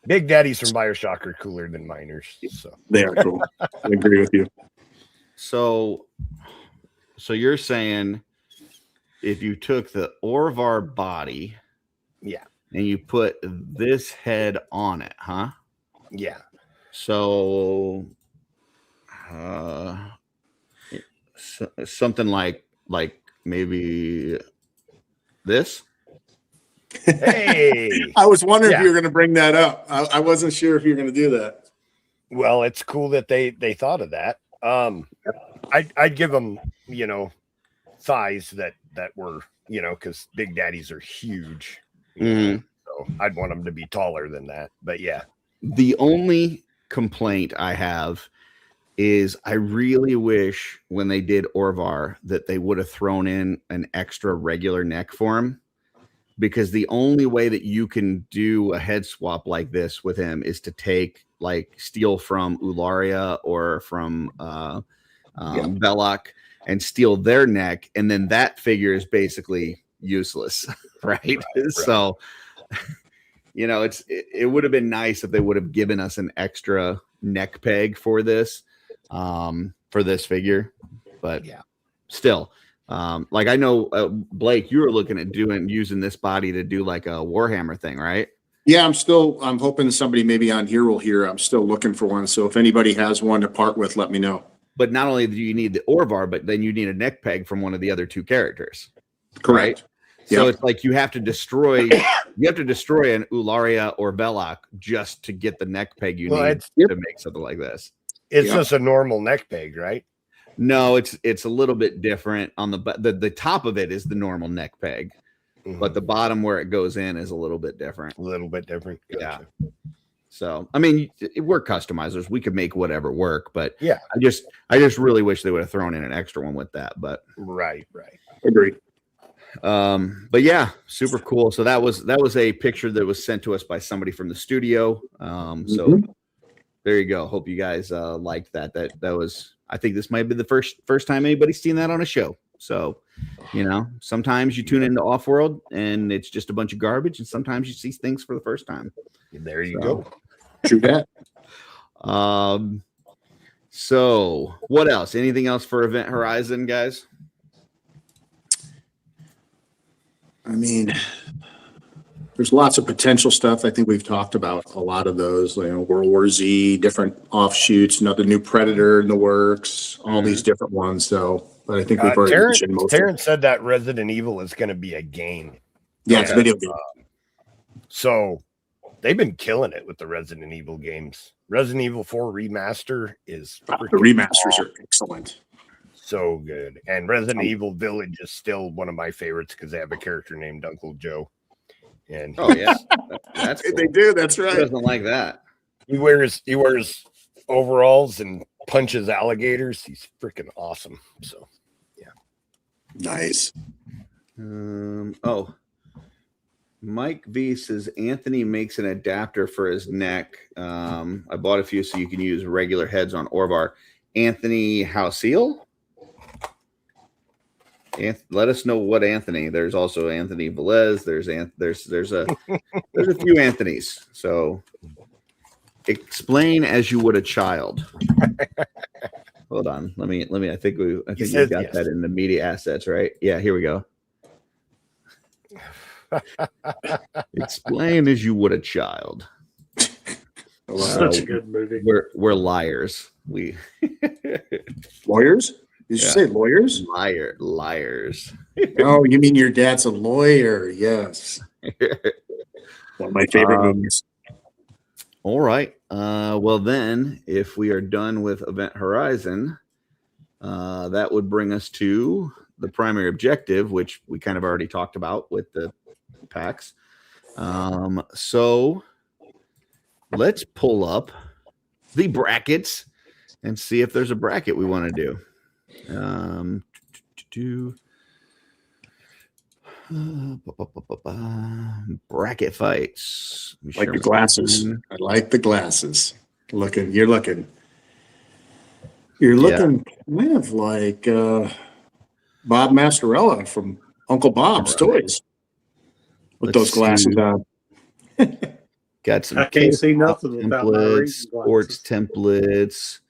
Big Daddies from BioShock are cooler than miners. So they are cool. I agree with you. So you're saying if you took the Orvar body, and you put this head on it, huh? Yeah. So, something like maybe this. Hey, I was wondering if you were going to bring that up. I wasn't sure if you were going to do that. Well, it's cool that they thought of that. I'd give them, thighs that were, because Big Daddies are huge. So I'd want them to be taller than that. But yeah. The only complaint I have is I really wish when they did Orvar that they would have thrown in an extra regular neck for him, because the only way that you can do a head swap like this with him is to steal from Ularia or from Belloc and steal their neck, and then that figure is basically useless, right? So it would have been nice if they would have given us an extra neck peg for this figure, but still, I know Blake, you were looking at using this body to do like a Warhammer thing, right? Yeah, I'm hoping somebody maybe on here will hear. I'm still looking for one, so if anybody has one to part with, let me know. But not only do you need the Orvar, but then you need a neck peg from one of the other two characters. Correct. Right? So it's like you have to destroy an Ularia or Belloc just to get the neck peg you need to make something like this. It's just a normal neck peg, right? No, it's a little bit different. On the top of it is the normal neck peg, but the bottom where it goes in is a little bit different. Gotcha. Yeah. So, I mean, we're customizers. We could make whatever work, but yeah, I just really wish they would have thrown in an extra one with that. But right. Agreed. But yeah, super cool. So that was a picture that was sent to us by somebody from the studio. So there you go. Hope you guys liked that. That was, I think this might be the first time anybody's seen that on a show. So, sometimes you tune into OffWorld and it's just a bunch of garbage, and sometimes you see things for the first time. There you go. True that. So what else? Anything else for Event Horizon, guys? I mean, there's lots of potential stuff. I think we've talked about a lot of those, World War Z, different offshoots, another new Predator in the works, all these different ones. So, but I think we've already mentioned most. Terrence said that Resident Evil is going to be a game. Yeah, it's a video game. So they've been killing it with the Resident Evil games. Resident Evil 4 remaster is The remasters are excellent. so good. And Resident Evil Village is still one of my favorites because they have a character named Uncle Joe. And Oh yeah, that's cool. They do. That's Who right. doesn't like that? he wears overalls and punches alligators. He's freaking awesome. So Nice. Mike V says Anthony makes an adapter for his neck. I bought a few so you can use regular heads on Orvar. Anthony Houseal? Let us know what Anthony. There's also Anthony Velez. There's a few Anthonys. So explain as you would a child. Hold on. Let me. I think we got yes. that in the media assets, right? Yeah. Here we go. Explain as you would a child. Such a good movie. We're liars. We Lawyers? Did you say lawyers? Liars. Oh, you mean your dad's a lawyer? Yes. One of my favorite movies. All right. Well, then, if we are done with Event Horizon, that would bring us to the primary objective, which we kind of already talked about with the packs. So let's pull up the brackets and see if there's a bracket we want to do. Bracket fights. Like the glasses. I like the glasses. You're looking kind of like Bob Mascarella from Uncle Bob's Toys with those glasses on. Got some. I can't see nothing without my templates, reading sports templates,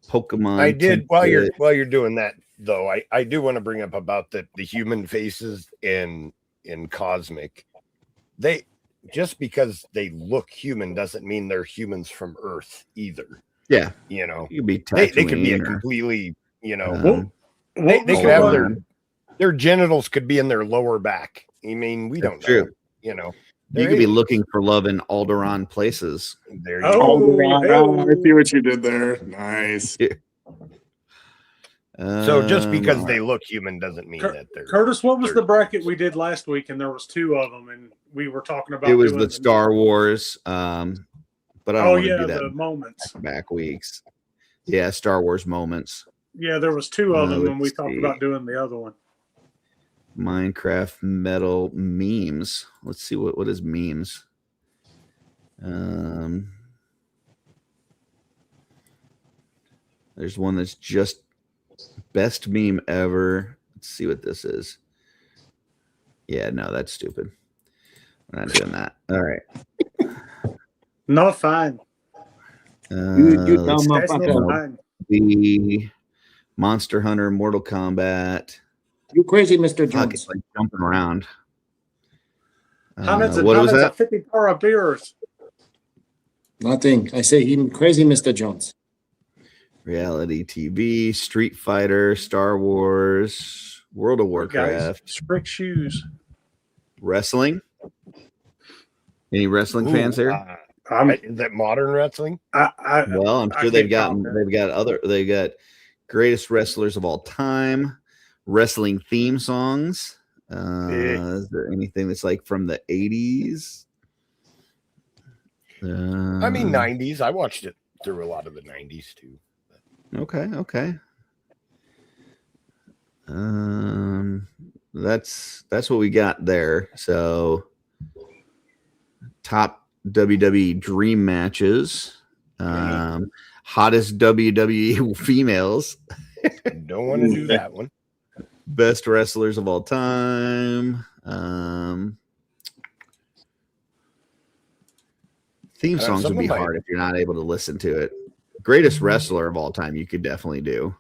Pokemon. I did templates. while you're doing that though. I do want to bring up about the human faces in Cosmic. They just because they look human doesn't mean they're humans from Earth either. Yeah, you know, you could be they could be a completely, you know, they could have their genitals could be in their lower back. I mean, we don't know. You know, you could be looking for love in Alderaan places. There you go. Alderaan. I see what you did there. Nice. So just because they look human doesn't mean that they're. Curtis, what was the bracket we did last week? And there was two of them, and we were talking about. It was the Star Wars, but I don't want to do that. The moments back weeks. Yeah, Star Wars moments. Yeah, there was two of them, and we talked about doing the other one. Minecraft metal memes. Let's see what is memes. There's one that's just best meme ever. Let's see what this is. Yeah, no, that's stupid. We're not doing that. All right. No, fine. The Monster Hunter, Mortal Kombat. You crazy, Mr. Jones? It's like jumping around. What was that? 50 para beers. Nothing. I say he crazy, Mr. Jones. Reality TV, Street Fighter, Star Wars, World of Warcraft. Strict shoes. Wrestling. Any wrestling fans there? Is that modern wrestling? Well, I'm sure they've got greatest wrestlers of all time, wrestling theme songs. Is there anything that's like from the 80s? I mean 90s. I watched it through a lot of the 90s too. Okay. That's what we got there. So top WWE dream matches, hottest WWE females. Don't want to do that one. Best wrestlers of all time. Theme songs would be hard if you're not able to listen to it. Greatest wrestler of all time, you could definitely do.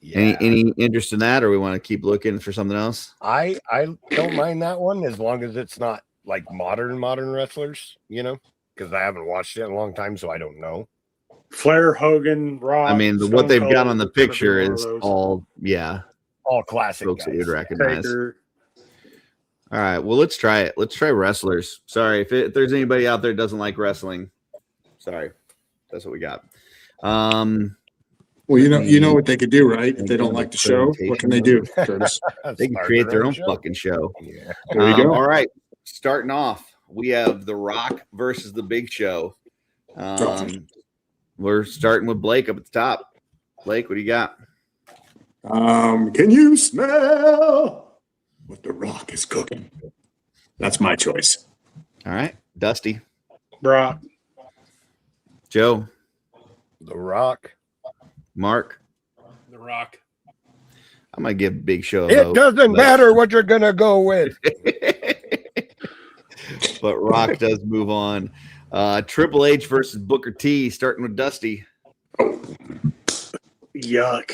Yeah. Any interest in that, or we want to keep looking for something else? I don't mind that one as long as it's not like modern wrestlers, you know, because I haven't watched it in a long time, so I don't know. Flair, Hogan, Rock. I mean, what they've got on the picture is all classic folks that you'd recognize. All right. Well, let's try it. Let's try wrestlers. Sorry if there's anybody out there that doesn't like wrestling. Sorry, that's what we got. Well, you know what they could do, right? If they don't like the show, what can they do, Curtis? They can create their own fucking show. Yeah. There you go. All right. Starting off, we have The Rock versus The Big Show. We're starting with Blake up at the top. Blake, what do you got? Can you smell what The Rock is cooking? That's my choice. All right. Dusty. Brock. Joe. The Rock. Mark. The Rock. I'm going to give Big Show a It vote, doesn't matter what you're going to go with. But Rock does move on. Triple H versus Booker T, starting with Dusty. Yuck.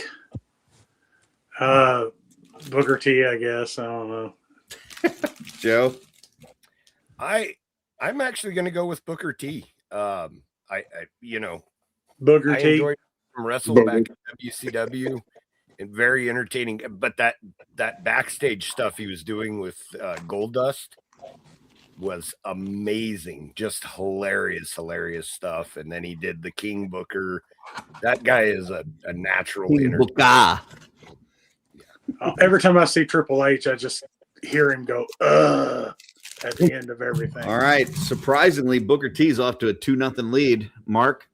Booker T, I guess. I don't know. Joe. I'm actually going to go with Booker T. Booker I T. enjoyed him wrestle back in WCW and very entertaining. But that backstage stuff he was doing with Goldust was amazing. Just hilarious stuff. And then he did the King Booker. That guy is a natural entertainer. Every time I see Triple H, I just hear him go, at the end of everything. All right. Surprisingly, Booker T's off to a 2-0 lead. Mark.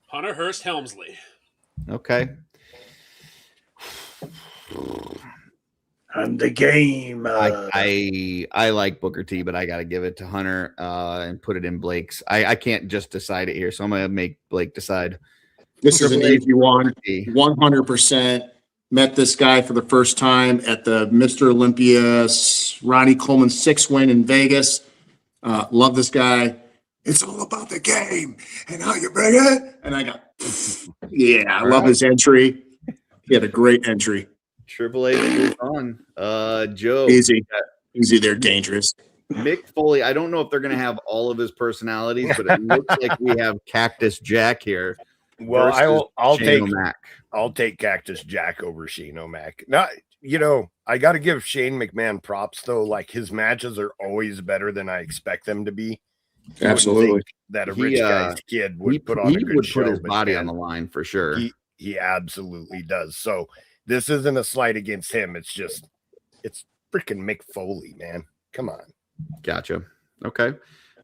Hunter Hearst Helmsley. Okay. I'm the game. I like Booker T, but I got to give it to Hunter and put it in Blake's. I can't just decide it here, so I'm going to make Blake decide. This is an easy one. 100%. Met this guy for the first time at the Mr. Olympia Ronnie Coleman 6 win in Vegas. Love this guy. It's all about the game and how you bring it. And I got, I love his entry. He had a great entry. Triple H moves on. Joe. Easy there, dangerous. Mick Foley. I don't know if they're going to have all of his personalities, but it looks like we have Cactus Jack here. Well, I'll take Cactus Jack over Shane O'Mac. Not, I got to give Shane McMahon props though. Like his matches are always better than I expect them to be. Absolutely. That a rich guy's kid would put on a good show. Put his body on the line for sure. He absolutely does. So this isn't a slight against him. It's freaking Mick Foley, man. Come on. Gotcha. Okay.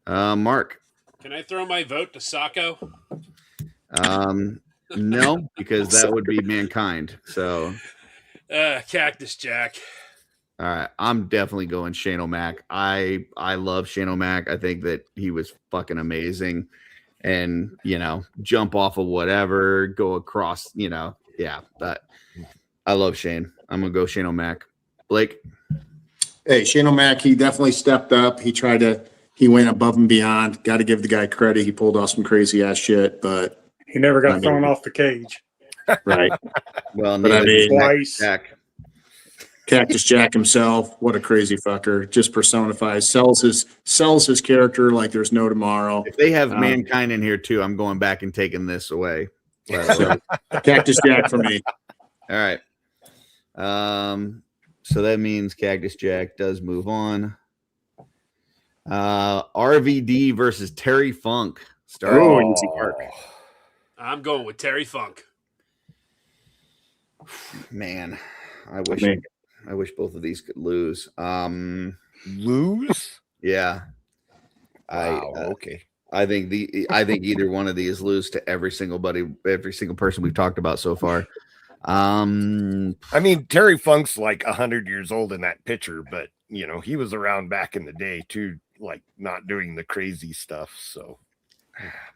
Mark. Can I throw my vote to Sacco? No, because that would be Mankind. So Cactus Jack. All right. I'm definitely going Shane O'Mac. I love Shane O'Mac. I think that he was fucking amazing. And, jump off of whatever, go across, that I love Shane. I'm going to go Shane O'Mac. Blake. Hey, Shane O'Mac, he definitely stepped up. He went above and beyond. Got to give the guy credit. He pulled off some crazy ass shit, but he never got thrown off the cage. Right. Well, twice. Cactus Jack himself, what a crazy fucker. Just personifies, sells his character like there's no tomorrow. If they have Mankind in here too, I'm going back and taking this away. Cactus Jack for me. All right. So that means Cactus Jack does move on. RVD versus Terry Funk. Easy Mark. I'm going with Terry Funk. Man, I wish both of these could lose. Lose? Yeah. Okay. I think either one of these lose to every single person we've talked about so far. I mean, Terry Funk's like 100 years old in that picture, but he was around back in the day too, like not doing the crazy stuff. So,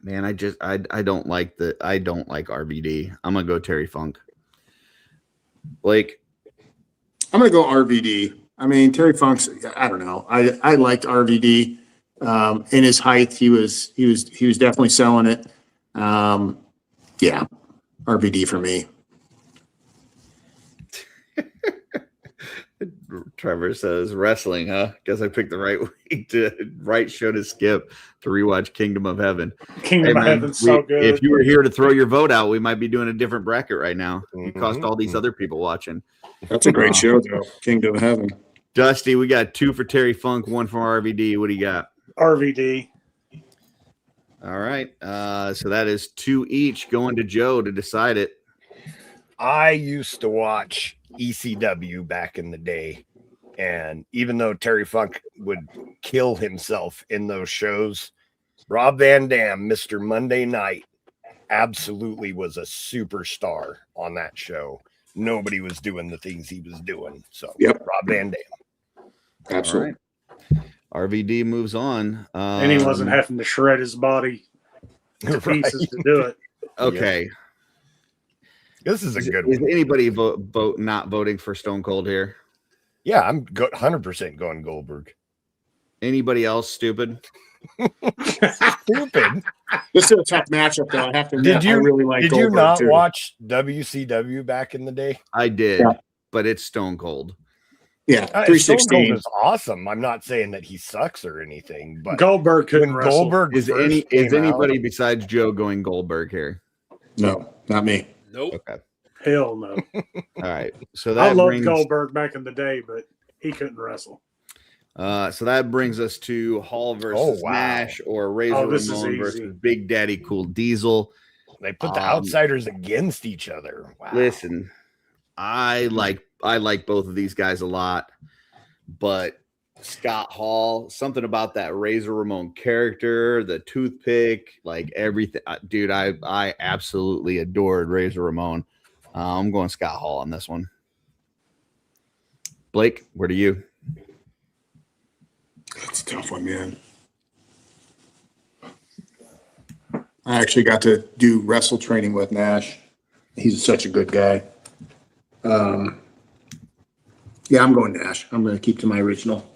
man, I don't like RVD. I'm gonna go Terry Funk. Blake. I'm gonna go RVD. I mean, Terry Funk's. I don't know. I liked RVD. In his height, he was definitely selling it. Yeah, RVD for me. Trevor says wrestling, huh? Guess I picked the right show to skip to rewatch Kingdom of Heaven. Kingdom of Heaven's so good. If you were here to throw your vote out, we might be doing a different bracket right now. You cost all these other people watching. That's a great show, though. Kingdom of Heaven. Dusty, we got 2 for Terry Funk, 1 from RVD. What do you got? RVD. All right. So that is 2 each going to Joe to decide it. I used to watch ECW back in the day. And even though Terry Funk would kill himself in those shows, Rob Van Dam, Mr. Monday Night, absolutely was a superstar on that show. Nobody was doing the things he was doing. So, Yep. Rob Van Dam. Absolutely. All right. RVD moves on. And he wasn't having to shred his body to pieces to do it. Okay. Yep. This is a good Is one. anybody vote not voting for Stone Cold here? Yeah, I'm 100% going Goldberg. Anybody else stupid? Stupid. This is a tough matchup, though. I have to admit, Did you I really like did Goldberg, you not too. watch WCW back in the day? I did, Yeah. but it's Stone Cold. Yeah, Stone 316. Cold is awesome. I'm not saying that he sucks or anything, but Goldberg couldn't when wrestle. Goldberg Is first came anybody out, besides Joe going Goldberg here? No, not me. Nope. Okay. Hell no. All right. So I that loved brings Goldberg back in the day, but he couldn't wrestle. so that brings us to Hall versus wow. Nash or Razor Oh, this is Ramon easy. versus Big Daddy Cool Diesel. they put the outsiders against each other. Wow. Listen, I like both of these guys a lot, but Scott Hall, something about that Razor Ramon character, the toothpick, like everything, dude. I absolutely adored Razor Ramon. I'm going Scott Hall on this one. Blake, where do you? That's a tough one, man. I actually got to do wrestle training with Nash. He's such a good guy. Yeah, I'm going Nash. I'm going to keep to my original.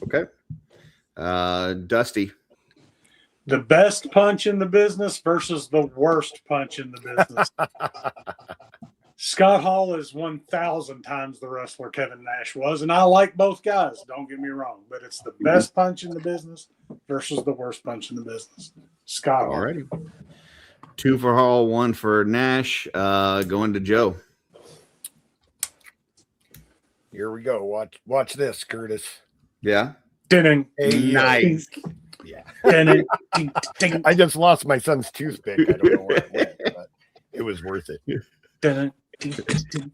Okay. Dusty. The best punch in the business versus the worst punch in the business. Scott Hall is 1,000 times the wrestler Kevin Nash was, and I like both guys. Don't get me wrong, but it's the best punch in the business versus the worst punch in the business. Scott Hall. Alrighty. 2 for Hall, 1 for Nash. Going to Joe. Here we go. Watch this, Curtis. Yeah. Ding, Nice. Yeah. ding, ding, ding, I just lost my son's toothpick. I don't know where it went, but it was worth it. ding, ding, ding.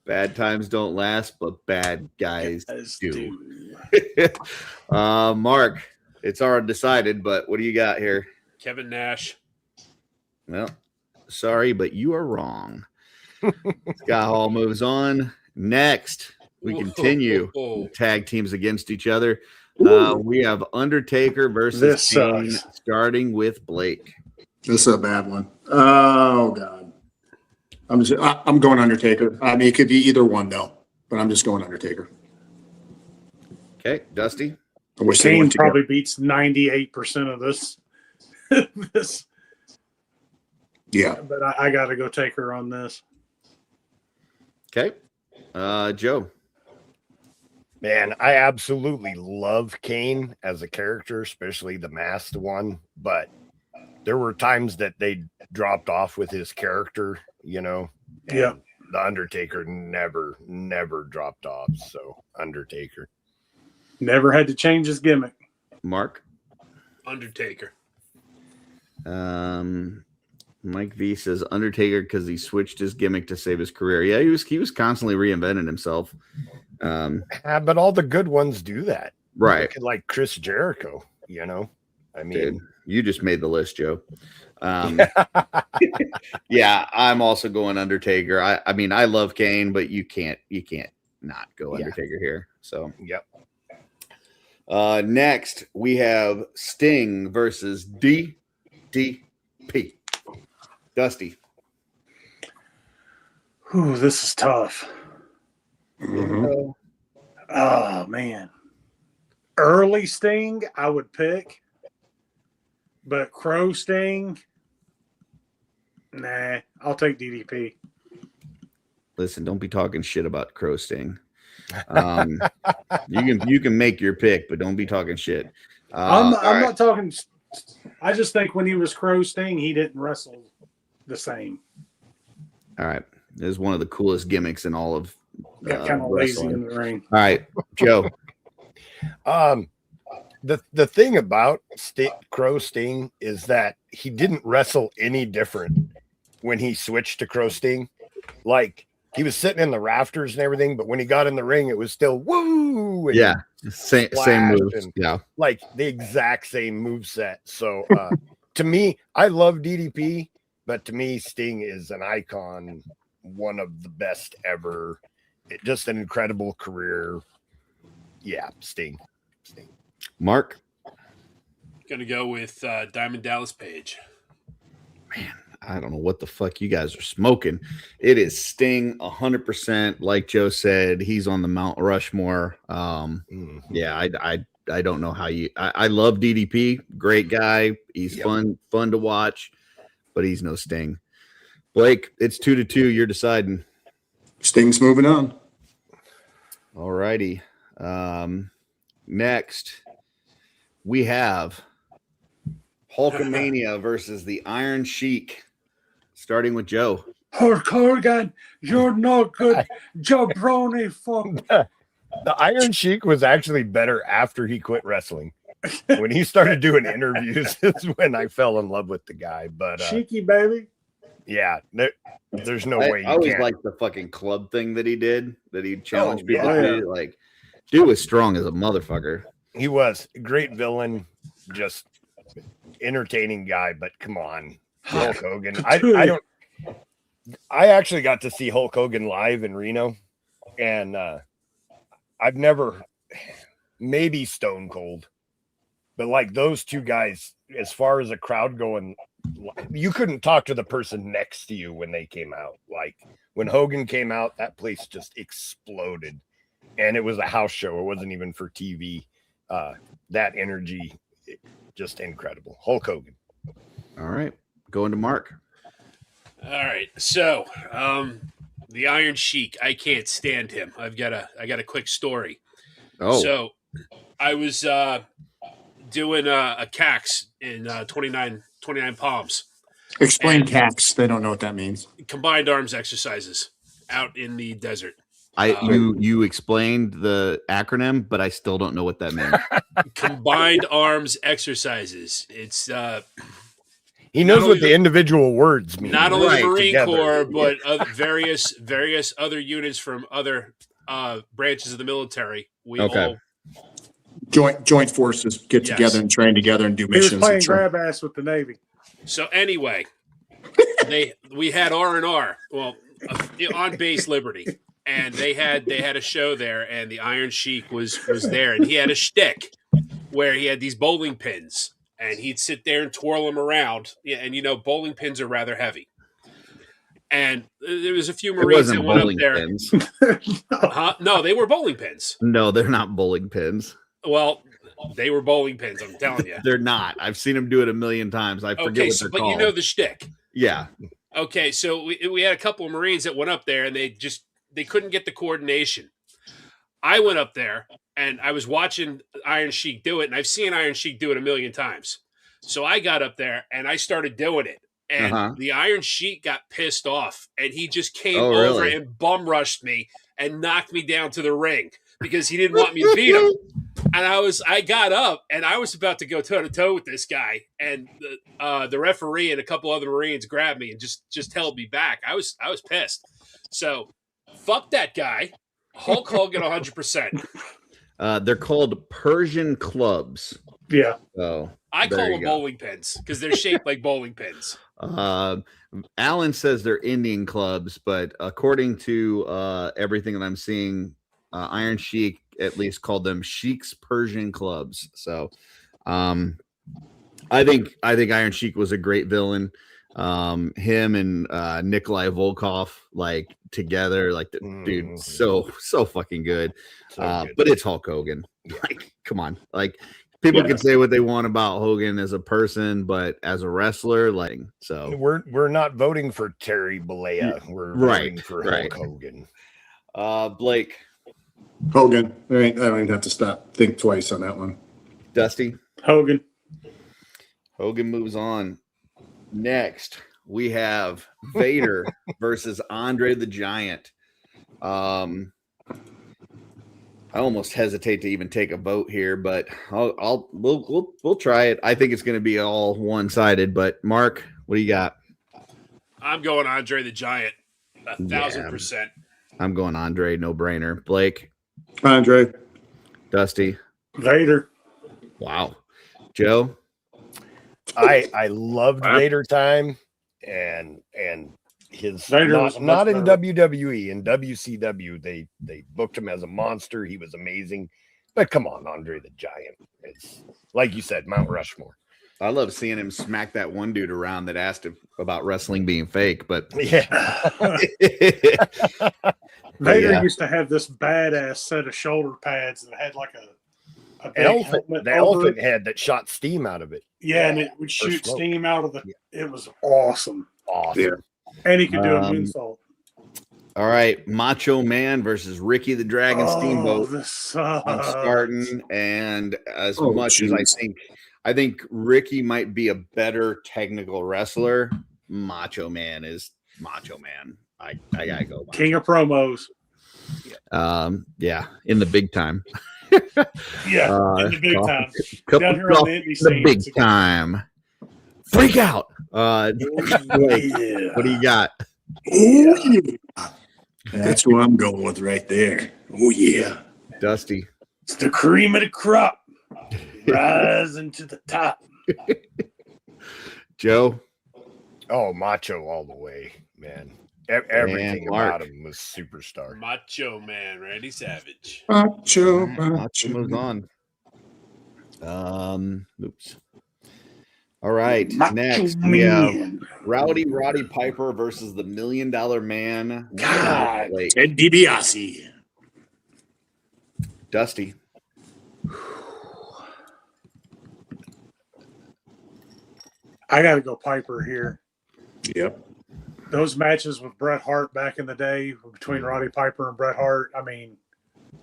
Bad times don't last, but bad guys As do. do. Mark, it's already decided, but what do you got here? Kevin Nash. Well, sorry, but you are wrong. Scott Hall moves on. Next, we continue tag teams against each other. We have Undertaker versus This Kane, sucks. starting with Blake. This is a bad one. Oh, God. I'm going Undertaker. I mean, it could be either one, though, but I'm just going Undertaker. Okay, Dusty. I wish they Kane went together. probably beats 98% of this. this, Yeah. but I got to go take her on this. Okay, Joe. Man, I absolutely love Kane as a character, especially the masked one. But there were times that they dropped off with his character, you know. and Yeah. The Undertaker never dropped off. So Undertaker. Never had to change his gimmick. Mark. Undertaker. Mike V says Undertaker because he switched his gimmick to save his career. Yeah, he was constantly reinventing himself. But all the good ones do that. Right. Look at, like Chris Jericho, you know. I mean, Dude, you just made the list, Joe. Yeah, I'm also going Undertaker. I mean, I love Kane, but you can't not go Undertaker here. So, yep. Next we have Sting versus DDP. Dusty. Ooh, this is tough. Mm-hmm. Oh, man. Early Sting, I would pick. But Crow Sting, nah, I'll take DDP. Listen, don't be talking shit about Crow Sting. You can make your pick, but don't be talking shit. I'm all not talking. I just think when he was Crow Sting, he didn't wrestle the same. right. It is one of the coolest gimmicks in all of Got kind of lazy wrestling. in the ring. All right, Joe. The thing about Crow Sting is that he didn't wrestle any different when he switched to Crow Sting. Like, he was sitting in the rafters and everything, but when he got in the ring, it was still woo. And Yeah, same moves. and, Yeah, like the exact same move set. So to me, I love DDP, but to me, Sting is an icon, one of the best ever. Just an incredible career. Yeah, Sting. Mark. Gonna go with Diamond Dallas Page. Man, I don't know what the fuck you guys are smoking. It is Sting 100%. Like Joe said, he's on the Mount Rushmore. Yeah, I don't know how you. I love DDP. Great guy. He's fun to watch, but he's no Sting. Blake, it's 2-2. You're deciding. Sting's moving on. All righty. Next, we have Hulkamania versus the Iron Sheik. Starting with Joe. Hulk Hogan, you're no good, jabroni fuck. The Iron Sheik was actually better after he quit wrestling. When he started doing interviews, is when I fell in love with the guy. But cheeky baby. Yeah, there's no way. I always liked the fucking club thing that he did. That he challenged people yeah. to do. Like, dude was strong as a motherfucker. He was a great villain, just entertaining guy. But come on, Hulk Hogan. I actually got to see Hulk Hogan live in Reno, and I've never, maybe Stone Cold, but like those two guys, as far as a crowd going, you couldn't talk to the person next to you when they came out. Like when Hogan came out, that place just exploded, and it was a house show. It wasn't even for TV. That energy, just incredible. Hulk Hogan. All right, going to Mark. All right, so the Iron Sheik, I can't stand him. I got a quick story. Oh, so I was doing a CAX in 29 Palms. Explain CAX. They don't know what that means. Combined arms exercises out in the desert. You explained the acronym, but I still don't know what that means. Combined arms exercises. It's he knows what the individual words mean. Not only the Marine together. Corps, but various other units from other branches of the military. We all joint forces get together and train together and do missions. He was playing grab ass with the Navy. So anyway, we had R&R, well, on base Liberty, and they had a show there, and the Iron Sheik was there, and he had a shtick where he had these bowling pins, and he'd sit there and twirl them around. Yeah, and bowling pins are rather heavy. And there was a few Marines that went up there. Pins. No, they were bowling pins. No, they're not bowling pins. Well, they were bowling pins, I'm telling you. They're not. I've seen them do it a million times. I forget what they're but called. you know the shtick. Yeah. Okay, so we had a couple of Marines that went up there, and they couldn't get the coordination. I went up there, and I was watching Iron Sheik do it, and I've seen Iron Sheik do it a million times. So I got up there, and I started doing it. And the Iron Sheik got pissed off, and he just came over and bum rushed me and knocked me down to the ring because he didn't want me to beat him. And I got up, and I was about to go toe to toe with this guy, and the referee and a couple other Marines grabbed me and just held me back. I was pissed. So fuck that guy. Hulk Hogan 100%. They're called Persian clubs. Yeah. So I call them bowling pins because they're shaped like bowling pins. Alan says they're Indian clubs, but according to everything that I'm seeing, Iron Sheik at least called them Sheik's Persian clubs. So I think Iron Sheik was a great villain. Him and Nikolai Volkov like together, like dude, so fucking good. But it's Hulk Hogan. Like, come on, like people can say what they want about Hogan as a person, but as a wrestler, like, so we're not voting for Terry Bollea. We're voting for Hulk Hogan. Blake. Hogan. I don't even have to think twice on that one. Dusty. Hogan. Hogan moves on. Next, we have Vader versus Andre the Giant. I almost hesitate to even take a vote here, but we'll try it. I think it's going to be all one-sided. But Mark, what do you got? I'm going Andre the Giant, 1,000%. I'm going Andre, no brainer. Blake, Andre, Dusty, Vader. Wow, Joe. I loved Vader time and his Vader not in WWE. In WCW they booked him as a monster. He was amazing, but come on, Andre the Giant, it's like you said, Mount Rushmore. I love seeing him smack that one dude around that asked him about wrestling being fake, but yeah. Vader used to have this badass set of shoulder pads that had like a big elephant head that shot steam out of it. Yeah, and it would shoot steam out of the. It was awesome. Yeah. And he could do a moonsault. All right, Macho Man versus Ricky the Dragon Steamboat. I'm starting, and as much as I think Ricky might be a better technical wrestler, Macho Man is Macho Man. I gotta go. King of promos. Yeah, in the big time. In the big time. Down here on the indie scene, big time. Freak out. What do you got? Oh, yeah. That's who I'm going with right there. Oh, yeah. Dusty. It's the cream of the crop. Rising to the top. Joe. Oh, Macho all the way, man. Everything about him was superstar. Macho Man, Randy Savage. Macho moves on. Oops. All right. Next, we have Rowdy Roddy Piper versus the $1 Million Man. God, Ted DiBiase. Dusty. I got to go Piper here. Yep. Those matches with Bret Hart back in the day between Roddy Piper and Bret Hart, I mean,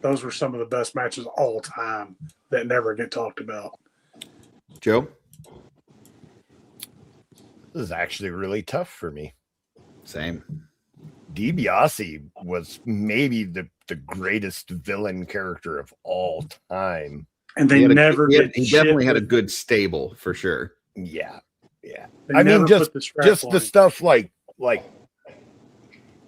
those were some of the best matches of all time that never get talked about. Joe? This is actually really tough for me. Same. DiBiase was maybe the greatest villain character of all time. And they he definitely had a good stable for sure. Yeah. They I mean, just the stuff like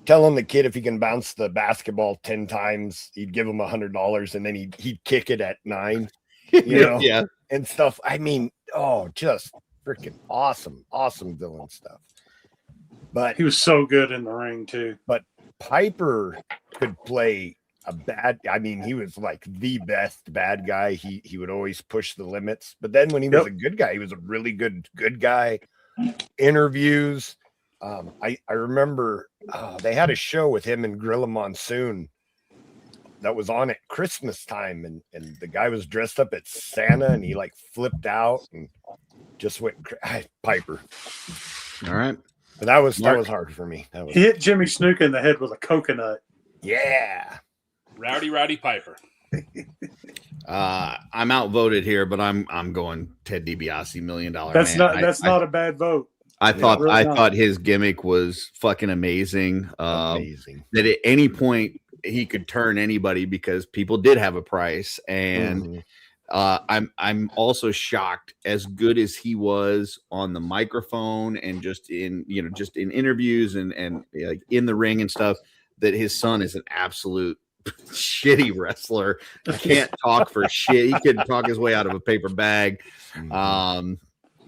telling the kid if he can bounce the basketball 10 times, he'd give him $100 and then he'd kick it at 9, you know, and stuff. I mean, just freaking awesome villain stuff. But he was so good in the ring too. But Piper could play he was like the best bad guy. He would always push the limits. But then when he was a good guy, he was a really good guy. Interviews. I remember they had a show with him and Gorilla Monsoon that was on at Christmas time, and the guy was dressed up as Santa and he like flipped out and just went Piper. All right. But that was hard for me. He hit Jimmy Snuka in the head with a coconut. Yeah. Rowdy Piper. I'm outvoted here, but I'm going Ted DiBiase, $1 Million Man. That's not a bad vote. I thought his gimmick was fucking amazing. Amazing. That at any point he could turn anybody because people did have a price. And I'm also shocked, as good as he was on the microphone and just in interviews and like in the ring and stuff, that his son is an absolute shitty wrestler. Can't talk for shit. He couldn't talk his way out of a paper bag.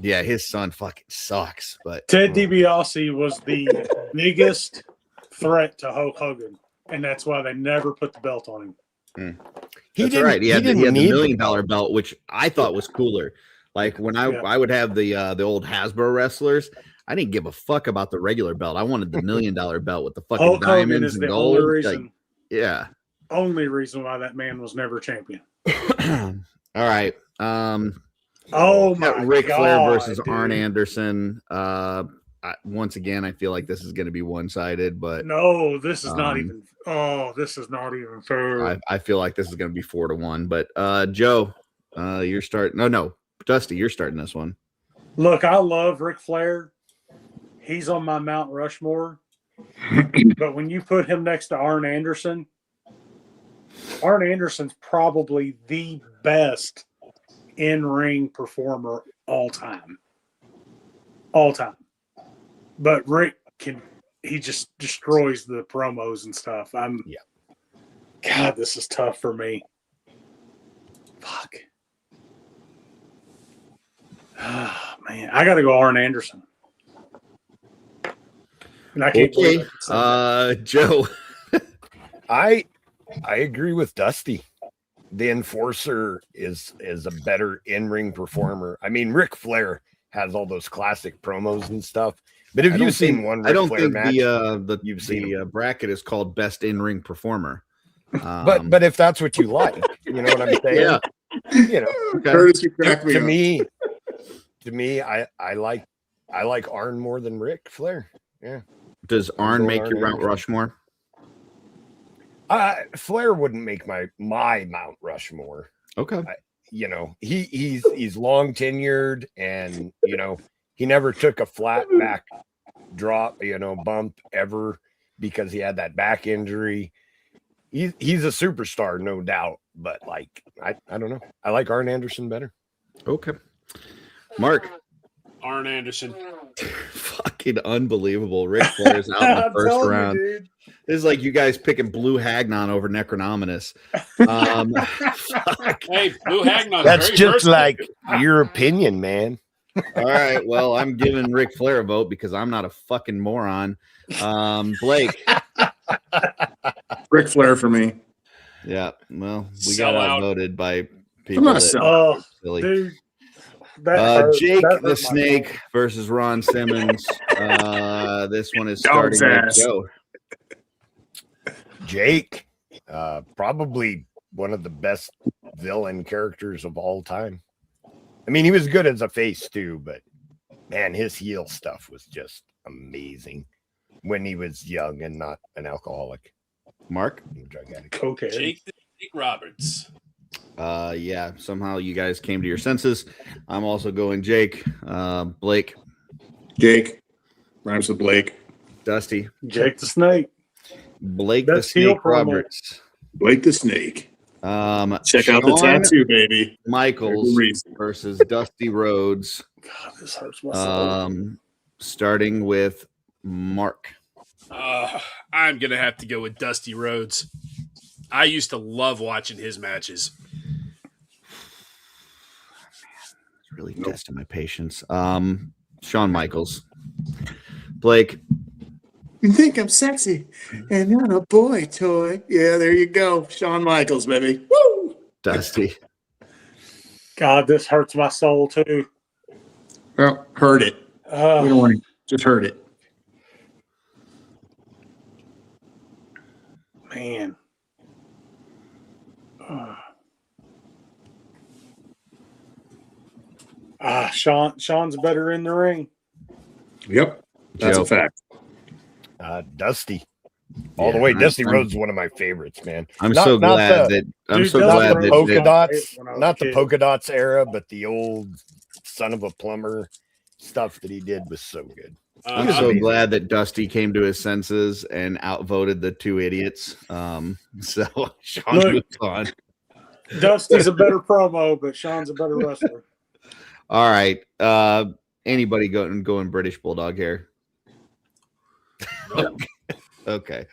His son fucking sucks. But Ted DiBiase was the biggest threat to Hulk Hogan, and that's why they never put the belt on him. That's right. He had the $1 Million belt, which I thought was cooler. Like when I would have the old Hasbro wrestlers, I didn't give a fuck about the regular belt. I wanted the $1 Million belt with the fucking Hulk diamonds Hogan is and the gold. only reason. Only reason why that man was never champion. All right. Ric Flair versus Arn Anderson. Once again, I feel like this is going to be one-sided, but no, this is not even. Oh, this is not even fair. I feel like this is going to be 4-1. But Joe, you're starting. No, Dusty, you're starting this one. Look, I love Ric Flair. He's on my Mount Rushmore. But when you put him next to Arn Anderson, Arn Anderson's probably the best in-ring performer all time. All time. But Rick he just destroys the promos and stuff. God, this is tough for me. Fuck. Oh, man, I got to go Arn Anderson. And I can't believe I could say that. Joe. I agree with Dusty. The Enforcer is a better in-ring performer. I mean, Ric Flair has all those classic promos and stuff. But have you seen one Ric Flair match? The bracket is called best in-ring performer. But if that's what you like, you know what I'm saying? Yeah. You know, Okay. Curtis, you crack me to me, I like Arn more than Ric Flair. Yeah. Does Arn make your Mount Anderson. Rushmore? Flair wouldn't make my Mount Rushmore. Okay. You know, he's long tenured, and you know, he never took a flat back drop, bump ever because he had that back injury. He's a superstar, no doubt, but like I don't know. I like Arn Anderson better. Okay. Mark. Arn Anderson. Fucking unbelievable. Ric Flair's out in the first round. Dude. This is like you guys picking Blue Hagnon over Necronominus. Hey, Blue Hagnon. That's just like your opinion, man. All right. Well, I'm giving Ric Flair a vote because I'm not a fucking moron. Blake. Ric Flair for me. Yeah. Well, we Sell got out. outvoted by people. not that selling Oh, silly. dude. That Jake that the my Snake versus Ron Simmons. This one is Dog's starting with ass. Joe. Jake, probably one of the best villain characters of all time. I mean, he was good as a face too, but man, his heel stuff was just amazing when he was young and not an alcoholic. Mark? Drug addict. cocaine. Jake Roberts. Yeah, somehow you guys came to your senses. I'm also going Jake. Blake. Jake. Rhymes with Blake. Dusty. Jake the Snake. Blake Best the heel Snake promo. Roberts. Blake the Snake. Check out the Shawn tattoo, baby. Michaels There's a reason. versus Dusty Rhodes. God, this hurts my soul. Starting with Mark. I'm going to have to go with Dusty Rhodes. I used to love watching his matches. It's really testing my patience. Shawn Michaels. Blake. You think I'm sexy and not a boy toy. Yeah, there you go. Shawn Michaels, baby. Woo! Dusty. God, this hurts my soul too. Well, heard it. We don't want to just heard it. Man. Sean's better in the ring. Yep. That's Joe. a fact. Dusty. All the way. Dusty Rhodes is one of my favorites, man. I'm Not- so not glad the- that I'm Dude, so Dusty glad Rhodes that polka did- dots, when I was not a the kid. polka dots era, but the old son of a plumber stuff that he did was so good. I'm Uh, so amazing. glad that Dusty came to his senses and outvoted the two idiots. So Sean Look. moves on. Dusty's a better promo, but Sean's a better wrestler. All right. Anybody going British Bulldog here? Okay.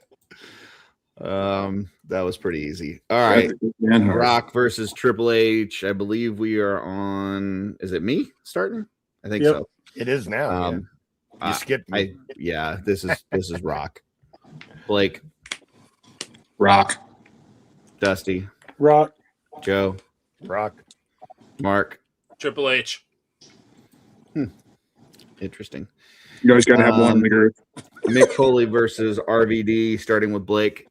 That was pretty easy. All right. Rock versus Triple H. I believe we are on. Is it me starting? I think Yep. so. It is now. You skipped me. This is Rock. Blake, Rock. Dusty, Rock. Joe, Rock. Mark. Triple H. Interesting. You always got to have one in the group. Mick Foley versus RVD, starting with Blake.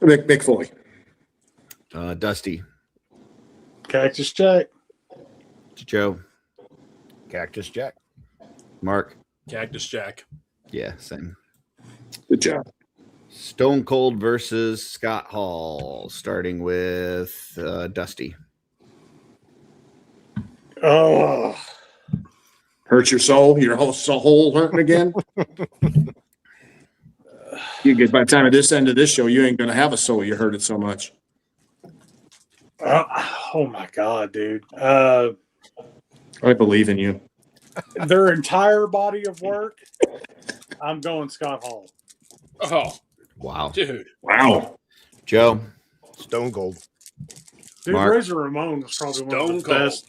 Mick Foley. Dusty, Cactus Jack. Joe, Cactus Jack. Mark. Cactus Jack. Yeah, same. Good job. Stone Cold versus Scott Hall, starting with Dusty. Oh, Hurt your soul? Your whole soul hurting again? You get by the time of this end of this show, you ain't gonna have a soul. You heard it so much. Oh my God, dude. I believe in you. Their entire body of work, I'm going Scott Hall. Oh, Wow. dude. Wow. Joe. Stone Cold. Dude, Mark. Razor Ramon was probably one of the Stone Cold. best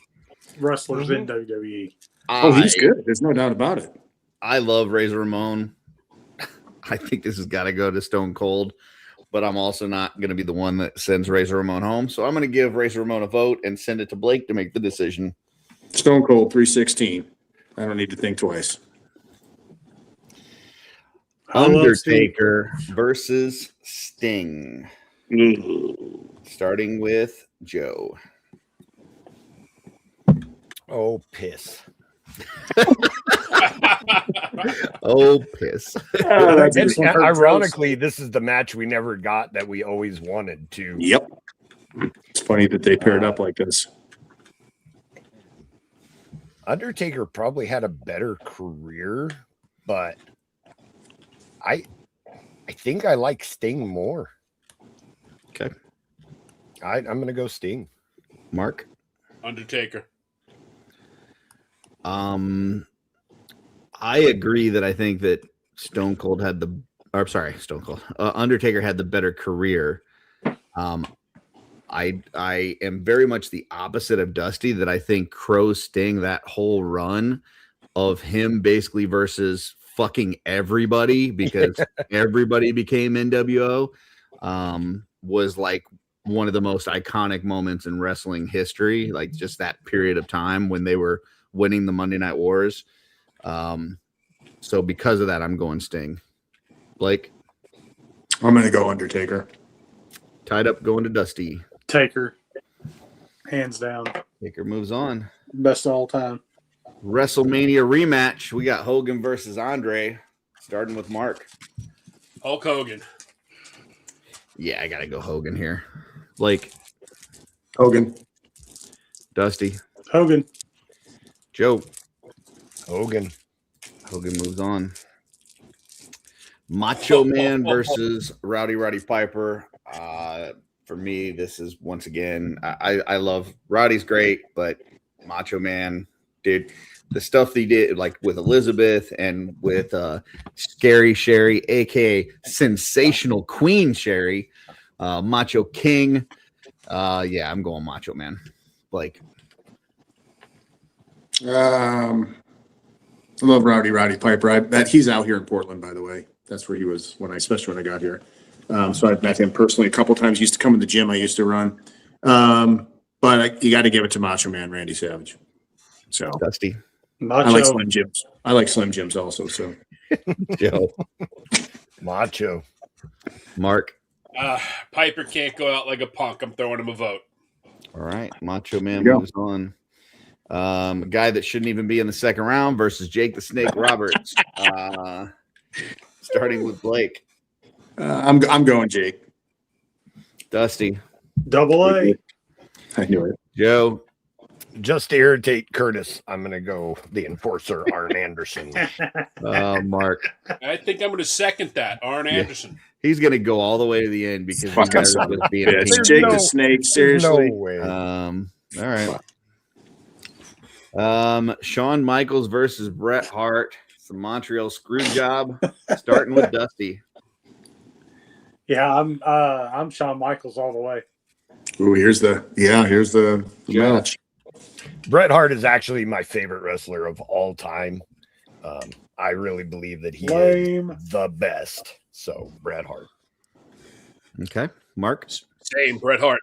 wrestlers in WWE. Oh, he's good. There's no doubt about it. I love Razor Ramon. I think this has got to go to Stone Cold, but I'm also not going to be the one that sends Razor Ramon home. So I'm going to give Razor Ramon a vote and send it to Blake to make the decision. Stone Cold 316. I don't need to think twice. Undertaker versus Sting. Starting with Joe. Oh, piss. Oh, piss. And ironically, this is the match we never got that we always wanted to. Yep. It's funny that they paired up like this. Undertaker probably had a better career, but I think I like Sting more. Okay. I'm going to go Sting. Mark? Undertaker. I agree that I think that Undertaker had the better career. I am very much the opposite of Dusty, that I think Crow Sting, that whole run of him basically versus fucking everybody, because everybody became NWO, was like one of the most iconic moments in wrestling history. Like just that period of time when they were winning the Monday Night Wars. So because of that, I'm going Sting. Blake? I'm going to go Undertaker. Tied up, going to Dusty. Taker. Hands down. Taker moves on. Best of all time. WrestleMania rematch. We got Hogan versus Andre. Starting with Mark. Hulk Hogan. Yeah, I got to go Hogan here. Blake? Hogan. Dusty? Hogan. Joe? Hogan. Hogan moves on. Macho Man versus Rowdy Piper. For me, this is once again, I love Rowdy's great, but Macho Man, dude, the stuff he did, like with Elizabeth and with Scary Sherry, aka Sensational Queen Sherry, Macho King. Yeah, I'm going Macho Man. Blake. I love Rowdy Piper. He's out here in Portland, by the way. That's where he was especially when I got here. So I've met him personally a couple times. He used to come in the gym I used to run. But you got to give it to Macho Man Randy Savage. So Dusty. Macho. I like Slim Jims. I like Slim Jims also. So Joe. Macho. Mark. Piper can't go out like a punk. I'm throwing him a vote. All right. Macho Man moves on. A guy that shouldn't even be in the second round versus Jake the Snake Roberts. Starting with Blake. I'm going Jake. Dusty. Double A. I knew it. Joe. Just to irritate Curtis, I'm going to go the enforcer, Arn Anderson. Mark. I think I'm going to second that. Arn Anderson. He's going to go all the way to the end because Fuck he's us. just being Yeah, Jake the Snake. Seriously. No way. all right. Shawn Michaels versus Bret Hart. It's a Montreal screw job. Starting with Dusty. Yeah, I'm Shawn Michaels all the way. Ooh, here's the match. Bret Hart is actually my favorite wrestler of all time. I really believe that he is the best. So Bret Hart. Okay. Mark. Same, Bret Hart.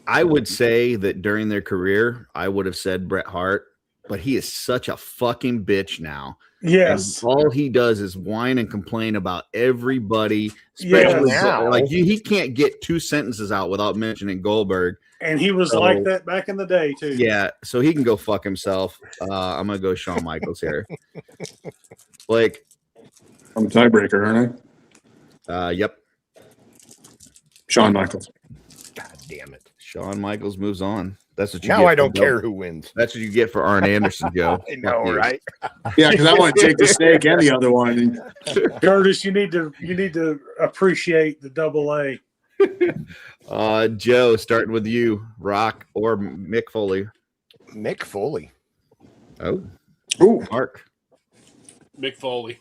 I would say that during their career, I would have said Bret Hart, but he is such a fucking bitch now. Yes. And all he does is whine and complain about everybody. Especially now. like he can't get two sentences out without mentioning Goldberg. And he was like that back in the day, too. Yeah, so he can go fuck himself. I'm going to go Shawn Michaels here. Blake. I'm a tiebreaker, aren't I? Yep. Shawn Michaels. God damn it. Shawn Michaels moves on. That's what you Now get I for don't Bill. care who wins. That's what you get for Arn Anderson, Joe. I know, Fuck you. right? Yeah, because I want to take the snake and the other one. Curtis, you need to appreciate the AA. Joe, starting with you, Rock or Mick Foley. Mick Foley. Oh, Ooh. Mark. Mick Foley.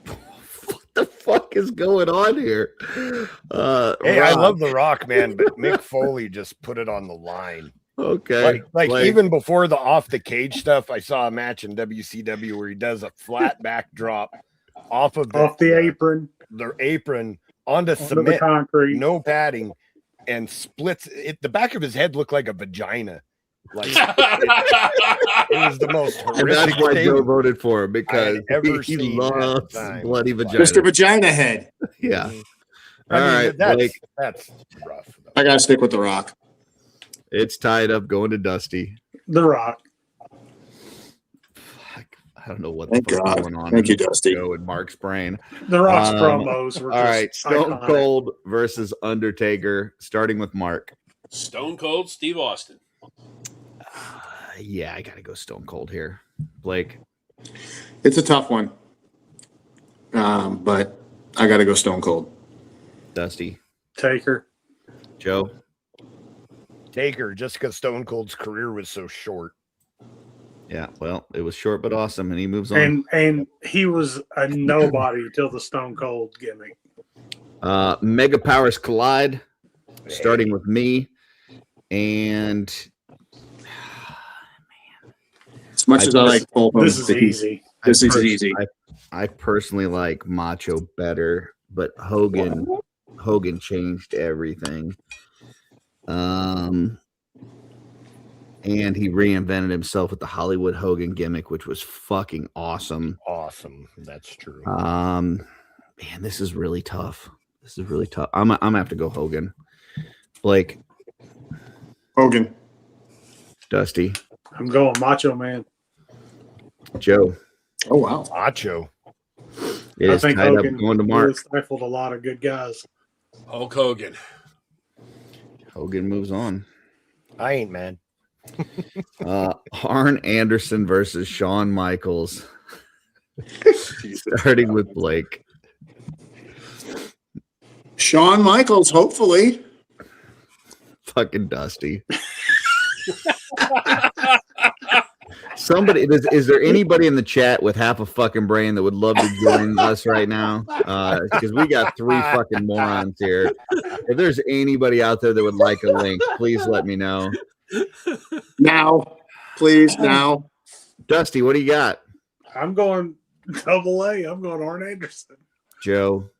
What the fuck is going on here? Hey, I Rock. love The Rock, man, but Mick Foley just put it on the line. Okay. Like even before the off the cage stuff, I saw a match in WCW where he does a flat backdrop off the apron, onto the cement, concrete. no padding, and splits it. The back of his head looked like a vagina. Like it was the most horrific And that's why thing Joe voted for him, because I had ever he seen loves at the time. bloody vagina. Mr. Vagina Head. Yeah. I All mean, right, Blake. that's rough. I got to stick with The Rock. It's tied up, going to Dusty. The Rock. Fuck, I don't know what Thank the fuck's God. going on. Thank you, in Dusty. Joe and Mark's brain. The Rock's Um, promos were All just right, Stone iconic. Cold versus Undertaker, starting with Mark. Stone Cold Steve Austin. Yeah, I gotta go Stone Cold here. Blake. It's a tough one. But I got to go Stone Cold. Dusty. Taker. Joe. Taker, just because Stone Cold's career was so short. Yeah, well, it was short but awesome, and he moves on. And he was a nobody until the Stone Cold gimmick. Mega Powers Collide, starting with me. And As much as I like both of them, This is easy. This is easy. I personally like Macho better, but Hogan changed everything. And he reinvented himself with the Hollywood Hogan gimmick, which was fucking awesome. Awesome. That's true. Man, this is really tough. This is really tough. I'm gonna have to go Hogan. Blake. Hogan. I'm Dusty. going Macho Man. Joe. Oh wow. Macho. It I is think tied Hogan up, going to really Mark. stifled a lot of good guys. Hulk Hogan. Hogan moves on. I ain't mad. Arn Anderson versus Shawn Michaels. Starting with Blake. Shawn Michaels, hopefully. Fucking Dusty. Somebody, is there anybody in the chat with half a fucking brain that would love to join us right now? Because we got three fucking morons here. If there's anybody out there that would like a link, please let me know. Now, please, now. Dusty, what do you got? I'm going AA. I'm going Arn Anderson. Joe.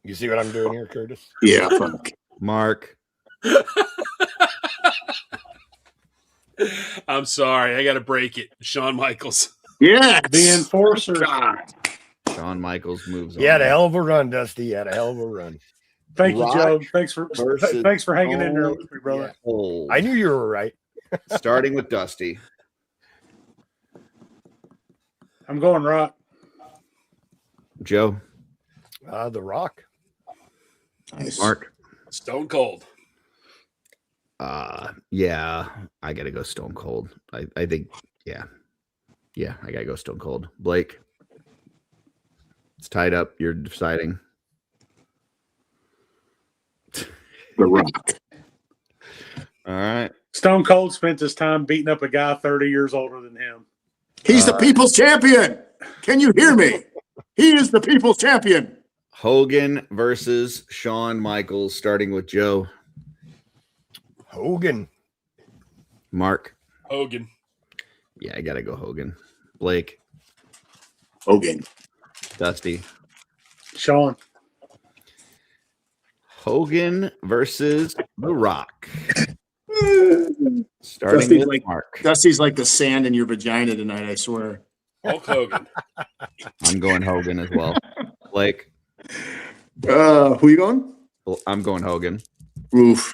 You see what I'm doing here, Curtis? Yeah, fuck. Mark. I'm sorry. I got to break it. Shawn Michaels. Yeah. The Enforcer. God. Shawn Michaels moves on. You had a hell of a run, Dusty. You had a hell of a run. Thank Rock you, Joe. Thanks for hanging in there Stone with me, brother. Cold. I knew you were right. Starting with Dusty. I'm going Rock. Joe. The Rock. Nice. Mark. Stone Cold. Yeah, I gotta go Stone Cold. I think, yeah, I gotta go Stone Cold. Blake. It's tied up. You're deciding. The Rock. All right. Stone Cold spent his time beating up a guy 30 years older than him. He's the people's champion. Can you hear me? He is the people's champion. Hogan versus Shawn Michaels, starting with Joe. Hogan. Mark. Hogan. Yeah, I gotta go Hogan. Blake. Hogan. Dusty. Shawn. Hogan versus The Rock. Starting Dusty's with like, Mark. Dusty's like the sand in your vagina tonight, I swear. Hulk Hogan. I'm going Hogan as well. Blake. Who you going? Well, I'm going Hogan. Oof.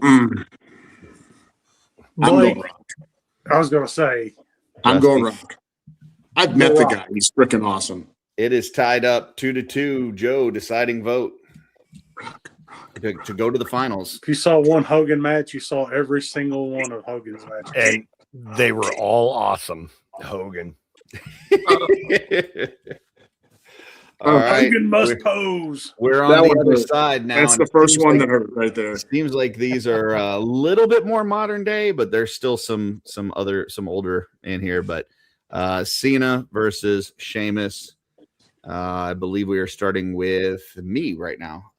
I'm Blake, going Rock. I was going to say. I'm Dusty. going Rock. I've met the guy. He's freaking awesome. It is tied up 2-2. Joe, deciding vote. to go to the finals. If you saw one Hogan match, you saw every single one of Hogan's matches. And they were all awesome. Hogan. All right. Hogan must pose. We're on That the one other hurt. side now. That's and the it first seems one like- that hurt right there. Seems like these are a little bit more modern day, but there's still some older in here. But Cena versus Sheamus. I believe we are starting with me right now.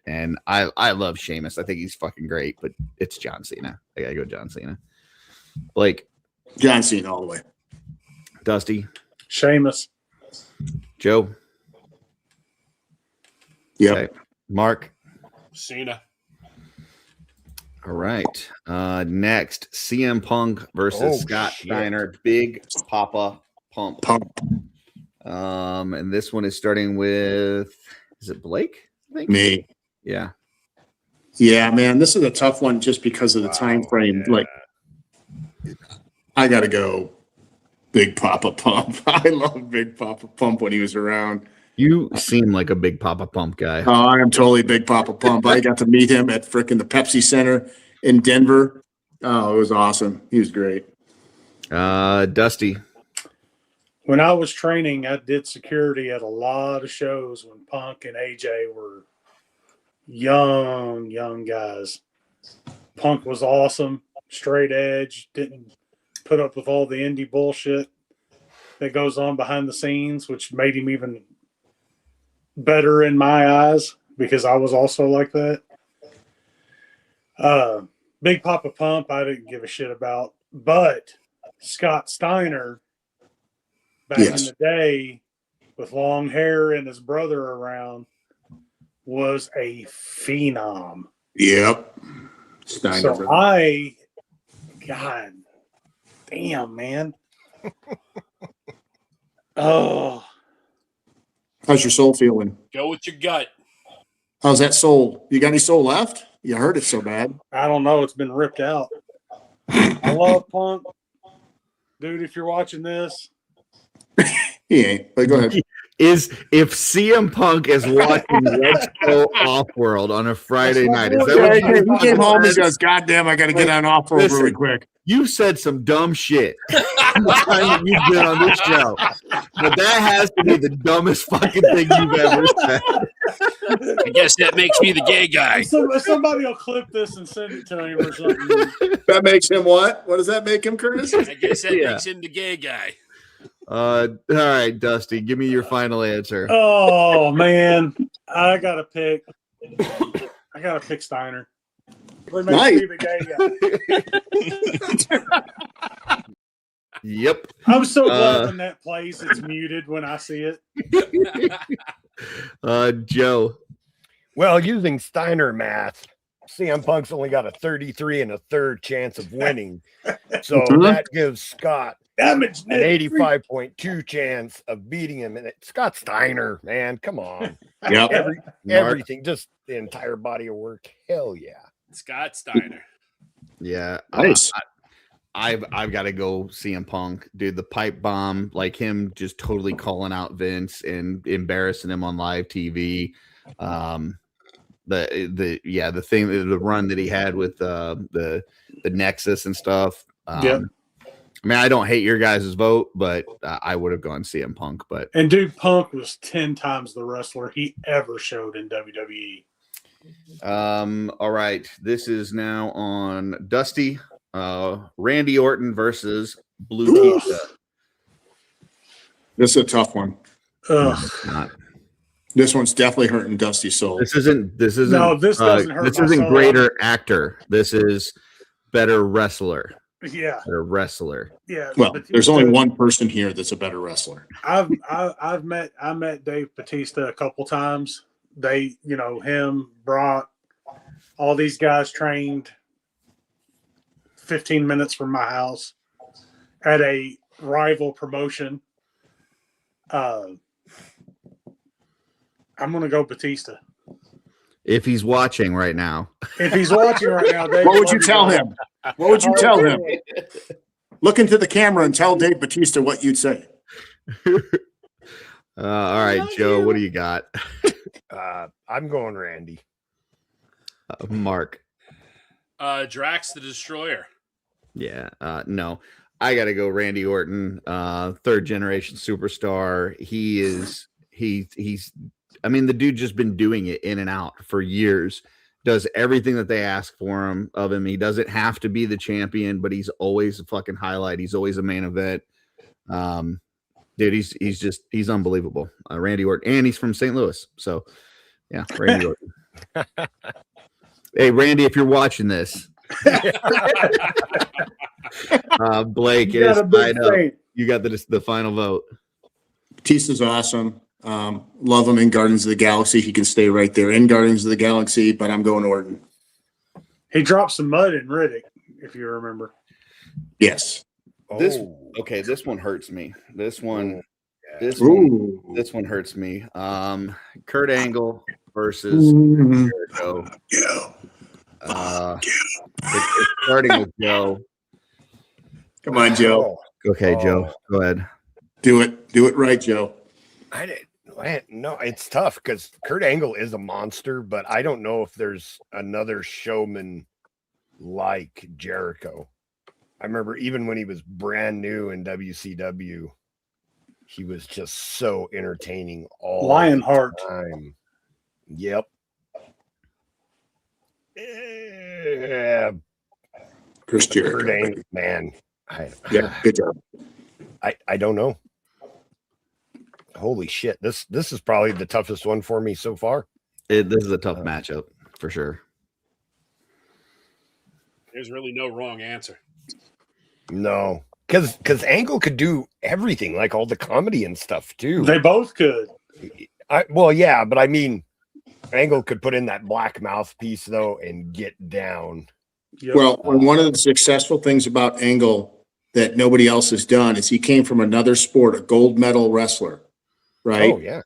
And I love Sheamus. I think he's fucking great, but it's John Cena. I gotta go John Cena. Blake. John Cena all the way. Dusty. Sheamus. Joe. Yep. Okay. Mark. Cena. All right. Next, CM Punk versus Scott Steiner. Big Papa Pump. And this one is starting with, is it Blake? I think? Me. Yeah. Yeah, man, this is a tough one just because of the time frame. Yeah. Like, I got to go Big Papa Pump. I love Big Papa Pump when he was around. You seem like a Big Papa Pump guy. Oh, I am totally Big Papa Pump. I got to meet him at frickin' the Pepsi Center in Denver. Oh, it was awesome. He was great. Dusty. When I was training, I did security at a lot of shows when Punk and AJ were young guys. Punk was awesome, straight edge, didn't put up with all the indie bullshit that goes on behind the scenes, which made him even better in my eyes because I was also like that. Big Papa Pump, I didn't give a shit about, but Scott Steiner, back in the day, with long hair and his brother around, was a phenom. Yep. Steiner. So God damn, man. Oh. How's your soul feeling? Go with your gut. How's that soul? You got any soul left? You hurt it so bad. I don't know. It's been ripped out. I love Punk. Dude, if you're watching this. He ain't. But go ahead. If CM Punk is watching Let's Go Offworld on a Friday night, is that what he came home and goes, God damn, I got to get on Offworld really quick. You said some dumb shit the time that you've been on this show. But that has to be the dumbest fucking thing you've ever said. I guess that makes me the gay guy. Somebody will clip this and send it to him or something. That makes him what? What does that make him, Curtis? I guess that makes him the gay guy. All right, Dusty, give me your final answer. Oh man, I gotta pick Steiner. What makes Nice. me the gay guy? Yep. I'm so glad when that plays, it's muted when I see it. Joe. Well, using Steiner math, CM Punk's only got a 33 1/3 chance of winning. So that gives Scott an 85.2 chance of beating him. And it's Scott Steiner, man. Come on. Yep. Everything, just the entire body of work. Hell yeah. Scott Steiner. Yeah. Nice. I've got to go CM Punk, dude. The pipe bomb, like him just totally calling out Vince and embarrassing him on live TV. The run that he had with the Nexus and stuff. I mean, I don't hate your guys' vote, but I would have gone CM Punk. And dude, Punk was 10 times the wrestler he ever showed in WWE. All right, this is now on Dusty. Randy Orton versus Blue Pizza. This is a tough one. Not. This one's definitely hurting Dusty's soul. This isn't. No, this doesn't hurt. This my isn't soul. greater actor. This is better wrestler. Yeah. Better wrestler. Yeah. Well, Batista, there's only one person here that's a better wrestler. I met Dave Batista a couple times. They, him, Brock, all these guys trained 15 minutes from my house at a rival promotion. I'm going to go Batista. If he's watching right now. If he's watching right now, Dave, What would you tell him? What would you tell him? Look into the camera and tell Dave Batista what you'd say. All right, Joe, what do you got? I'm going Randy. Mark. Drax the Destroyer. Yeah. No, I got to go Randy Orton, third generation superstar. He's, I mean, the dude just been doing it in and out for years, does everything that they ask for him of him. He doesn't have to be the champion, but he's always a fucking highlight. He's always a main event. Dude, he's unbelievable. Randy Orton, and he's from St. Louis. So yeah, Randy Orton. Hey, Randy, if you're watching this, Blake, it is tied up. You got the final vote. Batista's awesome. Love him in Guardians of the Galaxy. He can stay right there in Guardians of the Galaxy, but I'm going Orton. He dropped some mud in Riddick, if you remember. Yes. This one hurts me. This one hurts me. Kurt Angle versus Jericho. It's starting with Joe. Come on, Joe. Okay, Joe, go ahead. Do it right, Joe. No, it's tough because Kurt Angle is a monster, but I don't know if there's another showman like Jericho. I remember even when he was brand new in WCW, he was just so entertaining all Lionheart. the time. Yep. Chris Jericho. Kurt Angle, man. Yeah, good job. I don't know. Holy shit. This is probably the toughest one for me so far. This is a tough matchup for sure. There's really no wrong answer. No, because Angle could do everything, like all the comedy and stuff too. They both could. Well, yeah, but I mean, Angle could put in that black mouthpiece though and get down. Yep. Well, one of the successful things about Angle that nobody else has done is he came from another sport, a gold medal wrestler, right? Oh yeah.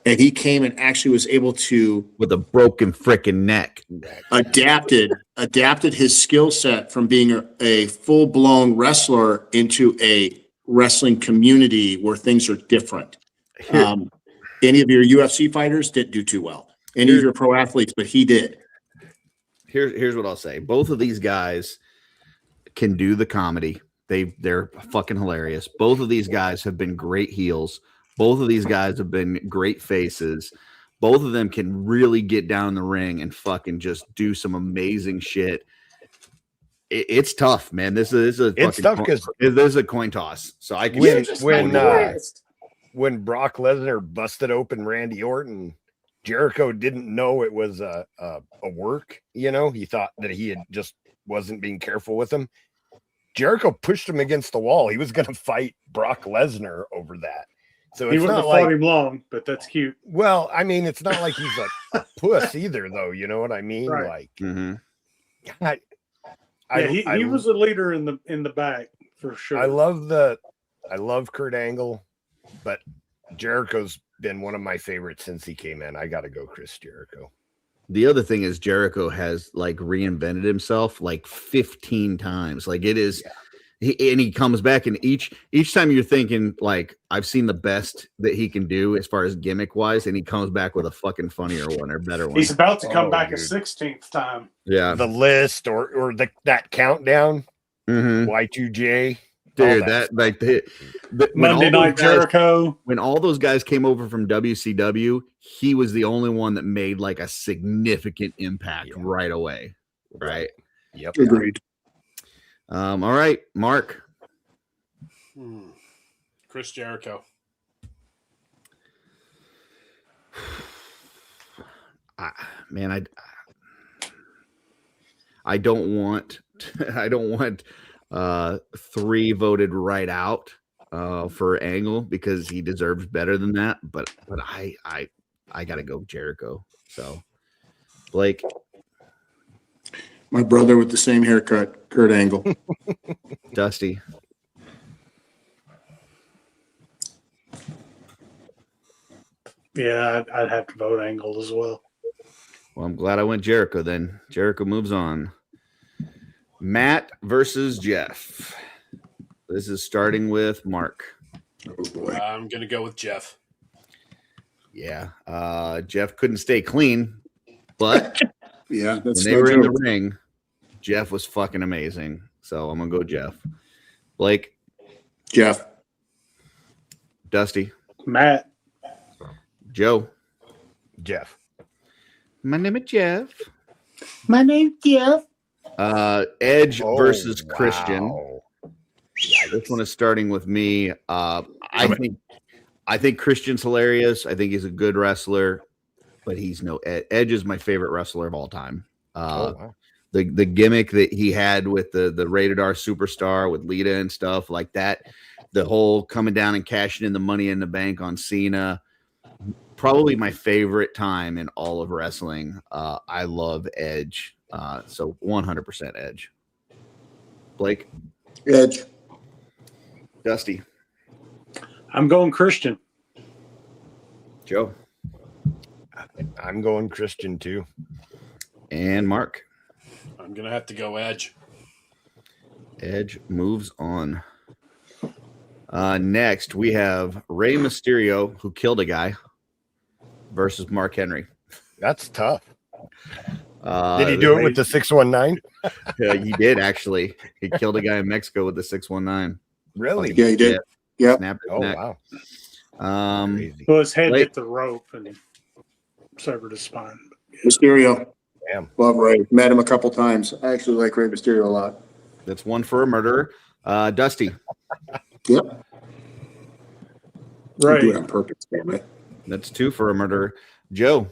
And he came and actually was able to, with a broken freaking neck, adapted his skill set from being a full-blown wrestler into a wrestling community where things are different. Any of your UFC fighters didn't do too well. Any of your pro athletes, but he did. Here's what I'll say. Both of these guys can do the comedy. They're fucking hilarious. Both of these guys have been great heels. Both of these guys have been great faces. Both of them can really get down in the ring and fucking just do some amazing shit. It's tough, man. This is a coin toss. So I can when Brock Lesnar busted open Randy Orton, Jericho didn't know it was a work. You know, he thought that he had just wasn't being careful with him. Jericho pushed him against the wall. He was going to fight Brock Lesnar over that. So he wouldn't have fought him long, but that's cute. Well, I mean, it's not like he's a puss either, though. You know what I mean? Right. Like, he was a leader in the back for sure. I love Kurt Angle, but Jericho's been one of my favorites since he came in. I got to go Chris Jericho. The other thing is Jericho has like reinvented himself like 15 times. Like it is. Yeah. He comes back, and each time you're thinking like I've seen the best that he can do as far as gimmick wise, and he comes back with a fucking funnier one or better one. He's about to come back a 16th time. Yeah, the list or that countdown. Y2J, dude. That like the Monday Night Jericho. When all those guys came over from WCW, he was the only one that made like a significant impact right away. Right. Yep. Agreed. All right, Mark. Chris Jericho. I don't want 3 voted right out for Angle because he deserves better than that. But I gotta go Jericho. So Blake. My brother with the same haircut, Kurt Angle. Dusty. Yeah, I'd have to vote Angle as well. Well, I'm glad I went Jericho then. Jericho moves on. Matt versus Jeff. This is starting with Mark. Oh boy. I'm going to go with Jeff. Yeah. Jeff couldn't stay clean, but Yeah, that's when they no were in the joke. ring, Jeff was fucking amazing. So I'm gonna go Jeff. Blake, Jeff, Dusty, Matt. Joe. Jeff. My name is Jeff. My name's Jeff. Edge Oh, versus Christian. wow. This one is starting with me. I think Christian's hilarious. I think he's a good wrestler, but he's no Edge is my favorite wrestler of all time. Wow. The gimmick that he had with the rated R superstar with Lita and stuff like that, the whole coming down and cashing in the Money in the Bank on Cena, probably my favorite time in all of wrestling. I love Edge. So 100% Edge. Blake, Edge, Dusty, I'm going Christian. Joe, I'm going Christian too. and Mark. I'm gonna have to go Edge. Edge moves on. Next, we have Rey Mysterio, who killed a guy, versus Mark Henry. That's tough. Did he do it with the 619? He did, actually. He killed a guy in Mexico with the 619. Really? yeah, he did. Yep. Snapped his Oh, neck. wow. Crazy. Well, his head Blake. hit the rope and he severed his spine. Mysterio. Damn. Love Ray. Met him a couple times. I actually like Ray Mysterio a lot. That's one for a murderer. Dusty, Yep. Right. Do it on purpose, damn it. that's two for a murderer. Joe,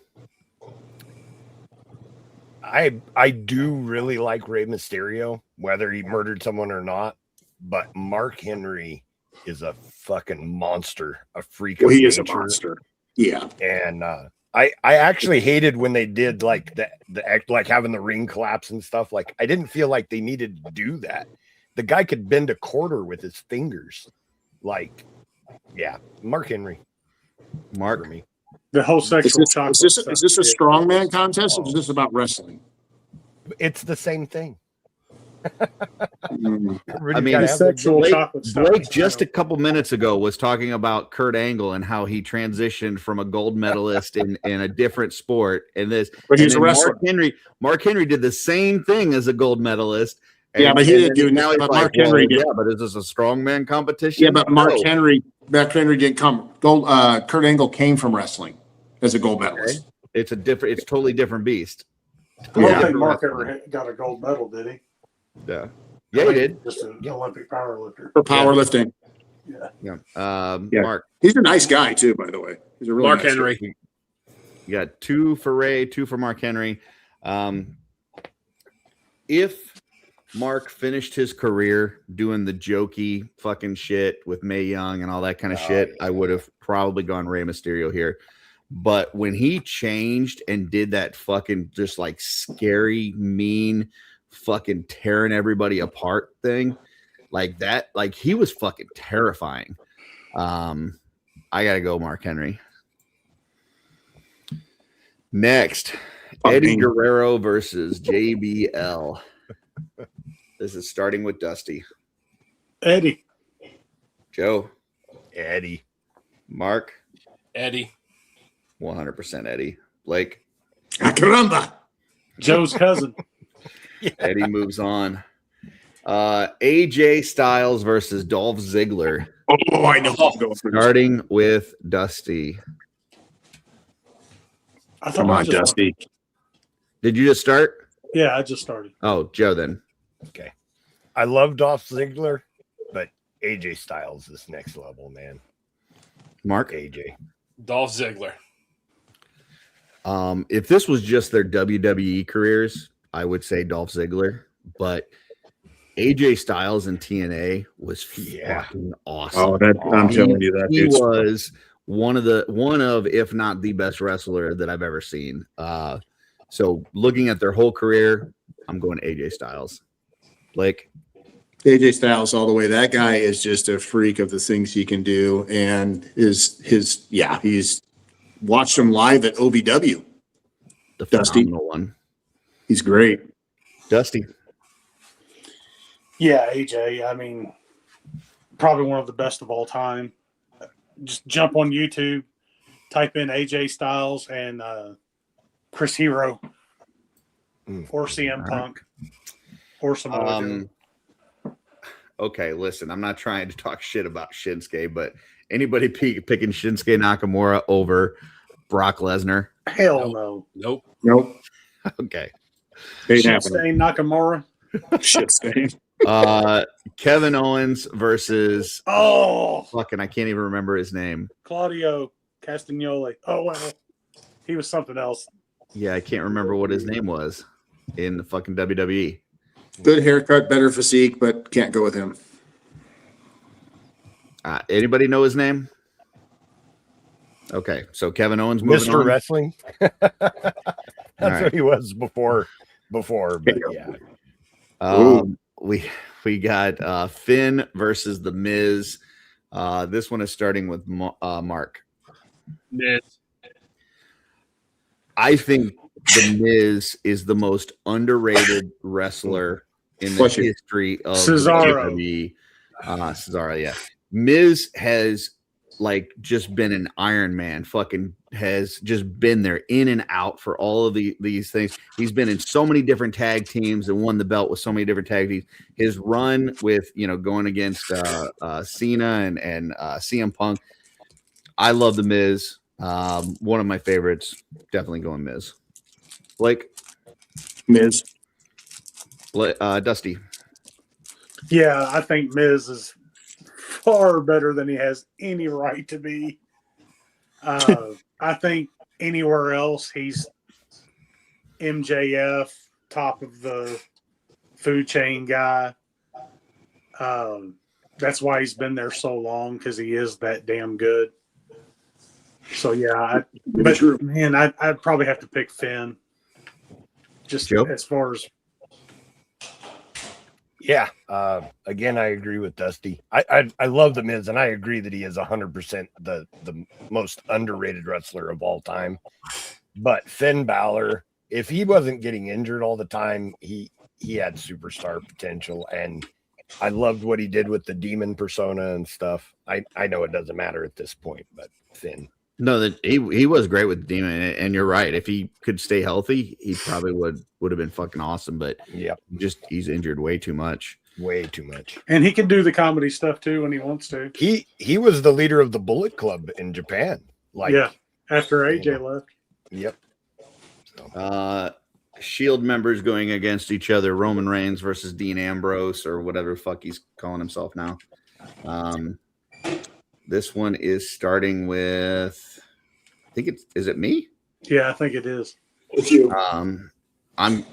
I do really like Rey Mysterio, whether he murdered someone or not. But Mark Henry is a fucking monster, a freak. Well, of he is a nature. monster. Yeah. And I actually hated when they did like the act, like having the ring collapse and stuff. Like I didn't feel like they needed to do that. The guy could bend a quarter with his fingers. Like, yeah, Mark Henry. Mark, For me. The whole Is sexual this, chocolate. is this a strongman contest or is this about wrestling? It's the same thing. Mm. I mean, The sexual Blake, chocolate stuff. Blake just a couple minutes ago was talking about Kurt Angle and how he transitioned from a gold medalist in a different sport. And this, But he's and a then wrestler. Mark Henry did the same thing as a gold medalist. Yeah, but he didn't do now. that, He's but like, Mark Henry did. Yeah, but is this a strongman competition? Yeah, but Mark No. Henry didn't come. Kurt Angle came from wrestling as a gold medalist. It's it's totally different beast. I don't Yeah. think Mark ever got a gold medal, did he? Yeah, yeah, he did. Just an Olympic powerlifter. For powerlifting. Yeah. Yeah. Yeah. Mark, He's a nice guy too, by the way. He's a really Mark nice Henry. guy. you got two for Ray, two for Mark Henry. If Mark finished his career doing the jokey fucking shit with Mae Young and all that kind of shit, yeah. I would have probably gone Rey Mysterio here. But when he changed and did that fucking just like scary, mean, fucking tearing everybody apart thing, like that, like he was fucking terrifying. I gotta go Mark Henry. Next, Eddie Guerrero versus JBL. This is starting with Dusty. Eddie. Joe. Eddie. Mark. Eddie. 100% Eddie. Blake. Caramba. Joe's cousin. Eddie moves on. AJ Styles versus Dolph Ziggler. Oh, I know. Starting with Dusty. I thought Come I on, just Dusty. Did you just start? Yeah, I just started. Oh, Joe then. Okay. I love Dolph Ziggler, but AJ Styles is next level, man. Mark. AJ. Dolph Ziggler. If this was just their WWE careers, I would say Dolph Ziggler, but AJ Styles in TNA was fucking awesome. Oh, I'm telling you that He dude's was one of, if not the best wrestler that I've ever seen. So looking at their whole career, I'm going AJ Styles. Blake. AJ Styles all the way. That guy is just a freak of the things he can do, and he's watched him live at OVW. The Dusty. phenomenal one. He's great. Dusty. Yeah, AJ. I mean, probably one of the best of all time. Just jump on YouTube, type in AJ Styles and Chris Hero. or CM Punk or Samoa Joe. Okay, listen, I'm not trying to talk shit about Shinsuke, but anybody picking Shinsuke Nakamura over Brock Lesnar? Hell no. Nope. Okay. Shit stain Nakamura. Shit stain. Kevin Owens versus I can't even remember his name. Claudio Castagnoli. Oh well, he was something else. Yeah, I can't remember what his name was in the fucking WWE. Good haircut, better physique, but can't go with him. Anybody know his name? Okay, so Kevin Owens, moving Mr. on. Wrestling. That's right. what he was before, but yeah. We got Finn versus The Miz. This one is starting with Mark. Miz. I think The Miz is the most underrated wrestler in the history of Cesaro. WWE. Cesaro, yeah. Miz has just been an Iron Man, fucking has just been there in and out for all of these things. He's been in so many different tag teams and won the belt with so many different tag teams. His run with, going against Cena and CM Punk. I love The Miz. One of my favorites, definitely going Miz. Blake? Miz. Dusty? Yeah, I think Miz is far better than he has any right to be. I think anywhere else he's MJF, top of the food chain guy. That's why he's been there so long, because he is that damn good. So yeah, I'd probably have to pick Finn. Just as far as again, I agree with Dusty. I love The Miz, and I agree that he is 100% the most underrated wrestler of all time. But Finn Balor, if he wasn't getting injured all the time, he had superstar potential, and I loved what he did with the demon persona and stuff. I know it doesn't matter at this point, but Finn. No, that he was great with the demon, and you're right. If he could stay healthy, he probably would have been fucking awesome. But he's injured way too much. Way too much. And he can do the comedy stuff too when he wants to. He was the leader of the Bullet Club in Japan. After AJ left. Yep. Shield members going against each other. Roman Reigns versus Dean Ambrose, or whatever the fuck he's calling himself now. This one is starting with, I think is it me? Yeah, I think it is. It's you. I'm not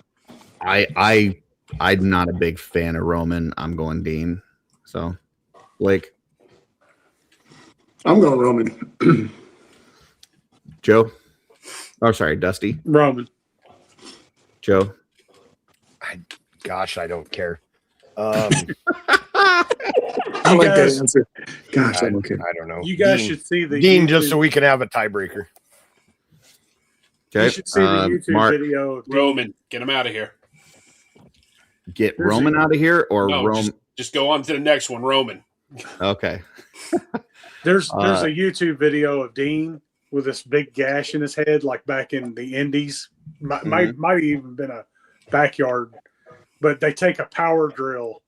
a big fan of Roman. I'm going Dean. So, Blake. I'm going Roman. Joe. Oh, sorry, Dusty. Roman. Joe. I don't care. I like that answer. Gosh, I'm okay. I don't know. You guys should see the Dean YouTube, just so we can have a tiebreaker. Okay. You should see the YouTube video of Roman. Get him out of here. Get Roman out of here, or Roman? Just go on to the next one, Roman. Okay. There's a YouTube video of Dean with this big gash in his head, like back in the Indies. Might have even been a backyard, but they take a power drill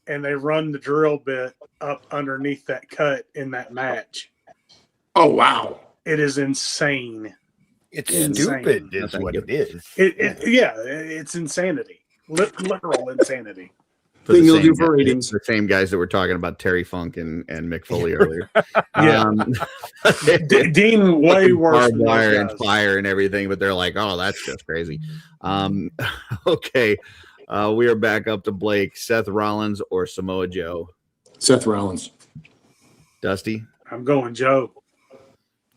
and they run the drill bit up underneath that cut in that match. Oh wow! It is insane. It's stupid. Is what it is. It's insanity. Literal insanity. Thing you'll do for ratings. The same guys that were talking about Terry Funk and Mick Foley earlier. Dean way worse than wire and fire and everything, but they're like, oh, that's just crazy. Okay. We are back up to Blake. Seth Rollins or Samoa Joe? Seth Rollins. Dusty? I'm going Joe.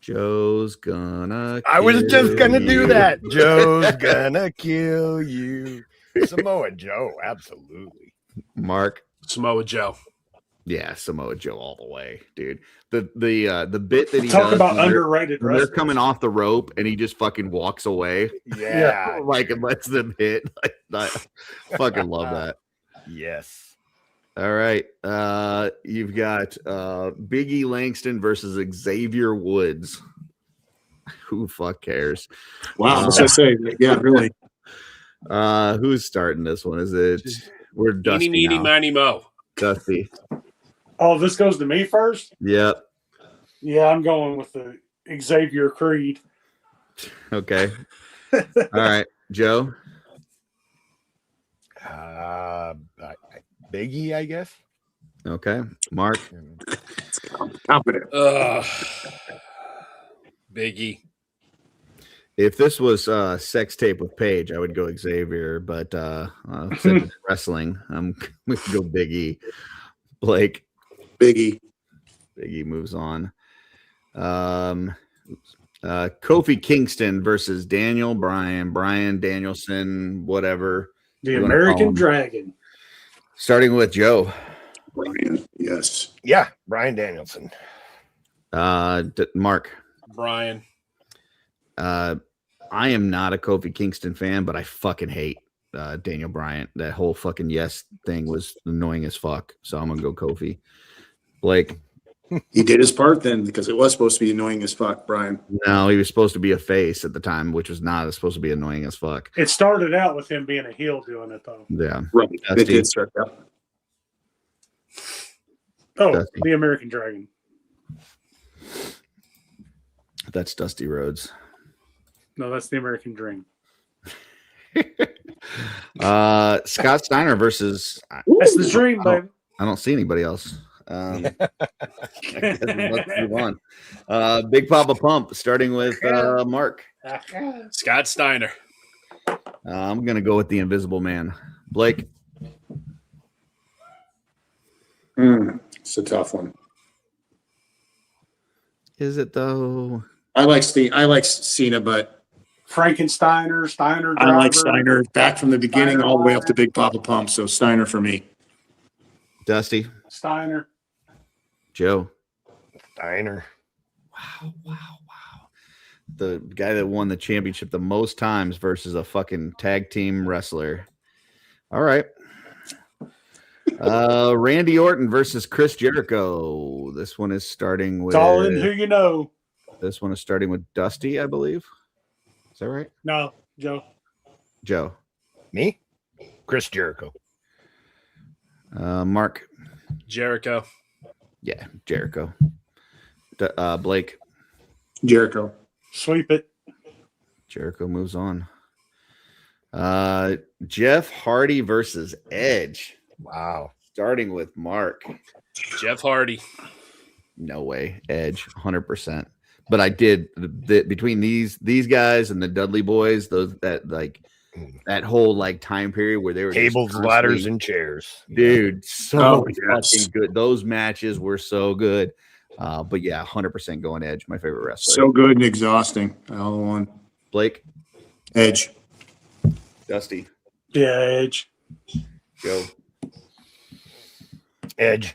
Joe's gonna I was just gonna do that. Joe's gonna kill you. Samoa Joe, absolutely. Mark? Samoa Joe. Yeah, Samoa Joe all the way, dude. The bit that he talk does about underrated they're coming off the rope and he just fucking walks away. Yeah. Like it lets them hit. I fucking love that. Yes. All right. You've got Biggie Langston versus Xavier Woods. Who fuck cares? Wow, what's I say? Yeah, really. Who's starting this one? Is it we're Dusty Eeny, meeny, now. miny, mo. Dusty. Oh, this goes to me first? Yep. Yeah, I'm going with the Xavier Creed. Okay. All right, Joe. Biggie, I guess. Okay, Mark. Confident. Biggie. If this was sex tape with Paige, I would go Xavier, but since it's wrestling, I'm going to go Biggie. Blake. Biggie. Biggie moves on. Kofi Kingston versus Daniel Bryan. Bryan Danielson, whatever. The American Dragon. Starting with Joe. Bryan, yes. Yeah, Bryan Danielson. Mark. Bryan. I am not a Kofi Kingston fan, but I fucking hate Daniel Bryan. That whole fucking yes thing was annoying as fuck. So I'm gonna go Kofi. Blake. He did his part then because it was supposed to be annoying as fuck, Brian. No, he was supposed to be a face at the time, which was not supposed to be annoying as fuck. It started out with him being a heel doing it, though. Yeah. Right. It did start out. Oh, Dusty. the American Dragon. That's Dusty Rhodes. No, that's the American Dream. Scott Steiner versus That's the dream, baby. I don't see anybody else. I guess let's move on. Big Papa Pump, starting with Mark. Scott Steiner. I'm gonna go with the Invisible Man. Blake. It's a tough one. Is it though? I like Cena, but Frankensteiner, Steiner. I like Driver. Steiner back from the beginning Steiner, all the way up to Big Papa Pump. So Steiner for me. Dusty. Steiner. Joe. Steiner. Wow. The guy that won the championship the most times versus a fucking tag team wrestler. All right. Randy Orton versus Chris Jericho. This one is starting with It's all in who you know. This one is starting with Dusty, I believe. Is that right? No, Joe. Joe. Me? Chris Jericho. Mark. Jericho. Yeah, Jericho. Blake. Jericho. Sweep it. Jericho moves on. Jeff Hardy versus Edge. Wow. Starting with Mark. Jeff Hardy. No way. Edge, 100%. But I did between these guys and the Dudley Boys, that whole like time period where they were tables, ladders, and chairs. Dude, so yes. fucking good. Those matches were so good. But yeah, 100% going Edge, my favorite wrestler. So good and exhausting. All in one. Blake. Edge. Dusty. Yeah, Edge. Joe. Edge.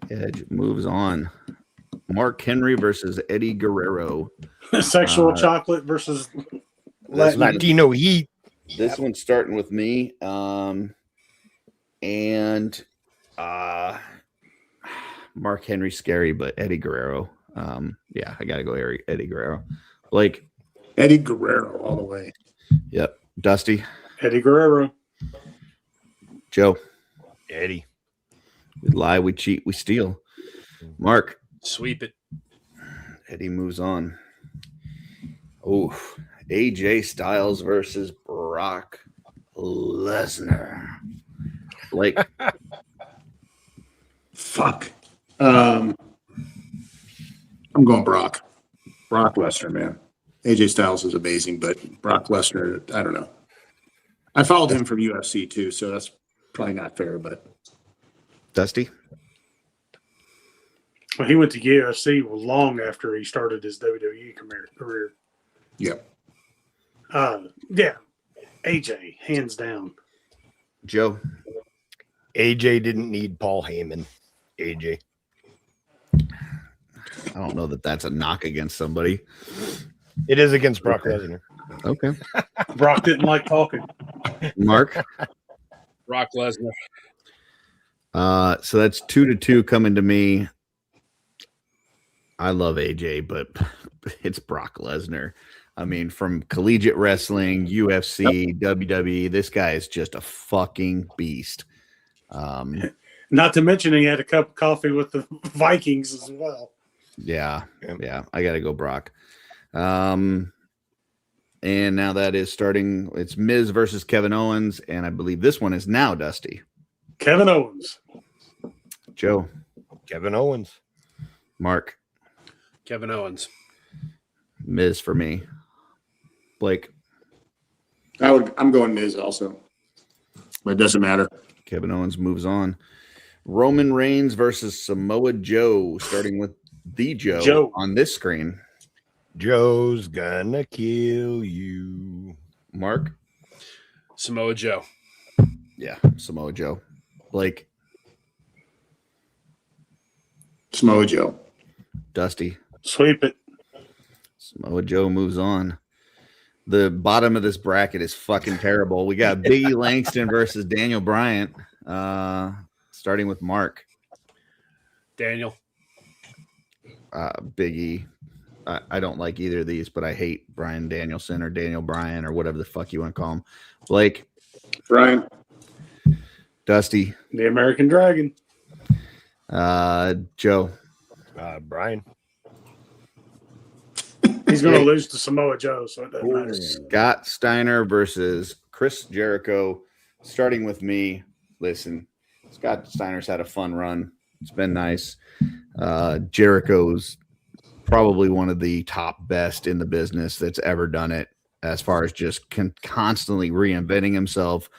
Edge moves on. Mark Henry versus Eddie Guerrero. Sexual chocolate versus Latino Heat. This one's starting with me. Mark Henry scary, but Eddie Guerrero. Yeah, I gotta go Eddie Guerrero. Blake. Eddie Guerrero all the way. Yep. Dusty. Eddie Guerrero. Joe. Eddie. We lie, we cheat, we steal. Mark. Sweep it. Eddie moves on. Oh, AJ Styles versus Brock Lesnar. Blake. Fuck. I'm going Brock. Brock Lesnar, man. AJ Styles is amazing, but Brock Lesnar, I don't know. I followed him from UFC too, so that's probably not fair, but. Dusty. Well, he went to UFC long after he started his WWE career. Yep. Yeah. AJ, hands down. Joe. AJ didn't need Paul Heyman. AJ. I don't know that that's a knock against somebody. It is against Brock Lesnar. Okay. Brock didn't like talking. Mark. Brock Lesnar. So that's 2-2 coming to me. I love AJ, but it's Brock Lesnar. I mean, from collegiate wrestling, UFC, WWE, this guy is just a fucking beast. Not to mention he had a cup of coffee with the Vikings as well. Yeah. I got to go Brock. And now that is starting. It's Miz versus Kevin Owens, and I believe this one is now Dusty. Kevin Owens. Joe. Kevin Owens. Mark. Kevin Owens. Miz for me. Blake. I'm going Miz also. But it doesn't matter. Kevin Owens moves on. Roman Reigns versus Samoa Joe, starting with the Joe on this screen. Joe's gonna kill you. Mark. Samoa Joe. Yeah, Samoa Joe. Blake. Samoa Joe. Dusty. Sweep it. Samoa Joe moves on. The bottom of this bracket is fucking terrible. We got Big E Langston versus Daniel Bryant. Starting with Mark. Daniel. Big E. I don't like either of these, but I hate Bryan Danielson or Daniel Bryan or whatever the fuck you want to call him. Blake. Brian. Dusty. The American Dragon. Joe. Brian. He's going to lose to Samoa Joe, so it doesn't matter. Scott Steiner versus Chris Jericho. Starting with me. Listen, Scott Steiner's had a fun run. It's been nice. Jericho's probably one of the top best in the business that's ever done it, as far as just constantly reinventing himself,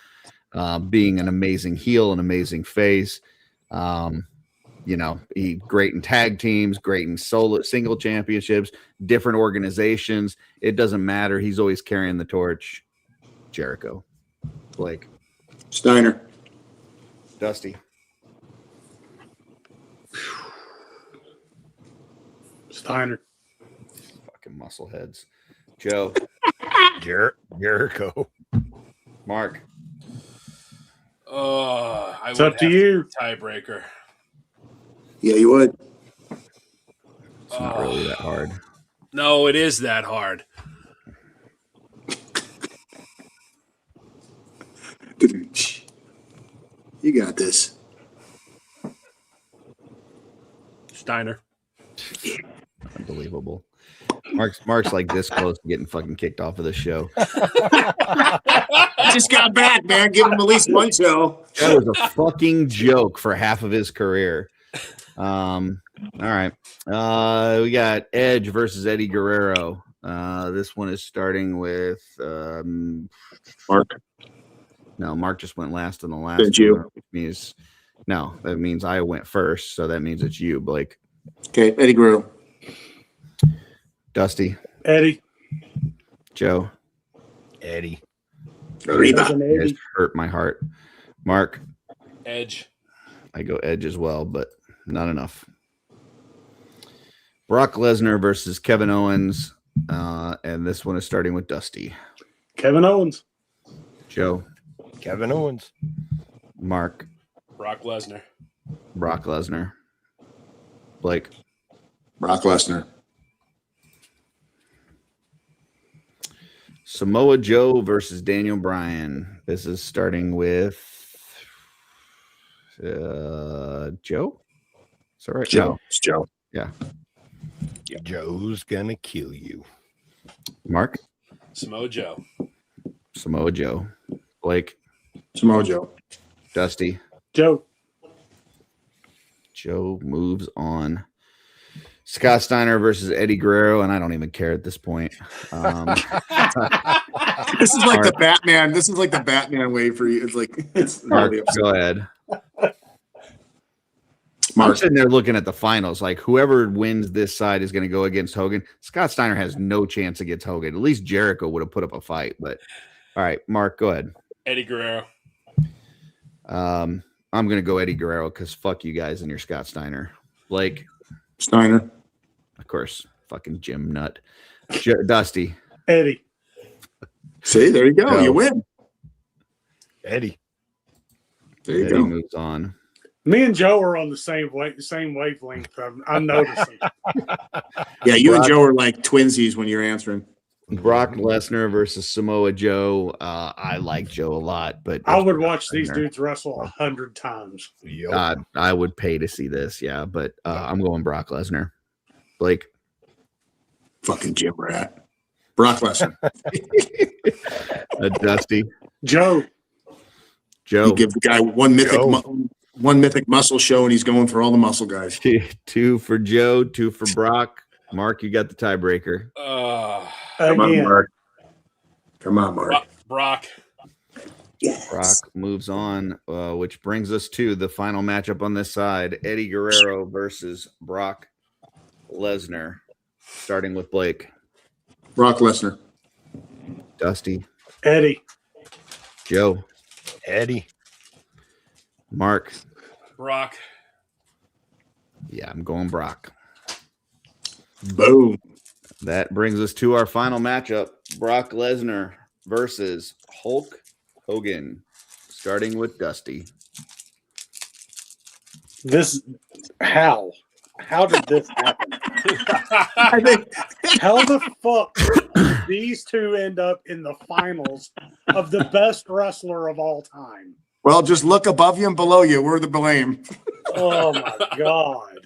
being an amazing heel, an amazing face. He great in tag teams, great in single championships, different organizations. It doesn't matter. He's always carrying the torch. Jericho. Blake. Steiner. Dusty. Steiner. Fucking muscle heads. Joe. Jericho. Mark. It's up to you. Tiebreaker. Yeah, you would. It's not really that hard. No, it is that hard. You got this. Steiner. Unbelievable. Mark's like this close to getting fucking kicked off of the show. Just got back, man. Give him at least one show. That was a fucking joke for half of his career. All right. We got Edge versus Eddie Guerrero. This one is starting with Mark. No, Mark just went last on the last. Did you? That means I went first, so that means it's you, Blake. Okay, Eddie Guerrero. Dusty. Eddie. Joe. Eddie. It hurt my heart. Mark. Edge. I go Edge as well, but not enough. Brock Lesnar versus Kevin Owens. And this one is starting with Dusty. Kevin Owens. Joe. Kevin Owens. Mark. Brock Lesnar. Brock Lesnar. Blake. Brock Lesnar. Samoa Joe versus Daniel Bryan. This is starting with Joe. Is that right? Joe. No. It's Joe. Yeah. Joe's gonna kill you. Mark. Samoa Joe. Samoa Joe. Blake. Samoa Joe. Dusty. Joe. Joe moves on. Scott Steiner versus Eddie Guerrero, and I don't even care at this point. This is like the Batman. This is like the Batman way for you. It's like Mark, go ahead. I'm sitting there looking at the finals. Like whoever wins this side is going to go against Hogan. Scott Steiner has no chance against Hogan. At least Jericho would have put up a fight. But all right, Mark, go ahead. Eddie Guerrero. I'm going to go Eddie Guerrero because fuck you guys and your Scott Steiner. Blake. Steiner. Of course, fucking Jim Nut. Dusty. Eddie. See, there you go. Joe. You win. Eddie. There you Eddie go. moves on. Me and Joe are on the same wavelength. I'm noticing. Yeah, you and Joe are like twinsies when you're answering. Brock Lesnar versus Samoa Joe. I like Joe a lot, but I it's would Brock watch these Lesnar. dudes wrestle 100 times. Yep. I would pay to see this, yeah, but I'm going Brock Lesnar. Blake. Fucking gym rat. Brock Lesnar. Dusty. Joe. You give the guy one mythic muscle show, and he's going for all the muscle guys. 2 for Joe, 2 for Brock. Mark, you got the tiebreaker. Come on, Mark. Come on, Mark. Brock. Yes. Brock moves on, which brings us to the final matchup on this side: Eddie Guerrero versus Brock Lesnar. Starting with Blake. Brock Lesnar. Dusty. Eddie. Joe. Eddie. Brock. Yeah, I'm going Brock. Boom. That brings us to our final matchup: Brock Lesnar versus Hulk Hogan. Starting with Dusty. How did this happen? How the fuck did these two end up in the finals of the best wrestler of all time? Well, just look above you and below you. We're the blame. Oh my god!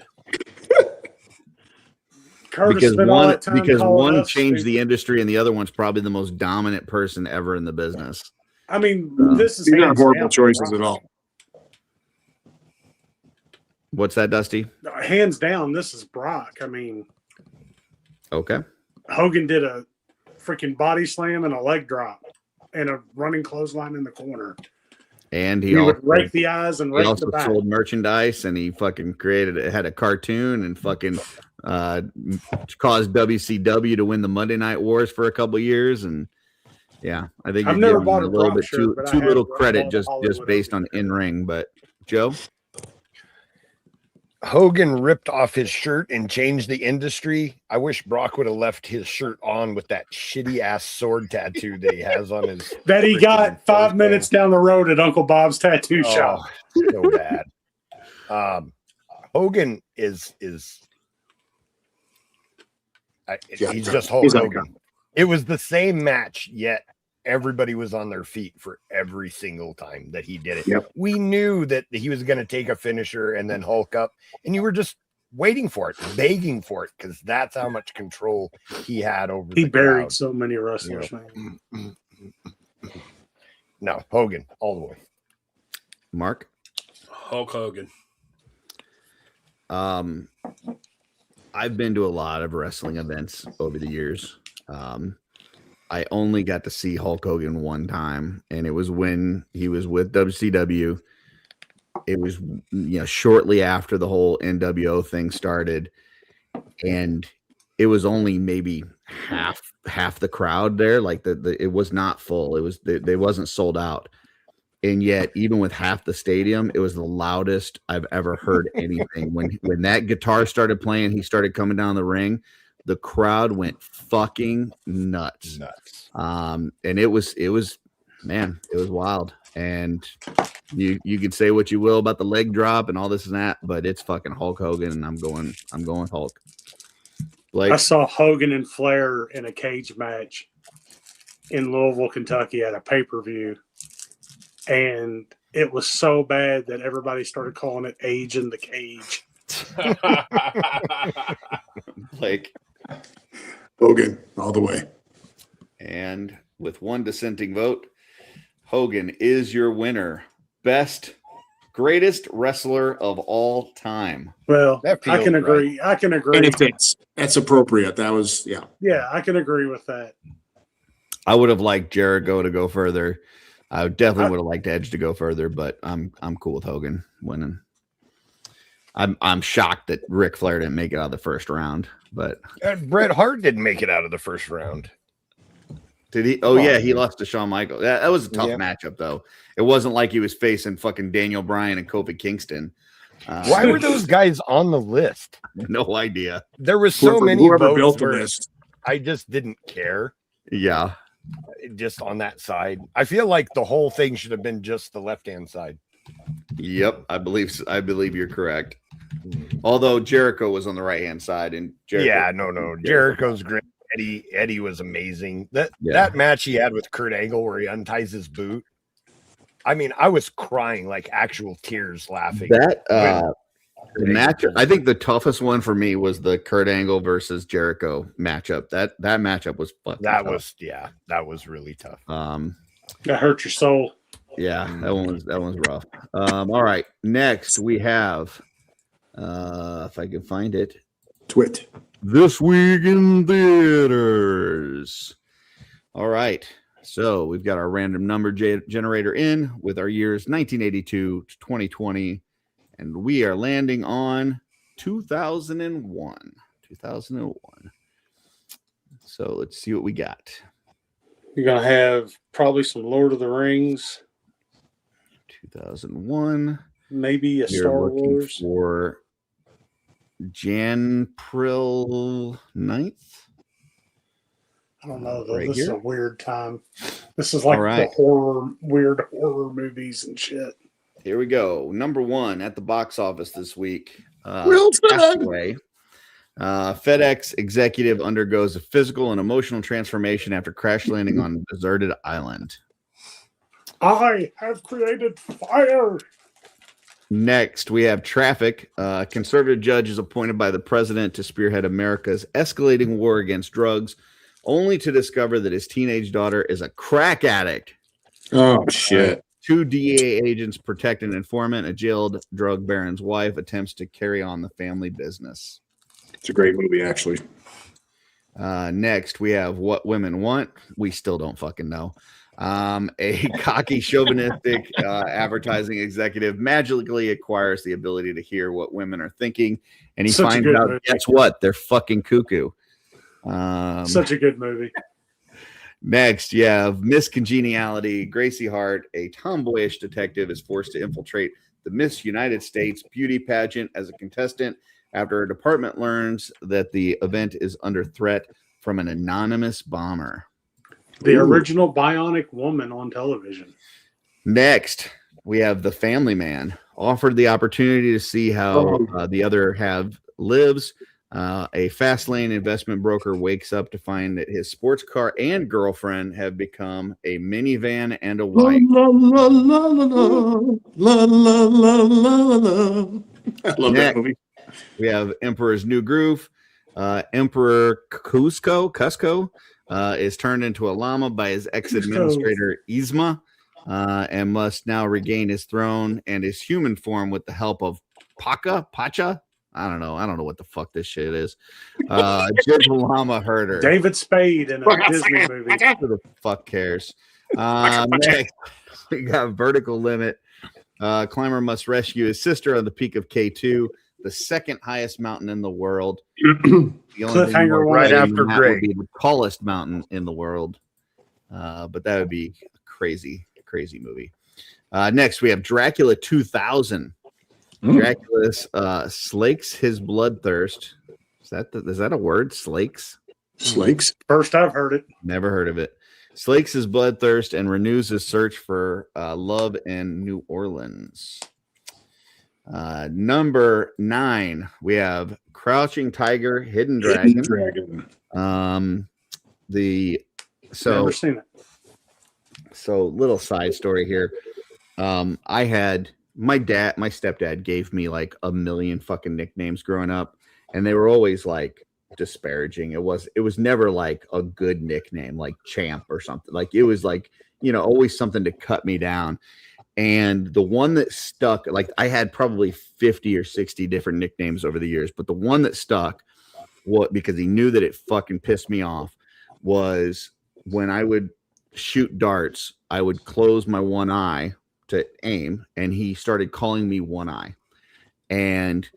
Curtis spent all that time because calling one us changed stupid. the industry and the other one's probably the most dominant person ever in the business. I mean, this is These aren't hands horrible down choices Brock. at all. What's that, Dusty? Hands down, this is Brock. I mean, Okay. Hogan did a freaking body slam and a leg drop and a running clothesline in the corner. And He would rake the eyes and he rake also the back. sold merchandise, and he fucking had a cartoon and fucking caused WCW to win the Monday Night Wars for a couple of years. And yeah, I think I've you're never giving bought him a a little Brock bit shirt, but I too have little bought credit a just Hollywood based on in ring. But Joe. Hogan ripped off his shirt and changed the industry. I wish Brock would have left his shirt on with that shitty ass sword tattoo that he has on his. That he got 5 minutes down the road at Uncle Bob's tattoo Oh, shop. so bad. Hogan is he's just Hulk He's Hogan. icon. It was the same match, yet everybody was on their feet for every single time that he did it. Yep. We knew that he was going to take a finisher and then Hulk up, and you were just waiting for it, begging for it, because that's how much control he had over. He the buried crowd. so many wrestlers, man. No, Hogan all the way. Mark. Hulk Hogan. I've been to a lot of wrestling events over the years. I only got to see Hulk Hogan one time, and it was when he was with WCW. It was, shortly after the whole NWO thing started, and it was only maybe half the crowd there. Like it was not full. It was they wasn't sold out, and yet even with half the stadium, it was the loudest I've ever heard anything. When that guitar started playing, he started coming down the ring. The crowd went fucking nuts. And it was wild. And you could say what you will about the leg drop and all this and that, but it's fucking Hulk Hogan, and I'm going Hulk. Blake. I saw Hogan and Flair in a cage match in Louisville, Kentucky at a pay-per-view. And it was so bad that everybody started calling it Age in the Cage. Blake. Hogan all the way. And with one dissenting vote, Hogan is your winner. Greatest wrestler of all time. Well, That I can feels agree. I can agree. And it fits. That's appropriate. That was, yeah. Yeah, I can agree with that. I would have liked Jericho to go further. I definitely would have liked Edge to go further, but I'm cool with Hogan winning. I'm shocked that Ric Flair didn't make it out of the first round, but Bret Hart didn't make it out of the first round. did he? Oh yeah, he lost to Shawn Michaels. That was a tough matchup though. It wasn't like he was facing fucking Daniel Bryan and Kofi Kingston. Why were those guys on the list? No idea. There was so many whoever votes built the where list. I just didn't care. Yeah. Just on that side, I feel like the whole thing should have been just the left-hand side. Yep, I believe you're correct. Although Jericho was on the right hand side, and Jericho, Jericho's great. Eddie was amazing. That match he had with Kurt Angle where he unties his boot. I mean, I was crying, like actual tears, laughing. The match. I think the toughest one for me was the Kurt Angle versus Jericho matchup. That matchup was fucking. That was really tough. That hurt your soul. Yeah, that one's rough. All right, next we have, if I can find it, Twit. This Week in Theaters. All right, so we've got our random number generator in with our years 1982 to 2020, and we are landing on 2001. 2001. So let's see what we got. You're gonna have probably some Lord of the Rings. 2001. Maybe a Star Wars. For April 9th. I don't know though. Right This here. is a weird time. This is like the weird horror movies and shit. Here we go. Number one at the box office this week. Wilson. FedEx executive undergoes a physical and emotional transformation after crash landing on a deserted island. I have created fire. Next, we have Traffic. Conservative judge is appointed by the president to spearhead America's escalating war against drugs, only to discover that his teenage daughter is a crack addict. Oh, shit. Two DEA agents protect an informant. A jailed drug baron's wife attempts to carry on the family business. It's a great movie, actually. Next, we have What Women Want. We still don't fucking know. A cocky, chauvinistic advertising executive magically acquires the ability to hear what women are thinking, and he finds out, guess what? They're fucking cuckoo. Such a good movie. Next, you have Miss Congeniality. Gracie Hart, a tomboyish detective, is forced to infiltrate the Miss United States beauty pageant as a contestant after her department learns that the event is under threat from an anonymous bomber. The original Bionic Woman on television. Next, we have The Family Man. Offered the opportunity to see how the other half lives. A fast lane investment broker wakes up to find that his sports car and girlfriend have become a minivan and a wife. La, la, la, la, la, la, la, la, la. I love that movie. We have Emperor's New Groove. Emperor Cusco is turned into a llama by his ex-administrator Yzma, and must now regain his throne and his human form with the help of Pacha. I don't know what the fuck this shit is. Jim the llama herder. David Spade in a Disney movie. Who the fuck cares? Next, we got Vertical Limit. Climber must rescue his sister on the peak of K2, the second highest mountain in the world. The only thing right after Gray would be the tallest mountain in the world. But that would be a crazy movie. Next, we have Dracula 2000. Dracula slakes his bloodthirst. Is that a word? Slakes? First I've heard it. Never heard of it. Slakes his bloodthirst and renews his search for love in New Orleans. Number 9, we have Crouching Tiger, Hidden Dragon. Never seen it. So little side story here. I had my stepdad gave me like a million fucking nicknames growing up, and they were always like disparaging. It was never like a good nickname like Champ or something. Like it was like, always something to cut me down. And the one that stuck, like I had probably 50 or 60 different nicknames over the years, but the one that stuck, because he knew that it fucking pissed me off, was when I would shoot darts, I would close my one eye to aim, and he started calling me One Eye. And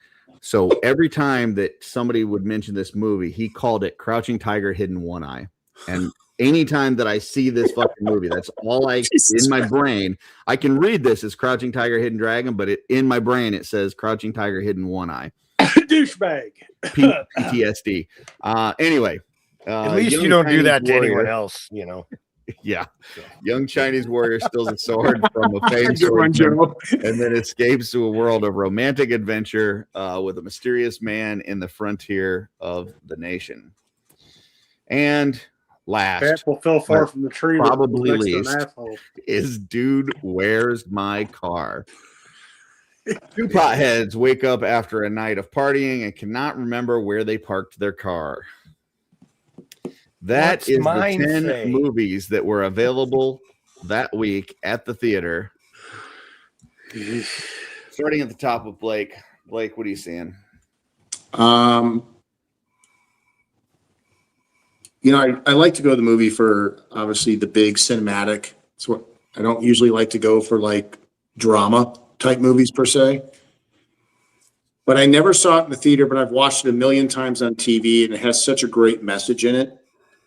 so every time that somebody would mention this movie, he called it Crouching Tiger, Hidden One Eye. And anytime that I see this fucking movie, that's all in my brain. I can read this as Crouching Tiger, Hidden Dragon, but in my brain it says Crouching Tiger, Hidden One Eye. Douchebag. PTSD. Anyway. At least you don't do that to anyone else, Yeah. Young Chinese warrior steals a sword from a famed swordsman and then escapes to a world of romantic adventure with a mysterious man in the frontier of the nation. And last, Apple fell far from the tree. but probably next to an least, asshole. is Dude, Where's My Car? Two potheads wake up after a night of partying and cannot remember where they parked their car. That What's is the mine 10 say? movies that were available that week at the theater. Starting at the top with Blake. Blake, what are you seeing? You know, I like to go to the movie for obviously the big cinematic. It's what I don't usually like to go for, like drama type movies per se. But I never saw it in the theater, but I've watched it a million times on TV, and it has such a great message in it.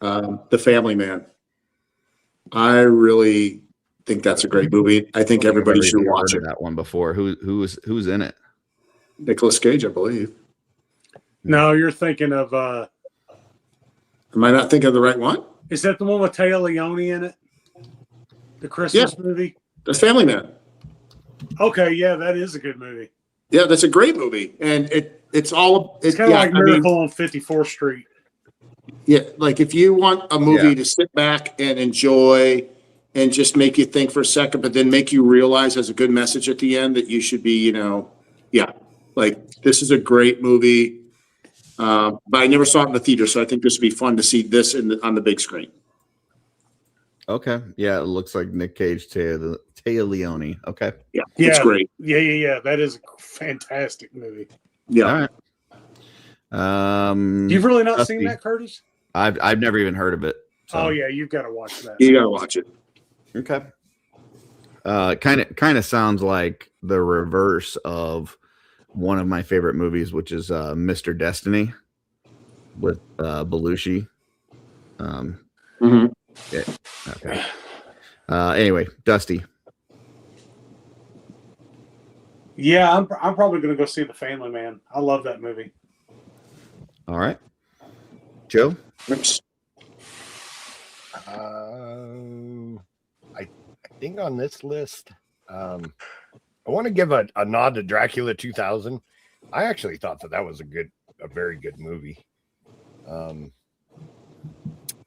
The Family Man. I really think that's a great movie. I think everybody should watch it. That one before. Who's in it? Nicolas Cage, I believe. No, you're thinking of. Am I not thinking of the right one? Is that the one with Taya Leone in it? The Christmas movie? The Family Man. Okay, yeah, that is a good movie. Yeah, that's a great movie, and it's all. It's kind of like Miracle on 54th Street. Yeah, like if you want a movie to sit back and enjoy and just make you think for a second, but then make you realize there's a good message at the end that you should be, like this is a great movie. But I never saw it in the theater, so I think this would be fun to see this on the big screen. Okay. Yeah, it looks like Nick Cage, Taya Leone. Okay. Yeah, it's great. Yeah. That is a fantastic movie. Yeah. All right. You've really not seen that, Curtis? I've never even heard of it. So. Oh yeah, you've got to watch that. You got to watch it. Okay. Kind of sounds like the reverse of one of my favorite movies, which is Mr. Destiny with Belushi. Yeah. Okay. Anyway, Dusty. Yeah, I'm probably going to go see The Family Man. I love that movie. All right. Joe? I think on this list, I want to give a nod to Dracula 2000. I actually thought that was a very good movie.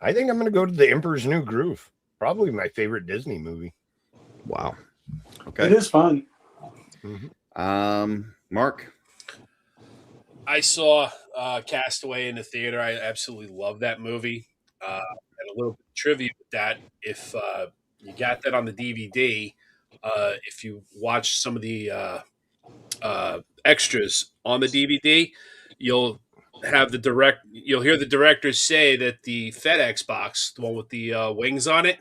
I think I'm going to go to The Emperor's New Groove. Probably my favorite Disney movie. Wow. Okay. It is fun. Mark? I saw Castaway in the theater. I absolutely love that movie. And a little bit of trivia with that. If you got that on the DVD, if you watch some of the extras on the DVD, you'll hear the directors say that the FedEx box, the one with the wings on it,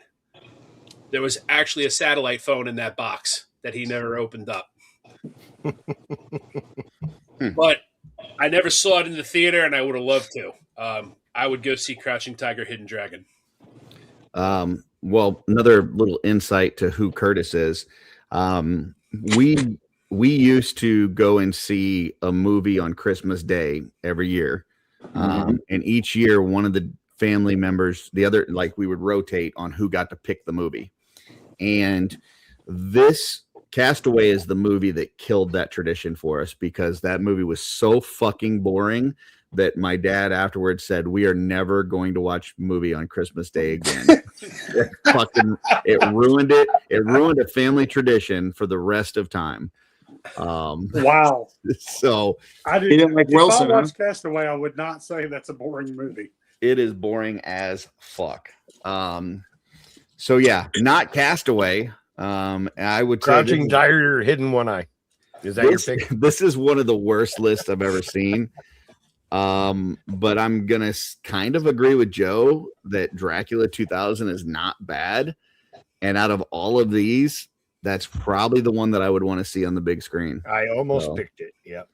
there was actually a satellite phone in that box that he never opened up. But I never saw it in the theater, and I would have loved to. I would go see Crouching Tiger, Hidden Dragon. Well, another little insight to who Curtis is. We used to go and see a movie on Christmas Day every year. And each year, one of the family members, the other, like we would rotate on who got to pick the movie. And this Castaway is the movie that killed that tradition for us, because that movie was so fucking boring that my dad afterwards said, we are never going to watch a movie on Christmas Day again. It ruined it. It ruined a family tradition for the rest of time. Wow. So I didn't like Wilson. If I watched Castaway, I would not say that's a boring movie. It is boring as fuck. So yeah, not Castaway. I would say Crouching Tiger, Hidden One Eye. Is that your pick? This is one of the worst lists I've ever seen. But I'm gonna kind of agree with Joe that Dracula 2000 is not bad, and out of all of these, that's probably the one that I would want to see on the big screen. I almost picked it. Yep.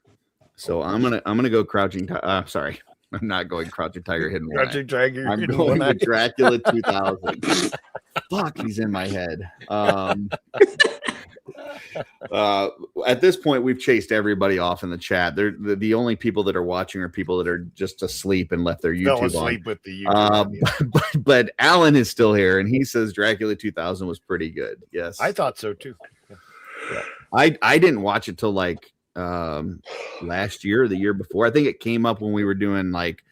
So I'm gonna go Crouching. Sorry, I'm not going Crouching Tiger, Hidden One Eye. Crouching Tiger. I'm going with Dracula 2000. Fuck, he's in my head. At this point, we've chased everybody off in the chat. They're the only people that are watching are people that are just asleep and left their YouTube asleep on. With the YouTube but Alan is still here, and he says Dracula 2000 was pretty good. Yes, I thought so too. Yeah. I didn't watch it till like last year or the year before. I think it came up when we were doing like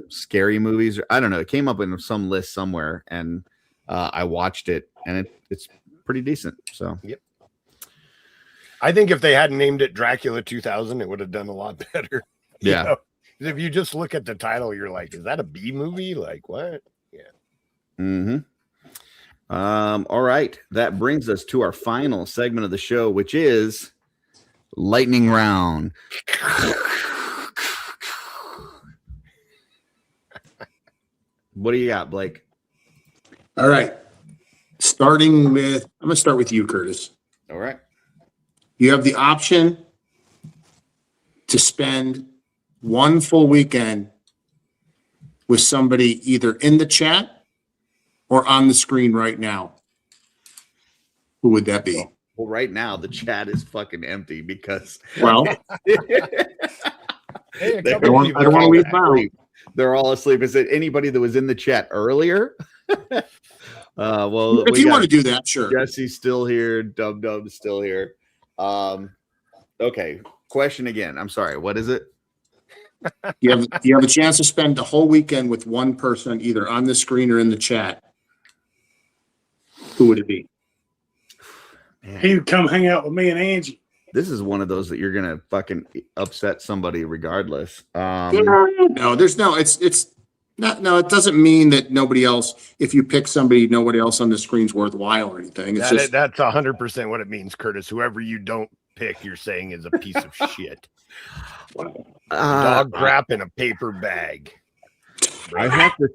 scary movies. I don't know. It came up in some list somewhere, and I watched it, and it's pretty decent. So, yep. I think if they hadn't named it Dracula 2000, it would have done a lot better. Yeah. You know? If you just look at the title, you're like, is that a B movie? Like what? Yeah. Mm-hmm. All right. That brings us to our final segment of the show, which is lightning round. What do you got, Blake? All right. I'm going to start with you, Curtis. All right. You have the option to spend one full weekend with somebody either in the chat or on the screen right now. Who would that be? Well, right now the chat is fucking empty because Well, Hey, I don't want to leave them out. They're all asleep. Is it anybody that was in the chat earlier? Well, If you want to do that, sure. Jesse's still here. Dub's still here. Okay. Question again. I'm sorry. What is it? You have a chance to spend the whole weekend with one person, either on the screen or in the chat. Who would it be? He would come hang out with me and Angie. This is one of those that you're gonna fucking upset somebody regardless. No, there's no. It's not. No, it doesn't mean that nobody else. If you pick somebody, nobody else on the screen's worthwhile or anything. It's just That's 100% what it means, Curtis. Whoever you don't pick, you're saying is a piece of shit. Dog crap in a paper bag. I have to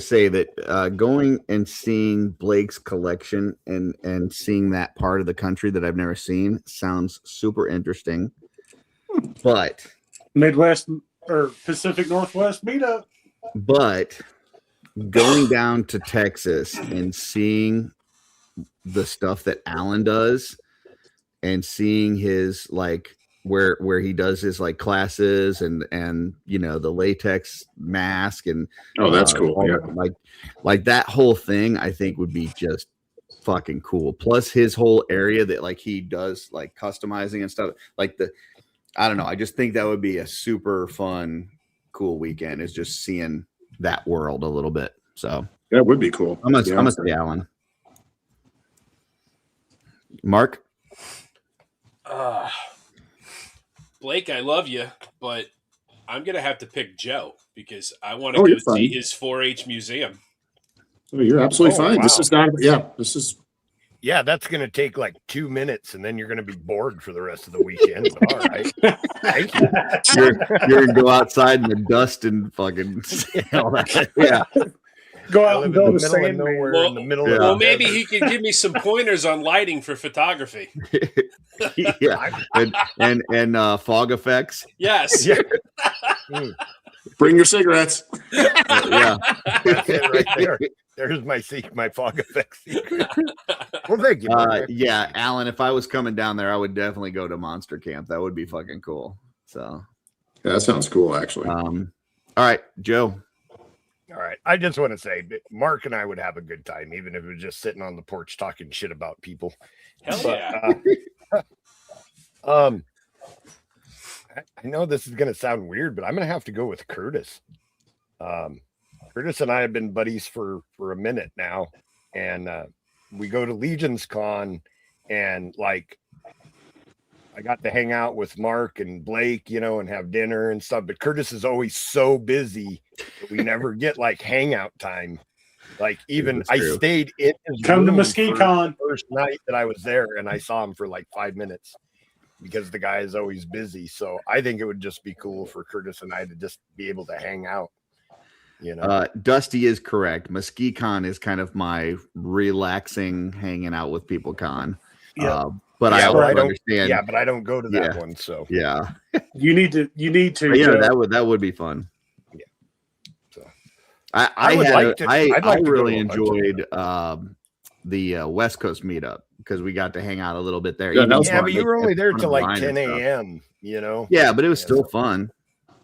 say, that going and seeing Blake's collection and seeing that part of the country that I've never seen sounds super interesting. But Midwest or Pacific Northwest meetup. But going down to Texas and seeing the stuff that Alan does and seeing his like where he does his like classes and you know the latex mask and that's cool. Yeah. Like that whole thing I think would be just fucking cool. Plus his whole area that like he does like customizing and stuff like I don't know. I just think that would be a super fun, cool weekend is just seeing that world a little bit. So that would be cool. I'm gonna say Alan. Mark? Blake, I love you, but I'm going to have to pick Joe because I want to go see his 4-H museum. Oh, you're absolutely fine. Wow. This is not, this is. Yeah, that's going to take like 2 minutes and then you're going to be bored for the rest of the weekend. All right. Thank you. You're going to go outside in the dust and fucking all that. Yeah. Go out and build a sand nowhere in the middle of Well, maybe he could give me some pointers on lighting for photography. Yeah, and fog effects. Yes. Yeah. Bring your cigarettes. Yeah, that's it right there. There's my fog effects secret. Well, thank you. Yeah, Alan. If I was coming down there, I would definitely go to Monster Camp. That would be fucking cool. So, yeah, that sounds cool, actually. All right, Joe. All right. I just want to say Mark and I would have a good time, even if it was just sitting on the porch talking shit about people. Hell yeah. I know this is going to sound weird, but I'm going to have to go with Curtis. Curtis and I have been buddies for a minute now. And we go to Legion's Con and like, I got to hang out with Mark and Blake, you know, and have dinner and stuff. But Curtis is always so busy that we never get like hangout time. Like even I stayed in his Come to room Mesquite for Con. the first night that I was there, and I saw him for like 5 minutes because the guy is always busy. So I think it would just be cool for Curtis and I to just be able to hang out. You know, Dusty is correct. Mesquite Con is kind of my relaxing, hanging out with people con. Yeah. But I also understand. Yeah, but I don't go to that one. So yeah, you need to. Yeah, that would be fun. Yeah. So I really to enjoyed the West Coast meetup because we got to hang out a little bit there. Yeah, but you were only there till like 10 a.m. You know. Yeah, but it was still fun.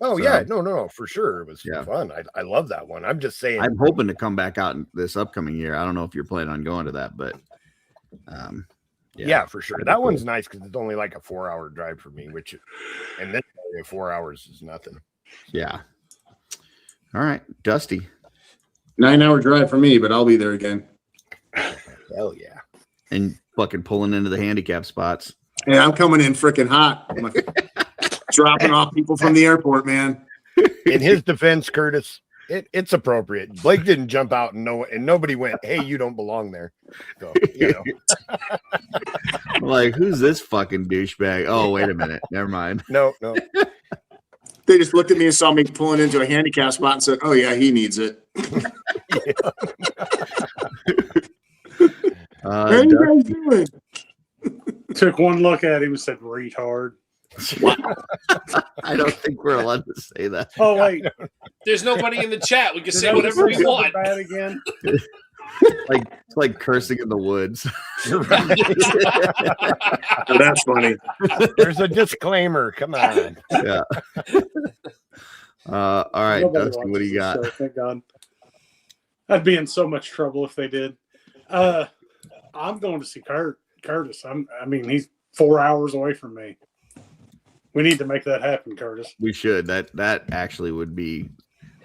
Oh yeah, no, for sure, it was fun. I love that one. I'm just saying. I'm hoping to come back out this upcoming year. I don't know if you're planning on going to that, but Yeah, for sure. That one's nice because it's only like a 4-hour drive for me, and this area 4 hours is nothing. Yeah. All right, Dusty. 9-hour drive for me, but I'll be there again. Hell yeah. And fucking pulling into the handicap spots. Yeah, I'm coming in freaking hot. I'm like, dropping off people from the airport, man. In his defense, Curtis, it's appropriate. Blake didn't jump out and nobody went, "Hey, you don't belong there." So, Like, who's this fucking douchebag? Oh, wait a minute. Never mind. No. They just looked at me and saw me pulling into a handicap spot and said, "Oh yeah, he needs it." How are you guys doing? Took one look at him and said, "Retard." I don't think we're allowed to say that. Oh wait, There's nobody in the chat. We can say whatever we want. Bad again. It's like cursing in the woods. Oh, that's funny. There's a disclaimer. Come on. Yeah. All right, Nobody Dusty, what watches do you this got? show, thank God. I'd be in so much trouble if they did. I'm going to see Curtis. I mean, he's 4 hours away from me. We need to make that happen, Curtis. We should. That actually would be.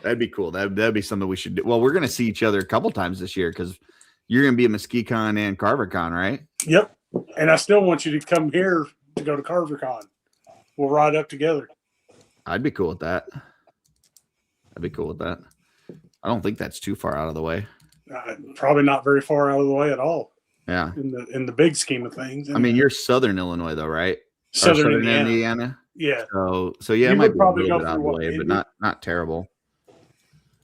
That'd be cool. That'd be something we should do. Well, we're gonna see each other a couple times this year because you're gonna be at MesquiCon and CarverCon, right? Yep. And I still want you to come here to go to CarverCon. We'll ride up together. I'd be cool with that. I don't think that's too far out of the way. Probably not very far out of the way at all. Yeah. In the big scheme of things. I mean, you're Southern Illinois though, right? Southern Indiana. Yeah. So yeah, You it might would be a probably little go bit out through of the what, way, but Indy? not terrible.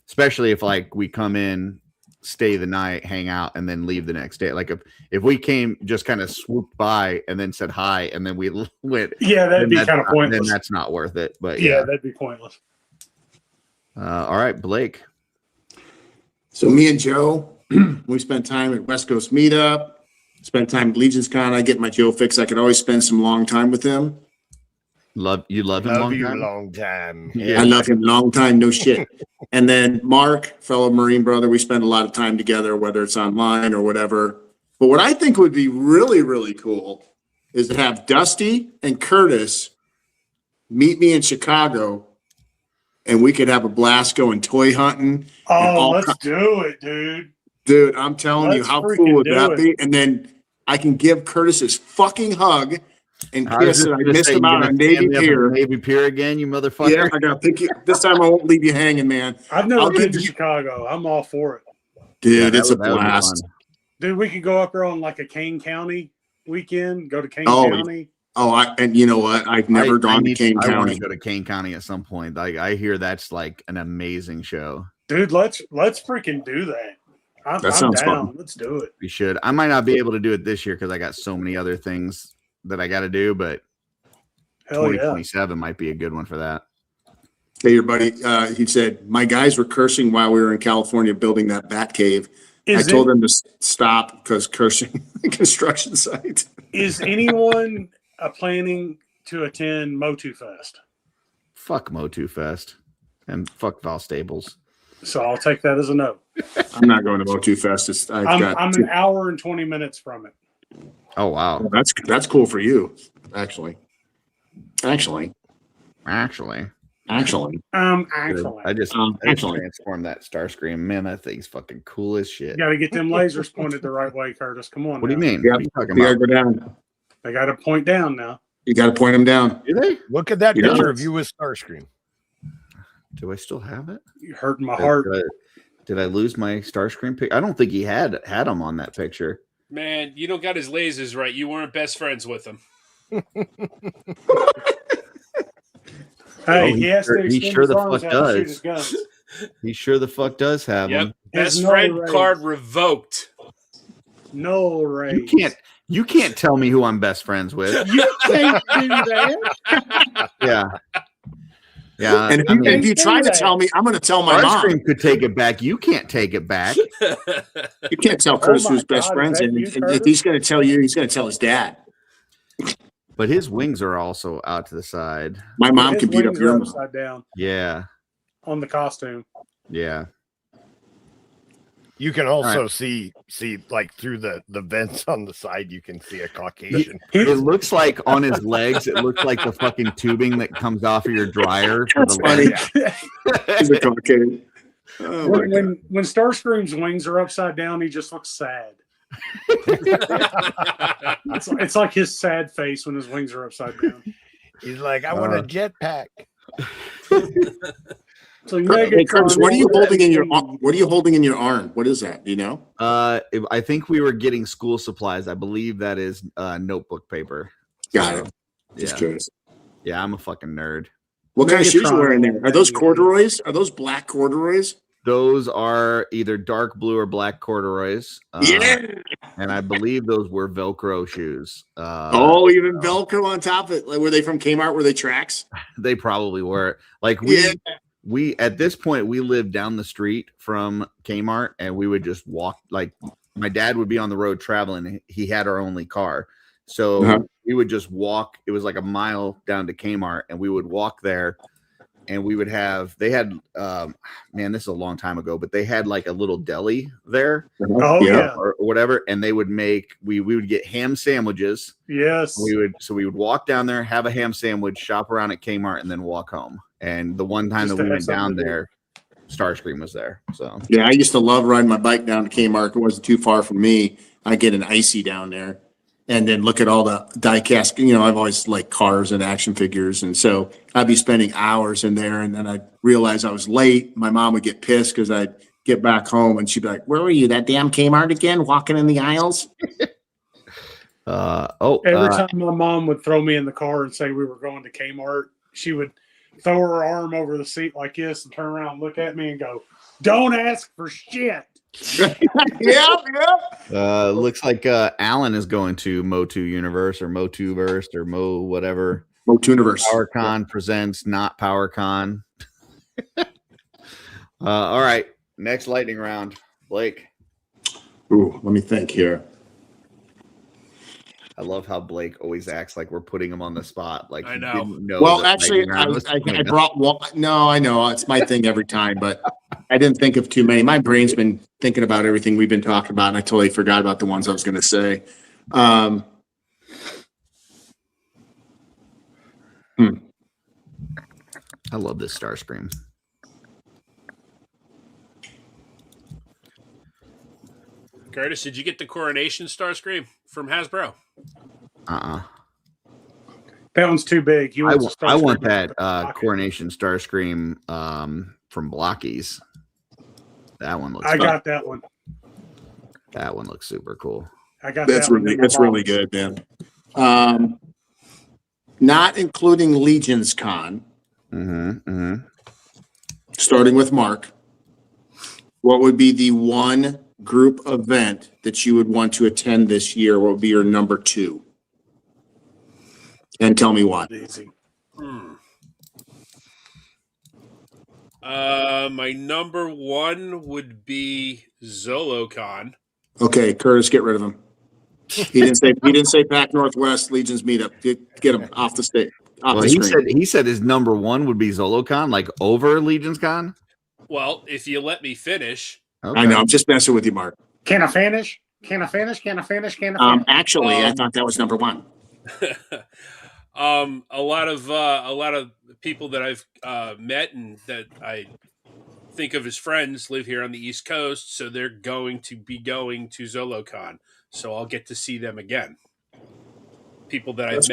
Especially if like we come in, stay the night, hang out, and then leave the next day. Like if we came, just kind of swooped by and then said hi, and then we went. Yeah, that'd be kind of pointless. Then that's not worth it. But yeah, yeah. that'd be pointless. All right, Blake. So me and Joe, we spent time at West Coast Meetup, spent time at Legion's Con. I get my Joe fix. I could always spend some long time with him. Love him long time. Yeah. I love him long time, no shit. And then Mark, fellow Marine brother, we spend a lot of time together, whether it's online or whatever. But what I think would be really, really cool is to have Dusty and Curtis meet me in Chicago, and we could have a blast going toy hunting. Oh, let's do it, dude. Dude, I'm telling you, Let's how freaking cool would do that it. be? And then I can give Curtis his fucking hug and kiss it. I missed him out on Navy Pier. Navy Pier again, you motherfucker. Yeah, I gotta pick you. This time I won't leave you hanging, man. I've never I'll been give to you- Chicago. I'm all for it. Dude, it's a that would be blast. fun. Dude, we could go up there on like a Kane County weekend, go to Kane Oh, County. Oh, and you know what? I've never gone to Kane I want County. to go to Kane County at some point. I hear that's like an amazing show. Dude, let's freaking do that. I'm sounds down. fun. Let's do it. We should. I might not be able to do it this year because I got so many other things that I got to do, but Hell yeah. 2027 might be a good one for that. Hey, your buddy, he said, my guys were cursing while we were in California building that bat cave. I told them to stop because cursing the construction site. Is anyone planning to attend Motu Fest? Fuck Motu Fest and fuck Val Staples. So I'll take that as a no. I'm not going to Motu Fest. I'm an hour and 20 minutes from it. Oh wow, that's cool for you, actually. Actually. I just transformed that Starscream. Man, that thing's fucking cool as shit. You got to get them lasers pointed the right way, Curtis. Come on. What do you mean? Yeah, What are you talking you gotta about? go down. They got to point down now. You got to point them down. Do they? Look at that Yeah. picture of you with Starscream. Do I still have it? You're hurting my heart. Did I lose my Starscream pic? I don't think he had him on that picture. Man, you don't got his lasers right. You weren't best friends with him. Hey, he has to he extend sure his the arms fuck out and shoot does. his guns. He sure the fuck does have Yep. him. Best no friend raise. card revoked. No rage. You can't tell me who I'm best friends with. You can't do that. Yeah. Yeah. And if you try to tell me, I'm going to tell my mom. Starscream could take it back. You can't take it back. You can't tell Curtis my who's best God, friends. is that And you, if Curtis? he's going to tell you, he's going to tell his dad. But his wings are also out to the side. My mom His can beat up wings your are mom. upside down Yeah. on the costume. Yeah. You can also see like through the vents on the side, you can see a Caucasian. It looks like on his legs, it looks like the fucking tubing that comes off of your dryer. For That's the funny. legs. He's a Caucasian. Oh, my God. When Starscream's wings are upside down, he just looks sad. It's like his sad face when his wings are upside down. He's like, I want a jetpack. So Hey, Curtis, what are you holding in your arm? What are you holding in your arm? What is that? Do you know? I think we were getting school supplies. I believe that is notebook paper. Got it. Yeah. Just curious. Yeah, I'm a fucking nerd. What kind of shoes are you wearing there? Are those corduroys? Are those black corduroys? Those are either dark blue or black corduroys. Yeah. And I believe those were Velcro shoes. Even Velcro on top of it. Like, were they from Kmart? Were they tracks? They probably were. Like we at this point we lived down the street from Kmart, and we would just walk. Like my dad would be on the road traveling. He had our only car, so we would just walk. It was like a mile down to Kmart, and we would walk there. And we would have, they had, man, this is a long time ago, but they had like a little deli there. Or whatever. And they would make, we would get ham sandwiches. Yes. So we would walk down there, have a ham sandwich, shop around at Kmart, and then walk home. And the one time that we went down there, Starscream was there. So yeah, I used to love riding my bike down to Kmart. It wasn't too far from me. I get an icy down there. And then look at all the die-cast, I've always liked cars and action figures. And so I'd be spending hours in there. And then I'd realize I was late. My mom would get pissed because I'd get back home and she'd be like, where were you, that damn Kmart again, walking in the aisles? Every time my mom would throw me in the car and say we were going to Kmart, she would throw her arm over the seat like this and turn around and look at me and go, don't ask for shit. Looks like Alan is going to Motu Universe or Motuverse or Mo whatever. Motuniverse. PowerCon presents not PowerCon. All right, next lightning round, Blake. Ooh, let me think here. I love how Blake always acts like we're putting him on the spot. Like I know. Well, actually, I brought one. No, I know it's my thing every time, but I didn't think of too many. My brain's been thinking about everything we've been talking about, and I totally forgot about the ones I was going to say. I love this Starscream. Curtis, did you get the Coronation Starscream from Hasbro? That one's too big. I want that Coronation Starscream from Blockies. That one looks. I got that one. That one looks super cool. I got that's really good, man. Not including Legion's Con. Starting with Mark, what would be the one group event that you would want to attend this year? What would be your number 2? And tell me why. Easy. My number 1 would be ZoloCon. Okay, Curtis, get rid of him. He didn't say Pac Northwest Legion's meetup. Get him off the stage. He said his number 1 would be ZoloCon, like over Legion's Con. Well, if you let me finish. Okay. I know. I'm just messing with you, Mark. Can I finish? Actually, I thought that was number 1. A lot of people that I've met and that I think of as friends live here on the East Coast, so they're going to be going to ZoloCon. So I'll get to see them again. People that I've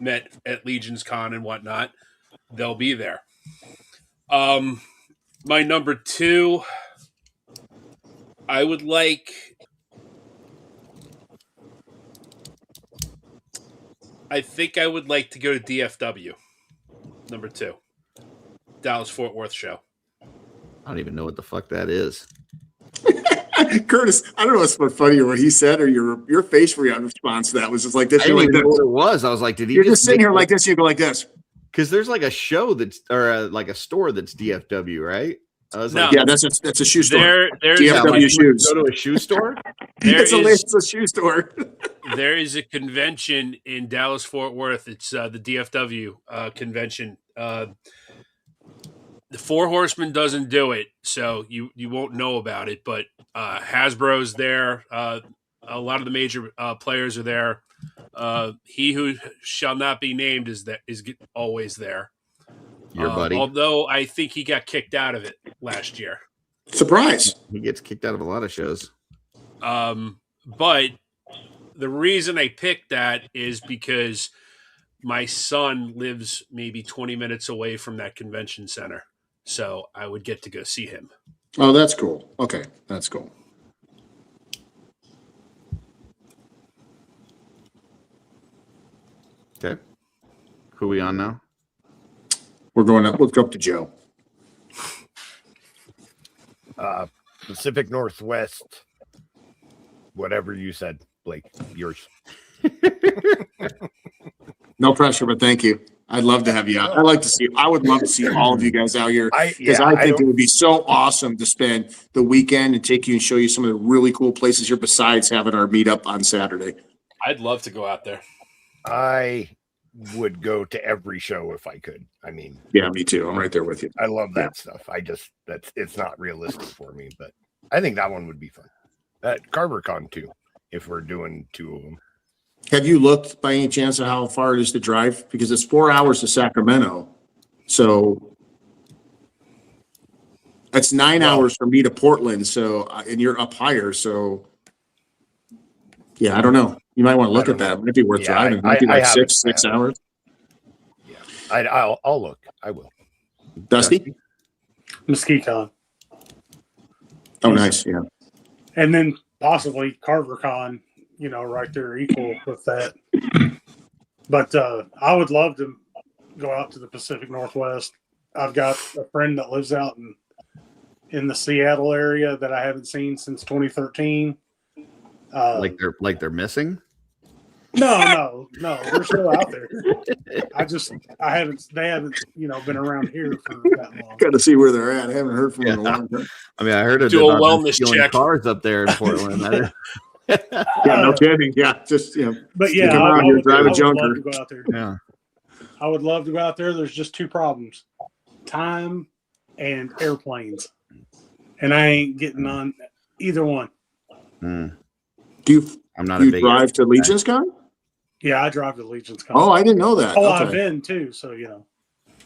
met at Legion's Con and whatnot, they'll be there. My number 2, I would like. I think I would like to go to DFW. Number 2, Dallas Fort Worth show. I don't even know what the fuck that is. Curtis, I don't know what's more funny or what he said or your face response to that was just like this. I didn't even know what it was. I was like, did he? You're just sitting here like this. You go like this. Because there's like a show that's like a store that's DFW, right? I was yeah, that's a shoe store. There's DFW shoes. Go to a shoe store. It's a shoe store. There is a convention in Dallas Fort Worth. It's the DFW convention. The Four Horsemen doesn't do it, so you won't know about it. But Hasbro's there. A lot of the major players are there. He who shall not be named is always there. Your buddy. Although I think he got kicked out of it last year. Surprise! He gets kicked out of a lot of shows. But the reason I picked that is because my son lives maybe 20 minutes away from that convention center. So I would get to go see him. Oh, that's cool. Okay, that's cool. Okay. Who are we on now? We're going up. Let's go up to Joe. Pacific Northwest. Whatever you said, Blake. Yours. No pressure, but thank you. I'd love to have you out. I would love to see all of you guys out here because I think it would be so awesome to spend the weekend and take you and show you some of the really cool places here besides having our meetup on Saturday. I'd love to go out there. I would go to every show if I could. I mean, yeah, me too. I'm right there with you. I love that stuff. It's not realistic for me, but I think that one would be fun. CarverCon too, if we're doing two of them. Have you looked by any chance at how far it is to drive? Because it's 4 hours to Sacramento. So it's 9 hours from me to Portland. So, and you're up higher. So yeah, I don't know. You might want to look at that. It might be worth driving. It might be like 6 hours. Yeah, I'll look. I will. Dusty? MesquiCon. Oh, nice. Yeah. And then possibly CarverCon, right there equal with that. But I would love to go out to the Pacific Northwest. I've got a friend that lives out in the Seattle area that I haven't seen since 2013. Like they're missing? No, they're still out there. They haven't, been around here for that long. Got to see where they're at. I haven't heard from them in a long time. I mean, I heard of Do a wellness check. Cars up there in Portland. Yeah, no kidding. Yeah, just But yeah, I would love a junker. to go out there. Yeah, I would love to go out there. There's just two problems: time and airplanes, and I ain't getting on either one. Mm. I'm not a big drive to Legion's Con. Yeah, I drive to Legion's Con. Oh, I didn't know that. Oh, okay. I've been too. So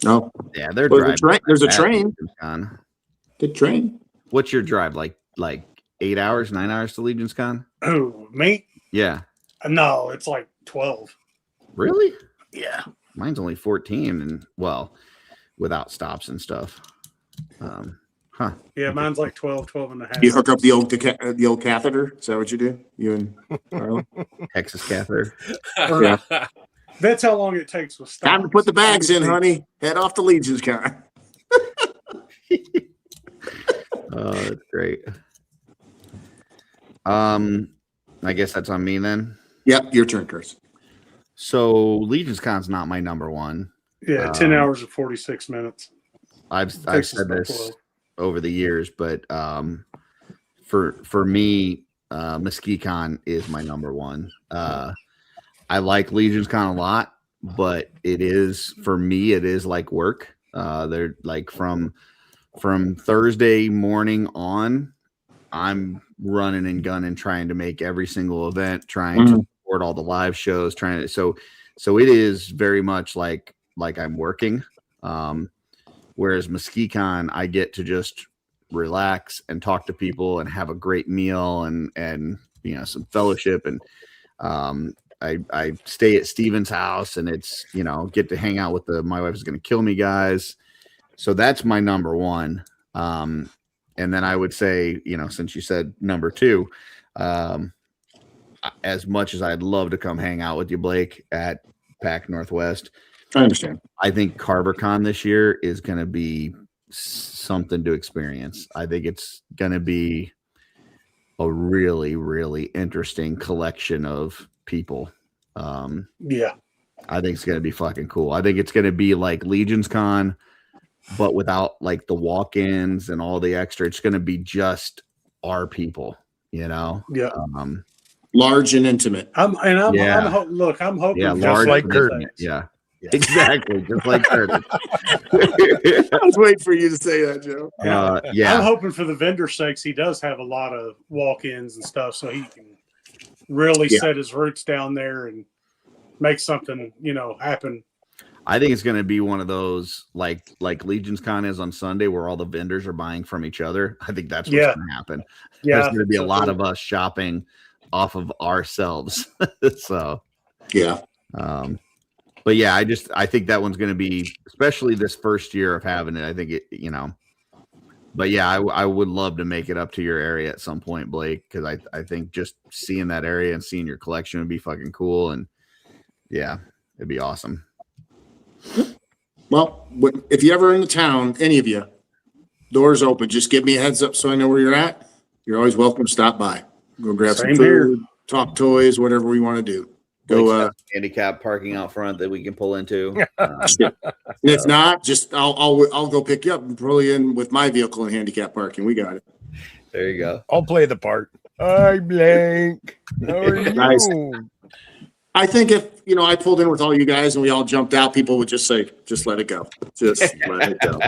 No. Yeah, they're driving. There's a train. Good train. What's your drive like 8 hours, 9 hours to Legion's Con? Oh, me? Yeah. No, it's like 12. Really? Yeah. Mine's only 14, and without stops and stuff. Yeah, mine's like 12 and a half. You hook up the old catheter? Is that what you do? You and Carla? Texas catheter. Yeah. That's how long it takes with stops. Time to put the bags in, honey. Head off to Legion's Con. Oh, that's great. I guess that's on me then. Yep, your turn, Chris. So Legion's Con's not my number one. Yeah, 10 hours and 46 minutes. I've said this over the years, but for me, MesquiCon is my number one. I like Legion's Con a lot, but it is like work. They're like from Thursday morning on, I'm running and gunning, trying to make every single event, trying to support all the live shows, so it is very much like I'm working. Whereas MesquiCon, I get to just relax and talk to people and have a great meal and some fellowship, and I stay at Steven's house, and it's get to hang out with my wife is going to kill me guys. So that's my number one. And then I would say, since you said number two, as much as I'd love to come hang out with you, Blake, at PAC Northwest, I understand. I think CarverCon this year is going to be something to experience. I think it's going to be a really, really interesting collection of people. Yeah. I think it's going to be fucking cool. I think it's going to be like Legion's Con, but without like the walk-ins and all the extra. It's going to be just our people, Yeah. Large and intimate. I'm hoping. Yeah, Just large like and Kurt. intimate. Yeah. Exactly, just like Curtis. I was waiting for you to say that, Joe. Yeah. I'm hoping for the vendor's sakes he does have a lot of walk-ins and stuff, so he can really set his roots down there and make something, happen. I think it's going to be one of those like Legion's Con is on Sunday, where all the vendors are buying from each other. I think that's what's going to happen. Yeah, there's going to be a lot of us shopping off of ourselves. So but yeah, I think that one's going to be, especially this first year of having it. I think it, but yeah, I would love to make it up to your area at some point, Blake, because I think just seeing that area and seeing your collection would be fucking cool. And yeah, it'd be awesome. Well, if you're ever in the town, any of you, doors open. Just give me a heads up so I know where you're at. You're always welcome to stop by. Go grab some food, talk toys, whatever we want to do. Go handicap parking out front that we can pull into. If not, just I'll go pick you up and pull you in with my vehicle in handicap parking. We got it. There you go. I'll play the part. Hi, Blake. How are you? Nice. I think if I pulled in with all you guys and we all jumped out, people would just say, "Just let it go. Just let it go."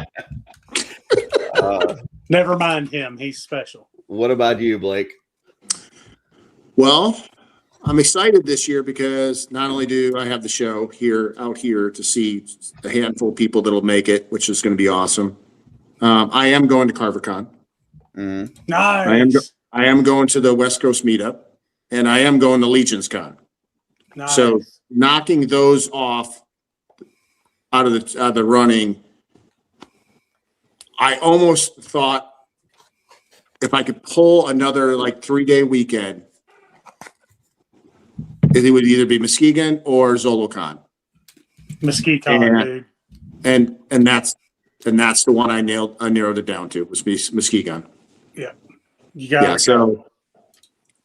Never mind him; he's special. What about you, Blake? Well, I'm excited this year because not only do I have the show out here to see a handful of people that'll make it, which is going to be awesome. I am going to CarverCon. Nice. I am going to the West Coast meetup, and I am going to Legion's Con. Nice. So knocking those off out of the running, I almost thought if I could pull another 3-day weekend, it would either be Muskegon or ZoloCon. Muskegon, dude. And that's the one I narrowed it down to was Muskegon. Yeah. You got it. So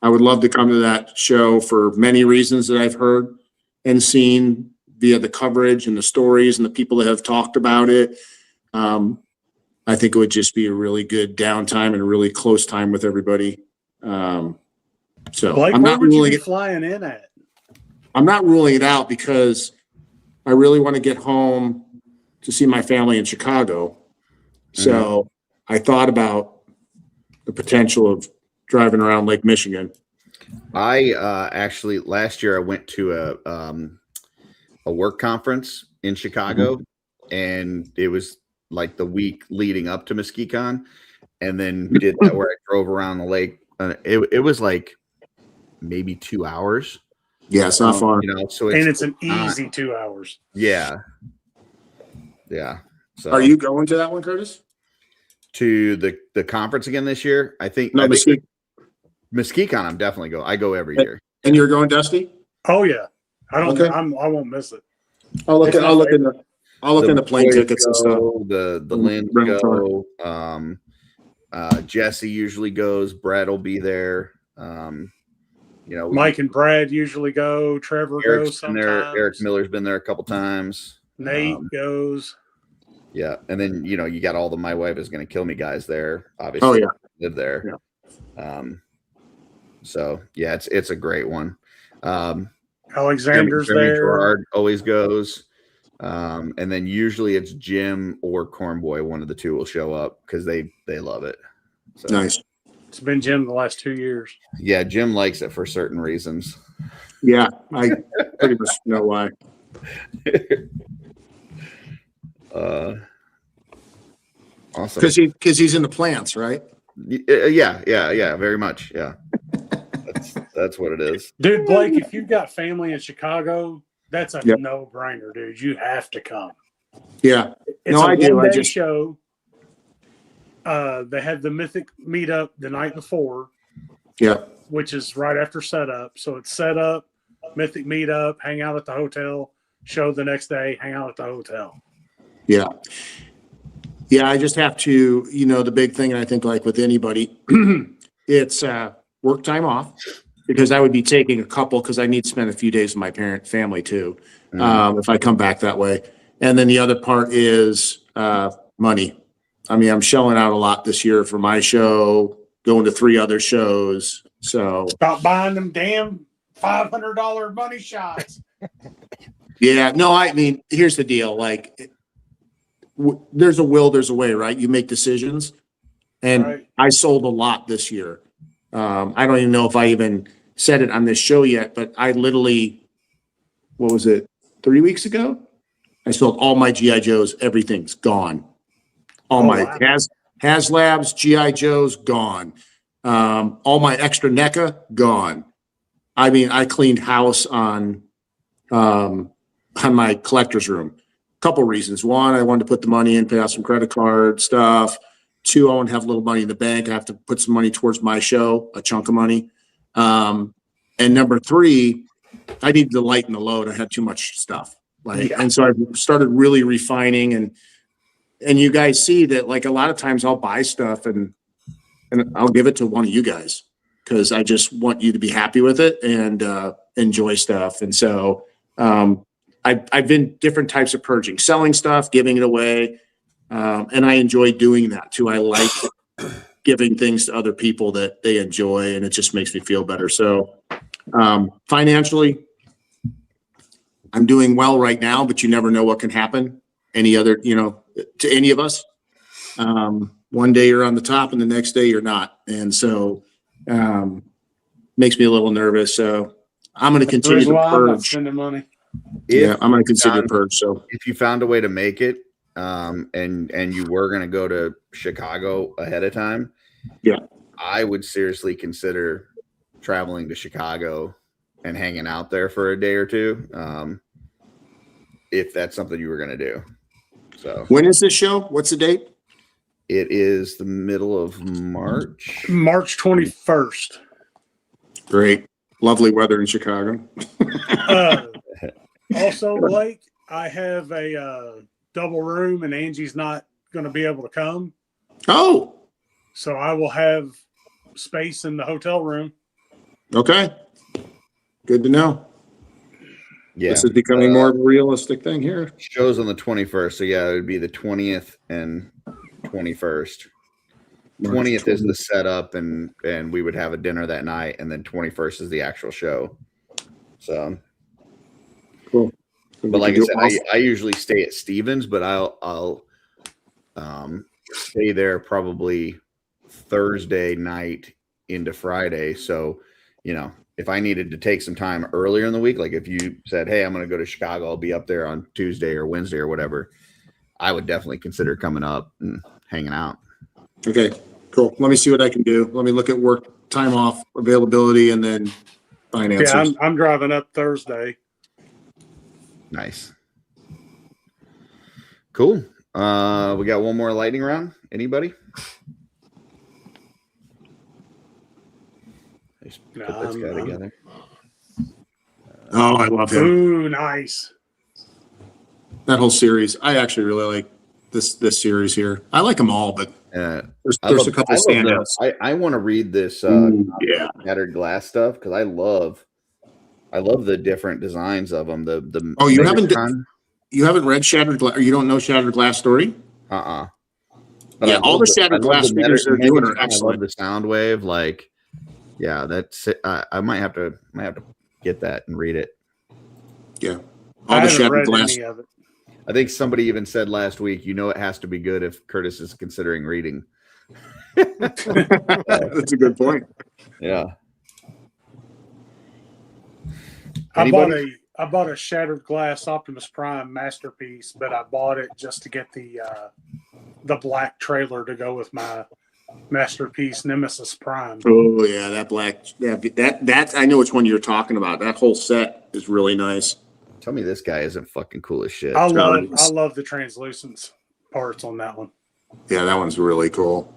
I would love to come to that show for many reasons that I've heard and seen via the coverage and the stories and the people that have talked about it. I think it would just be a really good downtime and a really close time with everybody. So Blake, I'm where not would you ruling be it. flying in at? I'm not ruling it out because I really want to get home to see my family in Chicago. So I thought about the potential of driving around Lake Michigan. I actually last year I went to a work conference in Chicago, and it was like the week leading up to Muskegon, and then did that where I drove around the lake. It was like maybe 2 hours. Yeah, it's not far. So it's an easy 2 hours. Yeah. So Are you going to that one, Curtis? To the conference again this year? I think Muskegon. I'm definitely go. I go every year. And you're going, Dusty? Oh yeah, I don't. Okay. I won't miss it. I'll look into plane tickets and stuff. The Lynn go. Jesse usually goes. Brad will be there. Mike and Brad usually go. Trevor goes sometimes. Eric Miller's been there a couple times. Nate goes. Yeah, and then you got all the My Wife Is Going to Kill Me guys there. Obviously, oh yeah, live there. Yeah. So yeah, it's a great one. Alexander's Jeremy there. Gerard always goes, and then usually it's Jim or Cornboy. One of the two will show up because they love it. So, nice. It's been Jim the last 2 years. Yeah, Jim likes it for certain reasons. Yeah, I pretty much know why. Awesome. Because he's in the plants, right? Yeah, very much. Yeah, that's what it is. Dude, Blake, if you've got family in Chicago, that's a no-brainer, dude. You have to come. Yeah. It's a one-day show. They had the Mythic meetup the night before. Yeah. Which is right after setup. So it's set up, Mythic meetup, hang out at the hotel, show the next day, hang out at the hotel. Yeah. Yeah, I just have to, the big thing, and I think like with anybody, it's work time off, because I would be taking a couple because I need to spend a few days with my family too, if I come back that way. And then the other part is money. I mean, I'm shelling out a lot this year for my show, going to 3 other shows. So stop buying them damn $500 money shots. Yeah, no, I mean, here's the deal. Like, there's a will, there's a way, right? You make decisions. And Right. I sold a lot this year. I don't even know if I even said it on this show yet, but I literally, what was it, 3 weeks ago? I sold all my GI Joes. Everything's gone. All my HasLabs, GI Joes, gone. All my extra NECA, gone. I mean, I cleaned house on my collector's room. Couple reasons. One, I wanted to put the money in, pay off some credit card stuff. Two, I want to have a little money in the bank. I have to put some money towards my show, a chunk of money. And number three, I needed to lighten the load. I had too much stuff. And so I started really refining, and you guys see that, like, a lot of times I'll buy stuff and I'll give it to one of you guys because I just want you to be happy with it and enjoy stuff. And so I've been different types of purging, selling stuff, giving it away. And I enjoy doing that too. I like giving things to other people that they enjoy, and it just makes me feel better. So financially, I'm doing well right now, but you never know what can happen. Any other, to any of us. One day you're on the top and the next day you're not. And so makes me a little nervous. So I'm going to continue to I'm not purge. spending money. Yeah, I'm going to continue to purge. So if you found a way to make it, and you were going to go to Chicago ahead of time, yeah, I would seriously consider traveling to Chicago and hanging out there for a day or two, if that's something you were going to do. So when is this show? What's the date? It is the middle of March. March 21st. Great. Lovely weather in Chicago. Also, Blake, I have a double room, and Angie's not going to be able to come. Oh. So I will have space in the hotel room. Okay. Good to know. Yeah. This is becoming more of a realistic thing here. Show's on the 21st. So yeah, it would be the 20th and 21st. 20th is the setup, and we would have a dinner that night, and then 21st is the actual show. So cool. But like I said, I usually stay at Stevens, but I'll stay there probably Thursday night into Friday. So, if I needed to take some time earlier in the week, like if you said, hey, I'm going to go to Chicago, I'll be up there on Tuesday or Wednesday or whatever, I would definitely consider coming up and hanging out. Okay, cool. Let me see what I can do. Let me look at work time off availability and then finances. Yeah, I'm driving up Thursday. Nice. Cool. We got one more lightning round. Anybody? Let's put this guy together. Oh, I love him. Ooh, nice. That whole series. I actually really like this series here. I like them all, but there's a couple of standouts. I want to read this Shattered Glass stuff because I love the different designs of them. You haven't read Shattered Glass, or you don't know Shattered Glass story? But yeah, all the Shattered Glass figures they're doing are excellent. I love the Soundwave. Like, yeah, that's it. I might have to get that and read it. Yeah, all the Shattered Glass. I think somebody even said last week, it has to be good if Curtis is considering reading. That's a good point. Yeah. I bought a Shattered Glass Optimus Prime masterpiece, but I bought it just to get the black trailer to go with my masterpiece Nemesis Prime. Oh yeah, that black. Yeah, that I know which one you're talking about. That whole set is really nice. Tell me this guy isn't fucking cool as shit. I love the translucent parts on that one. Yeah, that one's really cool.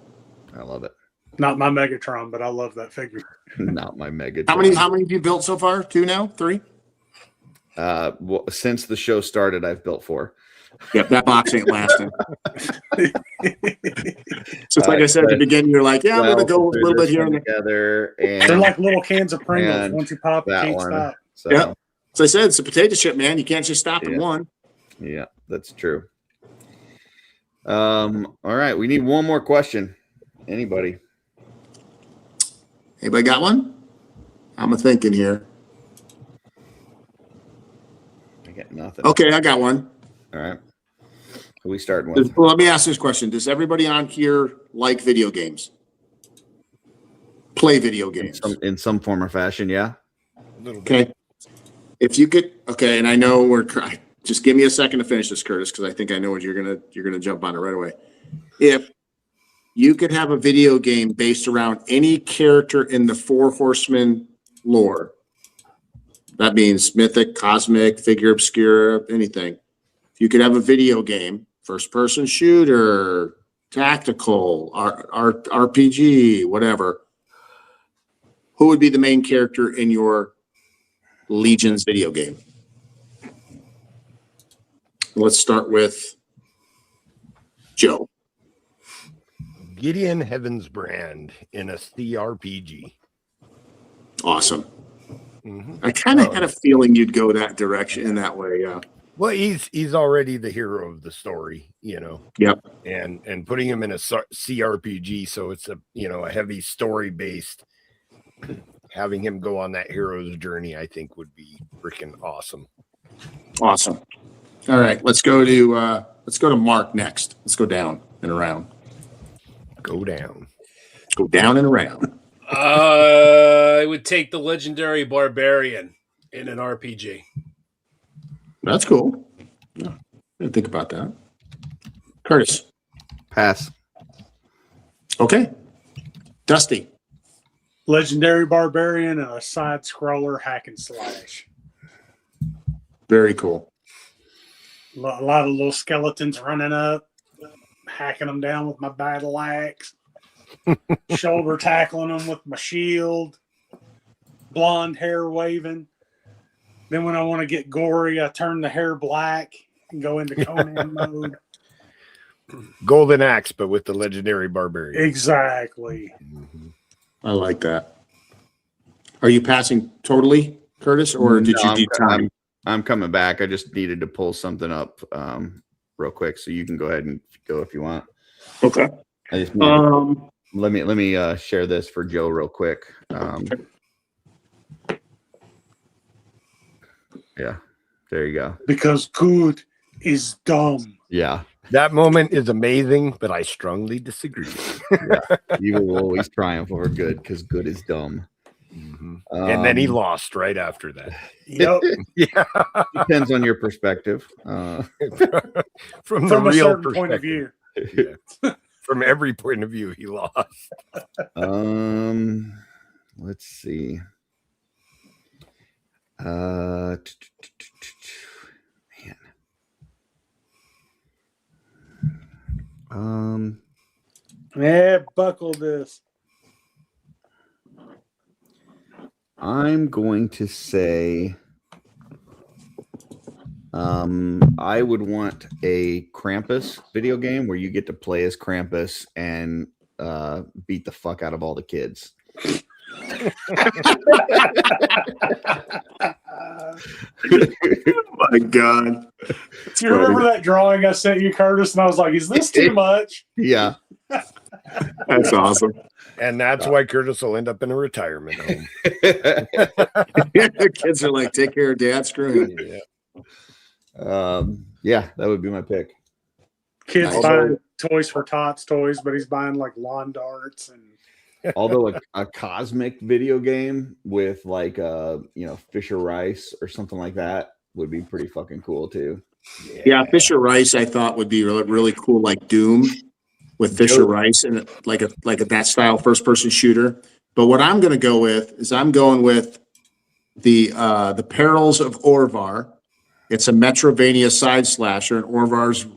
I love it. Not my Megatron, but I love that figure. Not my Megatron. How many have you built so far? 2 now? 3? Well, since the show started, I've built 4. Yep, that box ain't lasting. So it's like I said at the beginning, you're like, yeah, I'm gonna go a little bit here and together. And they're like little cans of Pringles. Once you pop, you can't stop. So, yeah. So I said it's a potato chip, man. You can't just stop at one. Yeah, that's true. All right, we need one more question. Anybody got one? I'm thinking here. got nothing. Okay, I got one. All right. Who we starting with? Well, let me ask this question. Does everybody on here like video games? Play video games? In some form or fashion, yeah. Okay. If you could, okay, and I know just give me a second to finish this, Curtis, because I think I know what you're gonna jump on it right away. If you could have a video game based around any character in the Four Horsemen lore, that means mythic, cosmic, figure obscura, anything. If you could have a video game, first-person shooter, tactical, RPG, whatever, who would be the main character in your Legion's video game? Let's start with Joe. Gideon Heavensbrand in a CRPG. Awesome. Mm-hmm. I kind of had a feeling you'd go that direction in that way. Yeah. Well, he's already the hero of the story, you know. Yep. And putting him in a CRPG, so it's a heavy story based. Having him go on that hero's journey, I think, would be freaking awesome. Awesome. All right, let's go to Mark next. Let's go down and around. Go down. Go down and around. I would take the legendary barbarian in an RPG. That's cool. Yeah, didn't think about that. Curtis. Pass. Okay. Dusty. Legendary barbarian and a side scroller hack and slash. Very cool. A lot of little skeletons running up, hacking them down with my battle axe, shoulder tackling them with my shield, blonde hair waving. Then when I want to get gory, I turn the hair black and go into Conan mode. Golden axe, but with the legendary barbarian. Exactly. Mm-hmm. I like that. Are you passing totally, Curtis, or did you need time? I'm coming back. I just needed to pull something up real quick, so you can go ahead and go if you want. Okay. I just let me share this for Joe real quick. Yeah, there you go. Because good is dumb. Yeah. That moment is amazing, but I strongly disagree. Yeah. You will always triumph over good because good is dumb. Mm-hmm. And then he lost right after that. Yep. Yeah. Depends on your perspective. From a real certain point of view. Yeah. From every point of view, he lost. Let's see. Man. Yeah, buckle this. I'm going to say I would want a Krampus video game where you get to play as Krampus and beat the fuck out of all the kids. Oh my God. Do you remember that drawing I sent you, Curtis? And I was like, is this too much? Yeah. That's awesome. And that's why Curtis will end up in a retirement home. The kids are like, take care of dad, screw him. Yeah, that would be my pick. Kids buying toys for Tots toys, but he's buying like lawn darts and although a cosmic video game with like Fisher Rice or something like that would be pretty fucking cool too. Yeah, Fisher Rice I thought would be really, really cool, like Doom with Fisher Rice and like a that style first person shooter. But what I'm gonna go with is I'm going with the Perils of Orvar. It's a Metrovania side slasher, and Orvar's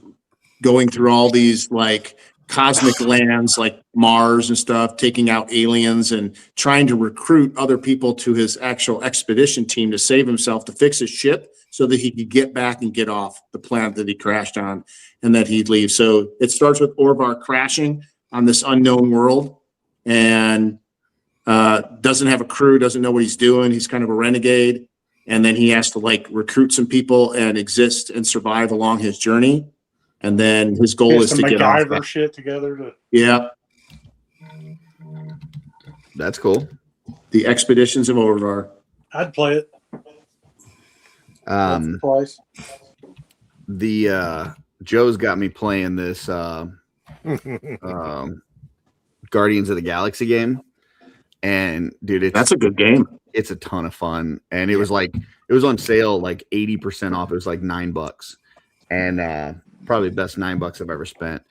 going through all these like cosmic lands like Mars and stuff, taking out aliens and trying to recruit other people to his actual expedition team to save himself, to fix his ship so that he could get back and get off the planet that he crashed on and that he'd leave. So it starts with Orvar crashing on this unknown world and doesn't have a crew, doesn't know what he's doing. He's kind of a renegade. And then he has to like recruit some people and exist and survive along his journey. And then his goal is to get off. MacGyver shit together. Yeah. That's cool. The Expeditions of Orvar. I'd play it. Twice. The Joe's got me playing this Guardians of the Galaxy game, and dude, That's a good game. It's a ton of fun, and it was on sale like 80% off. It was like $9, and probably the best $9 I've ever spent.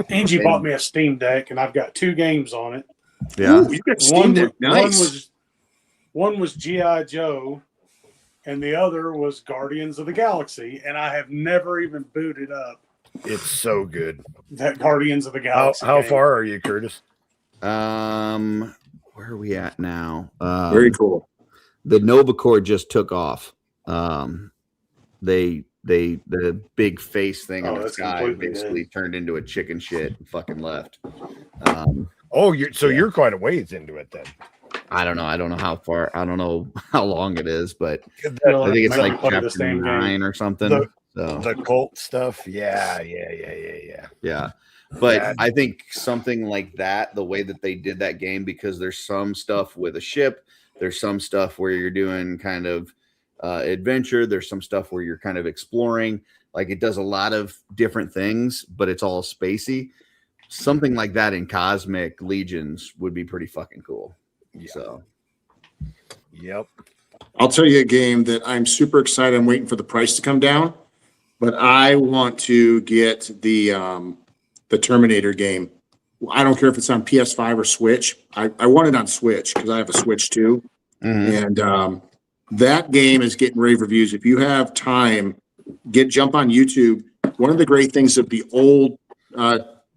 Angie bought me a Steam Deck, and I've got 2 games on it. Yeah, Ooh, you got Steam Deck. Nice. One was G.I. Joe, and the other was Guardians of the Galaxy, and I have never even booted up It's so good. that Guardians of the Galaxy. How game. far are you, Curtis? where are we at now? Very cool. The Nova Corps just took off. The big face thing in the that's sky completely basically turned into a chicken shit and fucking left. You're quite a ways into it then. I don't know. I don't know how far. I don't know how long it is, but Well, I think it's maybe like play the chapter same 9 game. or something. The cult stuff. Yeah. Yeah. But I think something like that, the way that they did that game, because there's some stuff with a ship, there's some stuff where you're doing kind of adventure, there's some stuff where you're kind of exploring. Like it does a lot of different things, but it's all spacey. Something like that in Cosmic Legions would be pretty fucking cool. Yeah. So, Yep. I'll tell you a game that I'm super excited. I'm waiting for the price to come down, but I want to get the Terminator game. I don't care if it's on PS5 or Switch. I want it on Switch because I have a Switch too. mm-hmm. And that game is getting rave reviews. If you have time, jump on YouTube. One of the great things of the old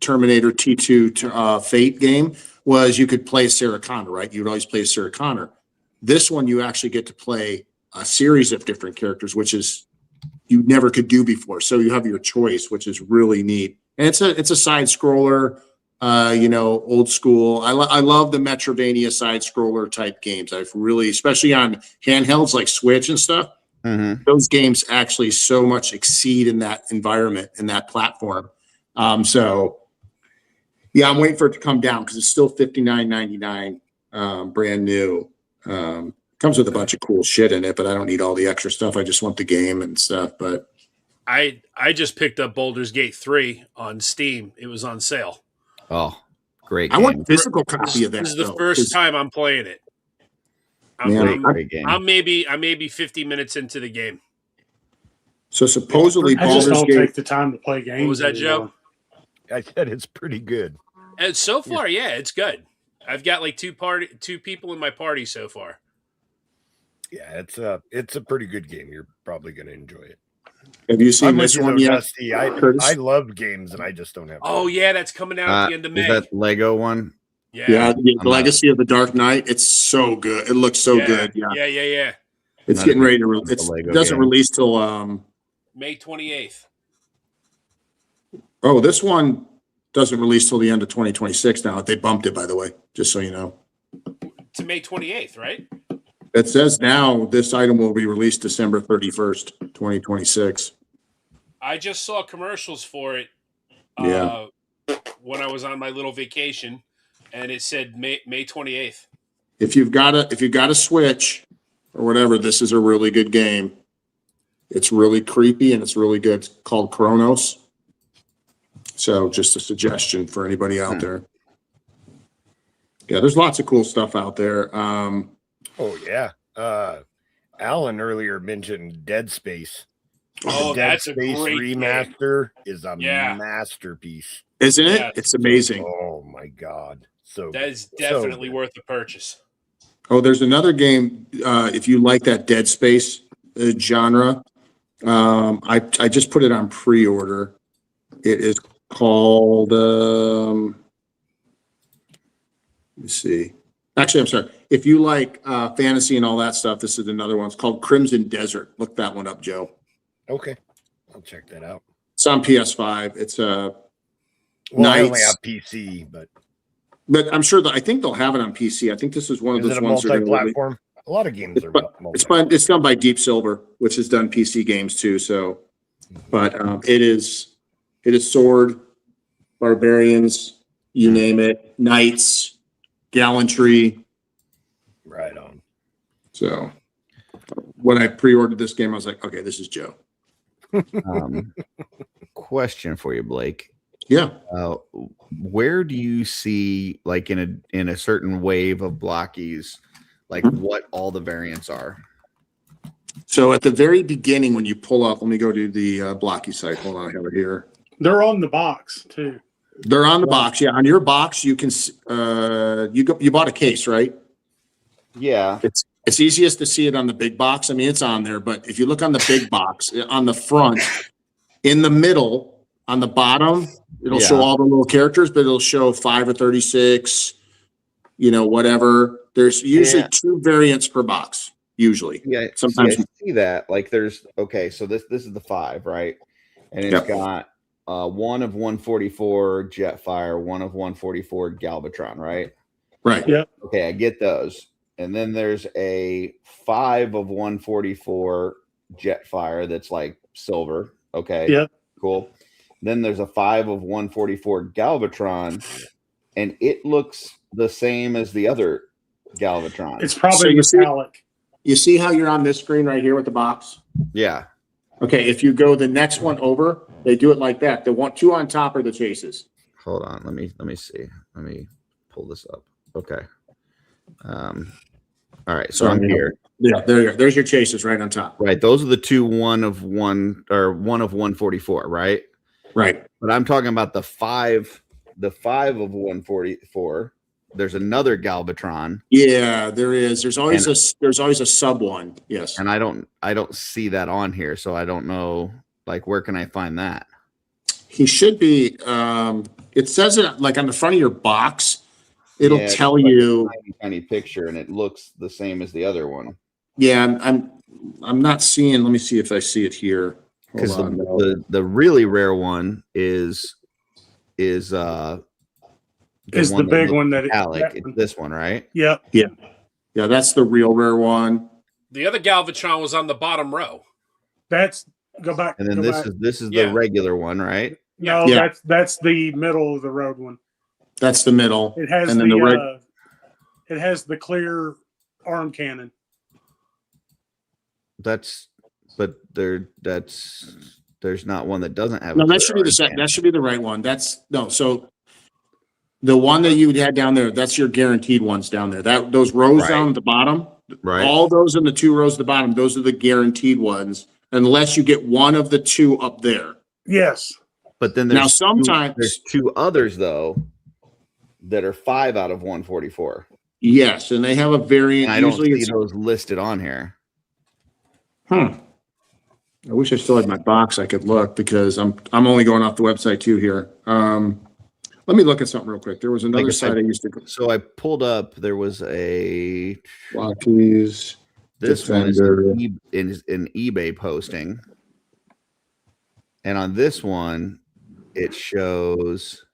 Terminator T2 Fate game was you could play Sarah Connor, right? You'd always play Sarah Connor. This one, you actually get to play a series of different characters, which is you never could do before. So you have your choice, which is really neat. And it's a side scroller, old school. I love the Metrovania side scroller type games. I've really, especially on handhelds like Switch and stuff, those games actually so much exceed in that environment, in that platform. So yeah, I'm waiting for it to come down because it's still $59.99, brand new. Comes with a bunch of cool shit in it, but I don't need all the extra stuff. I just want the game and stuff. But I just picked up Baldur's Gate 3 on Steam. It was on sale. Oh, great! I game. want a physical copy of that. This is the though, first 'cause- time I'm playing it. Great game. I'm maybe 50 minutes into the game. So supposedly I just Baldur's don't Gate. take the time to play games. What was that, anymore. Joe? I said it's pretty good. And so far, yeah, it's good. I've got like two people in my party so far. Yeah, it's a pretty good game. You're probably going to enjoy it. Have you seen I'm with this you, one though, yet? Dusty. I Curtis? love games and I just don't have. Oh yeah, that's coming out at the end of May. Is that Lego one? Yeah, the Legacy of the Dark Knight. It's so good. It looks so good. Yeah, Yeah. it's Not getting a ready to. big fan of It the Lego doesn't game. release till. May 28th. Oh, this one doesn't release till the end of 2026. Now they bumped it, by the way, just so you know. To May 28th, right? It says now this item will be released December 31st, 2026. I just saw commercials for it. Yeah. When I was on my little vacation, and it said May 28th. If you've got a Switch or whatever, this is a really good game. It's really creepy and it's really good. It's called Chronos. So just a suggestion for anybody out there. Yeah, there's lots of cool stuff out there. Oh yeah. Alan earlier mentioned Dead Space. Oh, Dead that's a Space great remaster is a Yeah. masterpiece. Isn't it? Yeah. It's amazing. Oh my god. So That is so definitely good. worth the purchase. Oh, there's another game. If you like that Dead Space genre, I just put it on pre-order. It is called. Let me see. Actually, I'm sorry. If you like fantasy and all that stuff, this is another one. It's called Crimson Desert. Look that one up, Joe. Okay. I'll check that out. It's on PS5. It's Well, I only Knights. have PC, but But I'm sure I think they'll have it on PC. I think this is one of is those it a ones. They're gonna release. multi-platform? A lot of games are It's done by Deep Silver, which has done PC games too. So, but it is sword, barbarians, you name it, knights, gallantry. Right on. So when I pre-ordered this game, I was like, okay, this is Joe. Question for you, Blake. Yeah. Where do you see, like in a certain wave of blockies, like what all the variants are? So at the very beginning, when you pull up, let me go to the blocky site. Hold on, I have it here. They're on the box too. They're on the box. Yeah, on your box, you can. You bought a case, right? Yeah. It's easiest to see it on the big box. I mean, it's on there, but if you look on the big box, on the front, in the middle, on the bottom, it'll show all the little characters, but it'll show 5 or 36. Whatever. There's usually 2 variants per box. Usually, sometimes I see that. Like, there's so this is the 5, right? And it's got 1 of 144 Jetfire, 1 of 144 Galvatron, right? Right. Yeah. Okay, I get those. And then there's a 5 of 144 Jetfire that's like silver. Okay. Yeah. Cool. Then there's a 5 of 144 Galvatron, and it looks the same as the other Galvatron. It's probably metallic. You see how you're on this screen right here with the box? Yeah. Okay, if you go the next one over, they do it like that. The 2 on top are the chases. Hold on, let me see. Let me pull this up. Okay. All right, so I'm here. Yeah, there's your chases right on top. Right, those are the 2 1 of 144, right? Right. But I'm talking about the 5 of 144. There's another Galvatron. Yeah, there is. There's always a sub one. Yes. And I don't see that on here, so I don't know, like, where can I find that? He should be it says it like on the front of your box. It'll tell you tiny picture, and it looks the same as the other one. Yeah, I'm not seeing. Let me see if I see it here. Because the really rare one is the big one that it's this one, right? Yeah. Yeah. That's the real rare one. The other Galvatron was on the bottom row. Go back. And then this is the regular one, right? No, that's the middle of the road one. That's the middle. It has it has the clear arm cannon. There's not one that doesn't have. No, that should be that should be the right one. So the one that you had down there, that's your guaranteed ones down there. Those rows down at the bottom, right? All those in the 2 rows at the bottom, those are the guaranteed ones, unless you get one of the 2 up there. Yes. But then there's there's 2 others though that are 5 out of 144. Yes, and they have a variant. And I don't see those listed on here. I wish I still had my box. I could look because I'm only going off the website too here. Let me look at something real quick. There was another site I used to go. So I pulled up. There was a Blockies. This one is an eBay posting, and on this one, it shows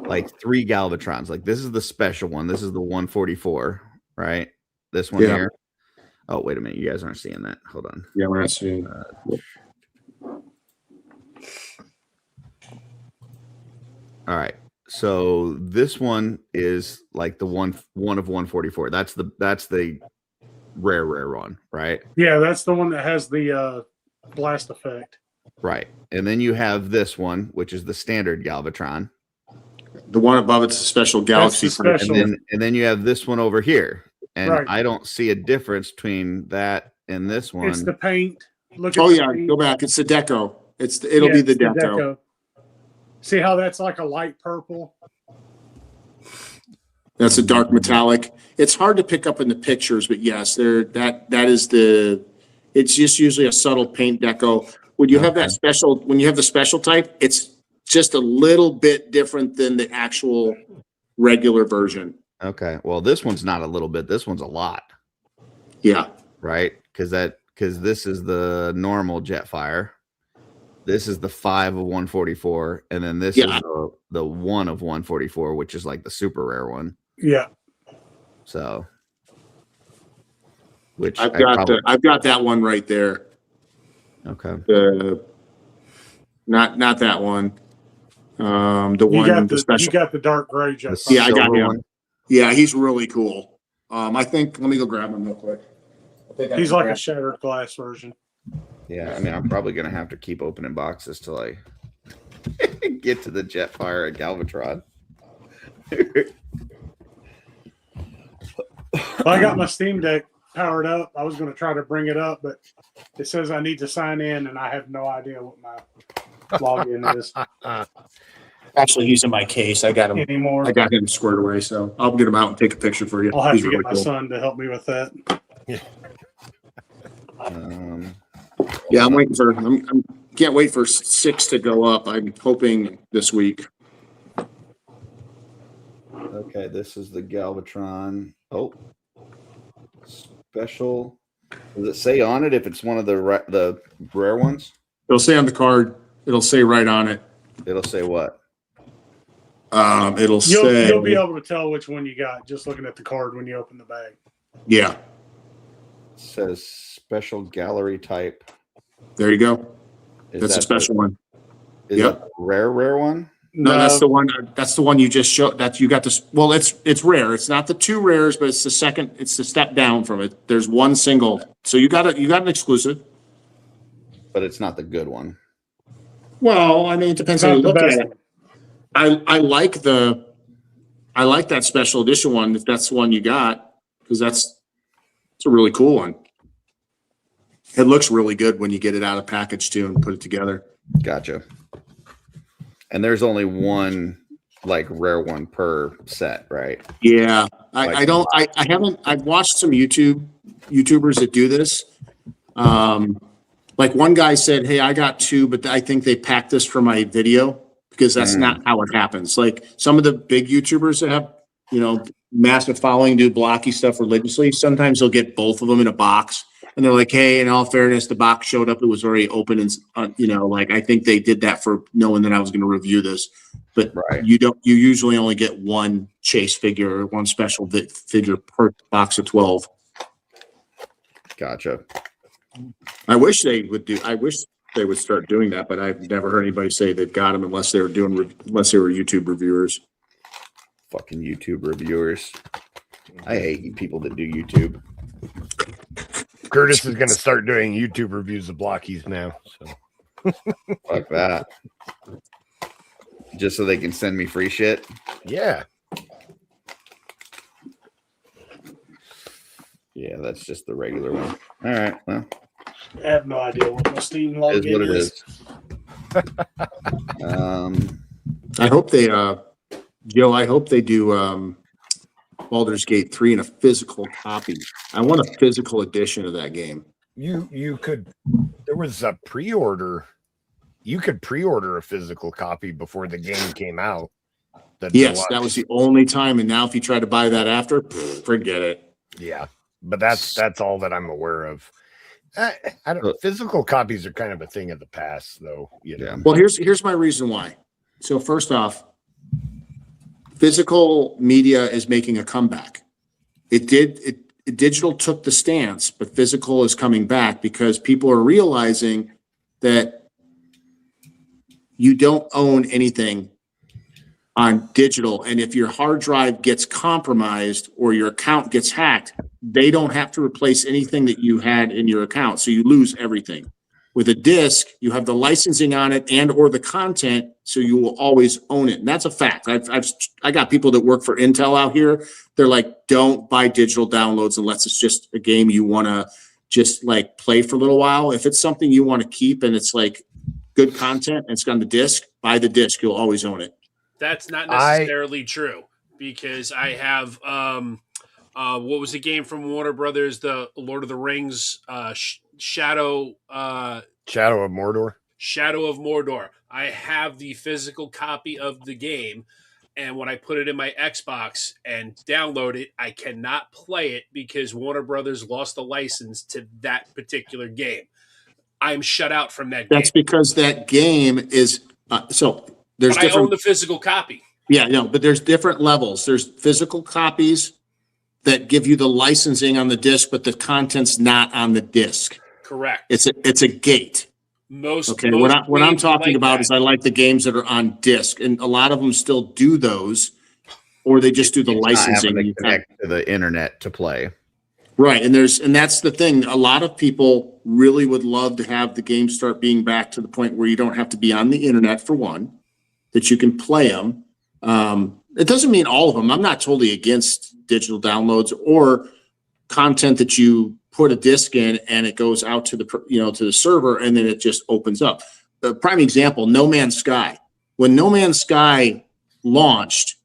like 3 Galvatrons. Like, this is the special one. This is the 144, right? This one here. Oh, wait a minute. You guys aren't seeing that. Hold on. Yeah, we're not seeing. All right. So this one is like the one of 144. That's the rare one, right? Yeah, that's the one that has the blast effect. Right. And then you have this one, which is the standard Galvatron. The one above it's a special galaxy. And then you have this one over here. And I don't see a difference between that and this one. It's the paint. Look at paint. Go back. It's the deco. It'll be the deco. See how that's like a light purple? That's a dark metallic. It's hard to pick up in the pictures, but yes, it's just usually a subtle paint deco. When you have the special type, it's just a little bit different than the actual regular version. Okay. Well, this one's not a little bit. This one's a lot. Yeah. Right? Because this is the normal Jetfire. This is the 5 of 144, and then this is the 1 of 144, which is like the super rare one. Yeah. So, I've got that one right there. Okay. Not that one. The special. You got the dark gray Jetfire. Yeah, I got him. Yeah, he's really cool. I think. Let me go grab him real quick. I He's like a shattered glass version. Yeah, I mean, I'm probably gonna have to keep opening boxes till I get to the Jetfire at Galvatron. I got my Steam Deck powered up. I was going to try to bring it up, but it says I need to sign in, and I have no idea what my login is Actually, he's in my case. I got him. anymore. I got him squared away, so I'll get him out and take a picture for you. I'll have He's to really get my cool. son to help me with that. Yeah, I'm waiting for. I'm can't wait for 6 to go up. I'm hoping this week. Okay, this is the Galvatron. Oh, special. Does it say on it if it's one of the rare ones? It'll say on the card. It'll say right on it. It'll say what? It'll say. You'll be able to tell which one you got just looking at the card when you open the bag. Yeah. It says special gallery type. There you go. Is That's a that special one. Is Yep. that the rare one? No, that's the one. That's the one you just showed. That you got this. Well, it's rare. It's not the 2 rares, but it's the second. It's the step down from it. There's one single. So you got an exclusive. But it's not the good one. Well, I mean, it depends how you look at it. I like that special edition one. If that's the one you got, because it's a really cool one. It looks really good when you get it out of package too and put it together. Gotcha. And there's only one like rare one per set, right? Yeah. Like- I've watched some YouTubers that do this. Like one guy said, hey, I got 2, but I think they packed this for my video because that's not how it happens. Like some of the big YouTubers that have, massive following, do blocky stuff religiously. Sometimes they'll get both of them in a box and they're like, hey, in all fairness, the box showed up. It was already open. And, I think they did that for knowing that I was going to review this, but Right. you usually only get one chase figure or one special figure per box of 12. Gotcha. I wish they would start doing that, but I've never heard anybody say they've got them unless they were YouTube reviewers. Fucking YouTube reviewers. I hate you people that do YouTube. Curtis is going to start doing YouTube reviews of blockies now. So. Fuck that. Just so they can send me free shit. Yeah. Yeah, that's just the regular one. All right. Well, I have no idea what my Steam it login is what it is. is. I hope they, Joe, I hope they do Baldur's Gate 3 in a physical copy. I want a physical edition of that game. You could, there was a pre-order. You could pre-order a physical copy before the game came out. Yes, that was the only time. And now if you try to buy that after, forget it. Yeah, but that's all that I'm aware of. I don't. Physical copies are kind of a thing of the past, though. Yeah. Well, here's my reason why. So first off, physical media is making a comeback. Digital took the stance, but physical is coming back because people are realizing that you don't own anything on digital. And if your hard drive gets compromised or your account gets hacked, they don't have to replace anything that you had in your account. So you lose everything. With a disc, you have the licensing on it and or the content, so you will always own it. And that's a fact. I got people that work for Intel out here. They're like, don't buy digital downloads unless it's just a game you want to just like play for a little while. If it's something you want to keep and it's like good content and it's on the disc, buy the disc. You'll always own it. That's not necessarily true because I have what was the game from Warner Brothers, the Lord of the Rings, Shadow of Mordor. Shadow of Mordor. I have the physical copy of the game, and when I put it in my Xbox and download it, I cannot play it because Warner Brothers lost the license to that particular game. I'm shut out from that game. That's because that game is so there's but different. I own the physical copy. Yeah, no, but there's different levels. There's physical copies that give you the licensing on the disc, but the content's not on the disc. Correct. It's a gate. Most What I'm talking like about that. is I like the games that are on disc, and a lot of them still do those, or they just do the Not licensing. having to connect to the internet to play. Right. And that's the thing. A lot of people really would love to have the games start being back to the point where you don't have to be on the internet for one, that you can play them. It doesn't mean all of them. I'm not totally against digital downloads or content that you put a disc in and it goes out to the server and then it just opens up. The prime example, No Man's Sky. When No Man's Sky launched,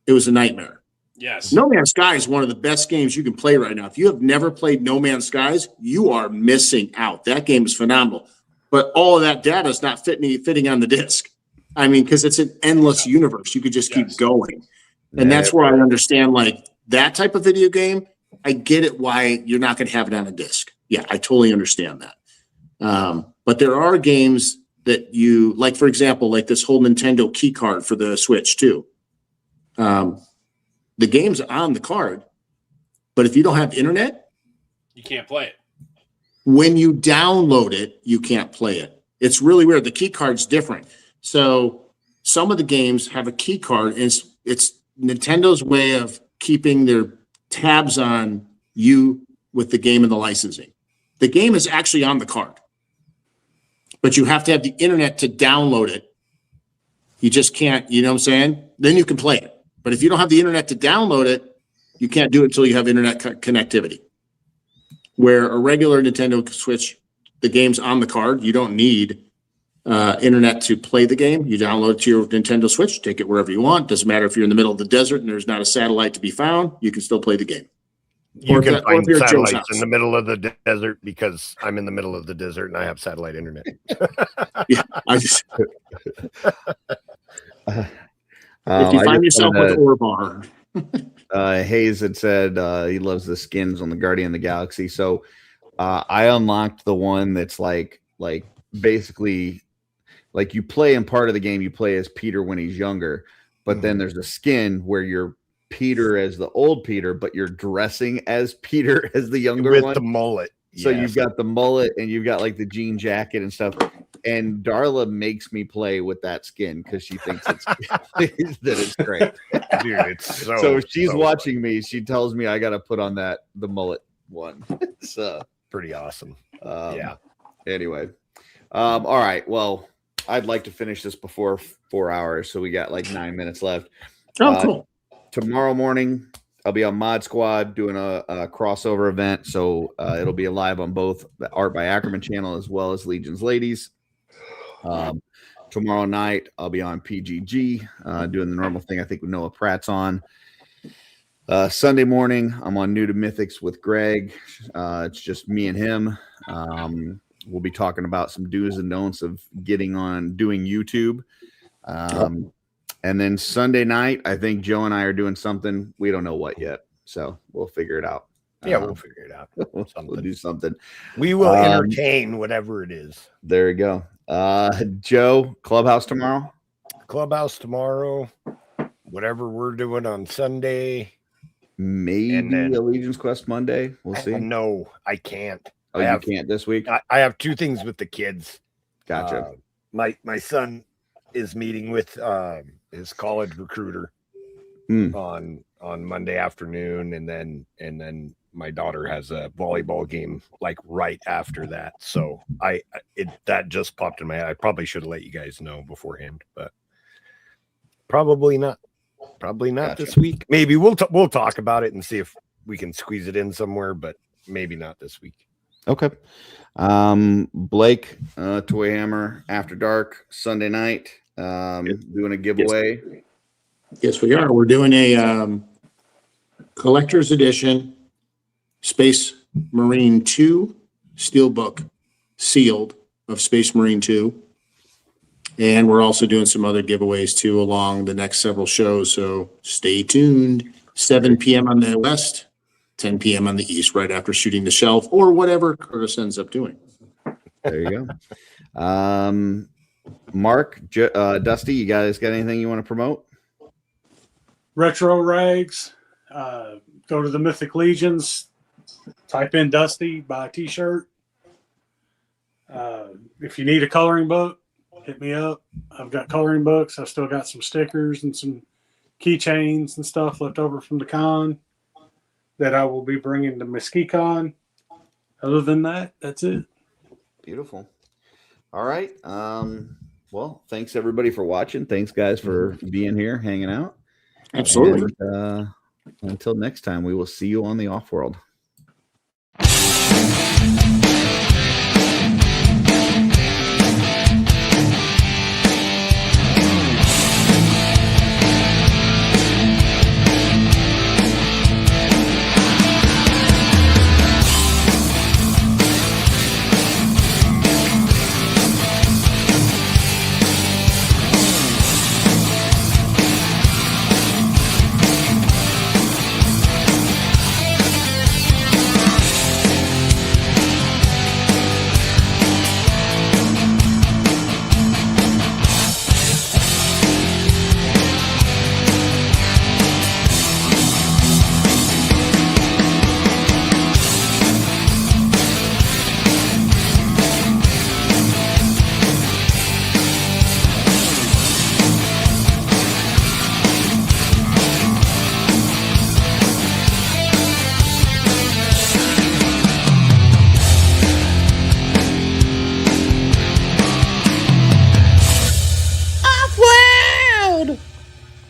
it was a nightmare. Yes. No Man's Sky is one of the best games you can play right now. If you have never played No Man's Skies, you are missing out. That game is phenomenal. But all of that data is not fitting on the disc. I mean, because it's an endless universe. You could just keep going. And that's where I understand, like, that type of video game, I get it why you're not going to have it on a disc. Yeah, I totally understand that. But there are games that you, like, for example, like this whole Nintendo key card for the Switch, too. The game's on the card, but if you don't have internet, you can't play it. When you download it, you can't play it. It's really weird. The key card's different. So some of the games have a key card, and it's Nintendo's way of keeping their tabs on you with the game and the licensing. The game is actually on the card, but you have to have the internet to download it. You just can't, you know what I'm saying? Then you can play it. But if you don't have the internet to download it, you can't do it until you have internet connectivity. Where a regular Nintendo Switch, the game's on the card. You don't need internet to play the game. You download it to your Nintendo Switch, take it wherever you want. Doesn't matter if you're in the middle of the desert and there's not a satellite to be found. You can still play the game. You can find satellites in the middle of the desert because I'm in the middle of the desert and I have satellite internet. Yeah, I just... if you find yourself with Orbar. Hayes had said he loves the skins on the Guardian of the Galaxy. So I unlocked the one that's like basically like you play in part of the game, you play as Peter when he's younger, but then there's a skin where you're Peter as the old Peter, but you're dressing as Peter as the younger with one. the mullet. So you've got the mullet and you've got like the jean jacket and stuff. And Darla makes me play with that skin because she thinks that it's great. Dude, it's so she's watching me. She tells me I got to put on the mullet one. So pretty awesome. Yeah. Anyway. All right. Well, I'd like to finish this before 4 hours. So we got like 9 minutes left. Oh, cool. Tomorrow morning, I'll be on Mod Squad doing a crossover event. So it'll be live on both the Art by Ackerman channel as well as Legion's Ladies. Tomorrow night, I'll be on PGG doing the normal thing. I think with Noah Pratt's on. Sunday morning, I'm on New to Mythics with Greg. It's just me and him. We'll be talking about some do's and don'ts of doing YouTube. And then Sunday night, I think Joe and I are doing something. We don't know what yet, so we'll figure it out. Yeah, we'll figure it out. We'll do something. We will entertain whatever it is. There you go. Joe, Clubhouse tomorrow? Clubhouse tomorrow. Whatever we're doing on Sunday. Maybe Allegiance Quest Monday. We'll see. No, I can't. Oh, you can't this week? I have two things with the kids. Gotcha. My son is meeting with his college recruiter on Monday afternoon, and then my daughter has a volleyball game like right after that. So that just popped in my head. I probably should have let you guys know beforehand, but probably not. Probably not this week. Maybe we'll talk about it and see if we can squeeze it in somewhere, but maybe not this week. Okay. Blake, Toy Hammer After Dark Sunday night. Doing a giveaway. Yes, we are. We're doing a collector's edition Space Marine 2 Steelbook sealed of Space Marine 2. And we're also doing some other giveaways too along the next several shows. So stay tuned. 7 p.m. on the west, 10 p.m. on the east, right after shooting the shelf or whatever Curtis ends up doing. There you go. Mark, Dusty, you guys got anything you want to promote? Retro Rags. Go to the Mythic Legions. Type in Dusty, buy a t-shirt. If you need a coloring book, hit me up. I've got coloring books. I've still got some stickers and some keychains and stuff left over from the con. that I will be bringing to MesquiCon. Other than that, that's it. Beautiful. All right. Well, thanks everybody for watching. Thanks guys for being here, hanging out. Absolutely. And, until next time, we will see you on the Offworld.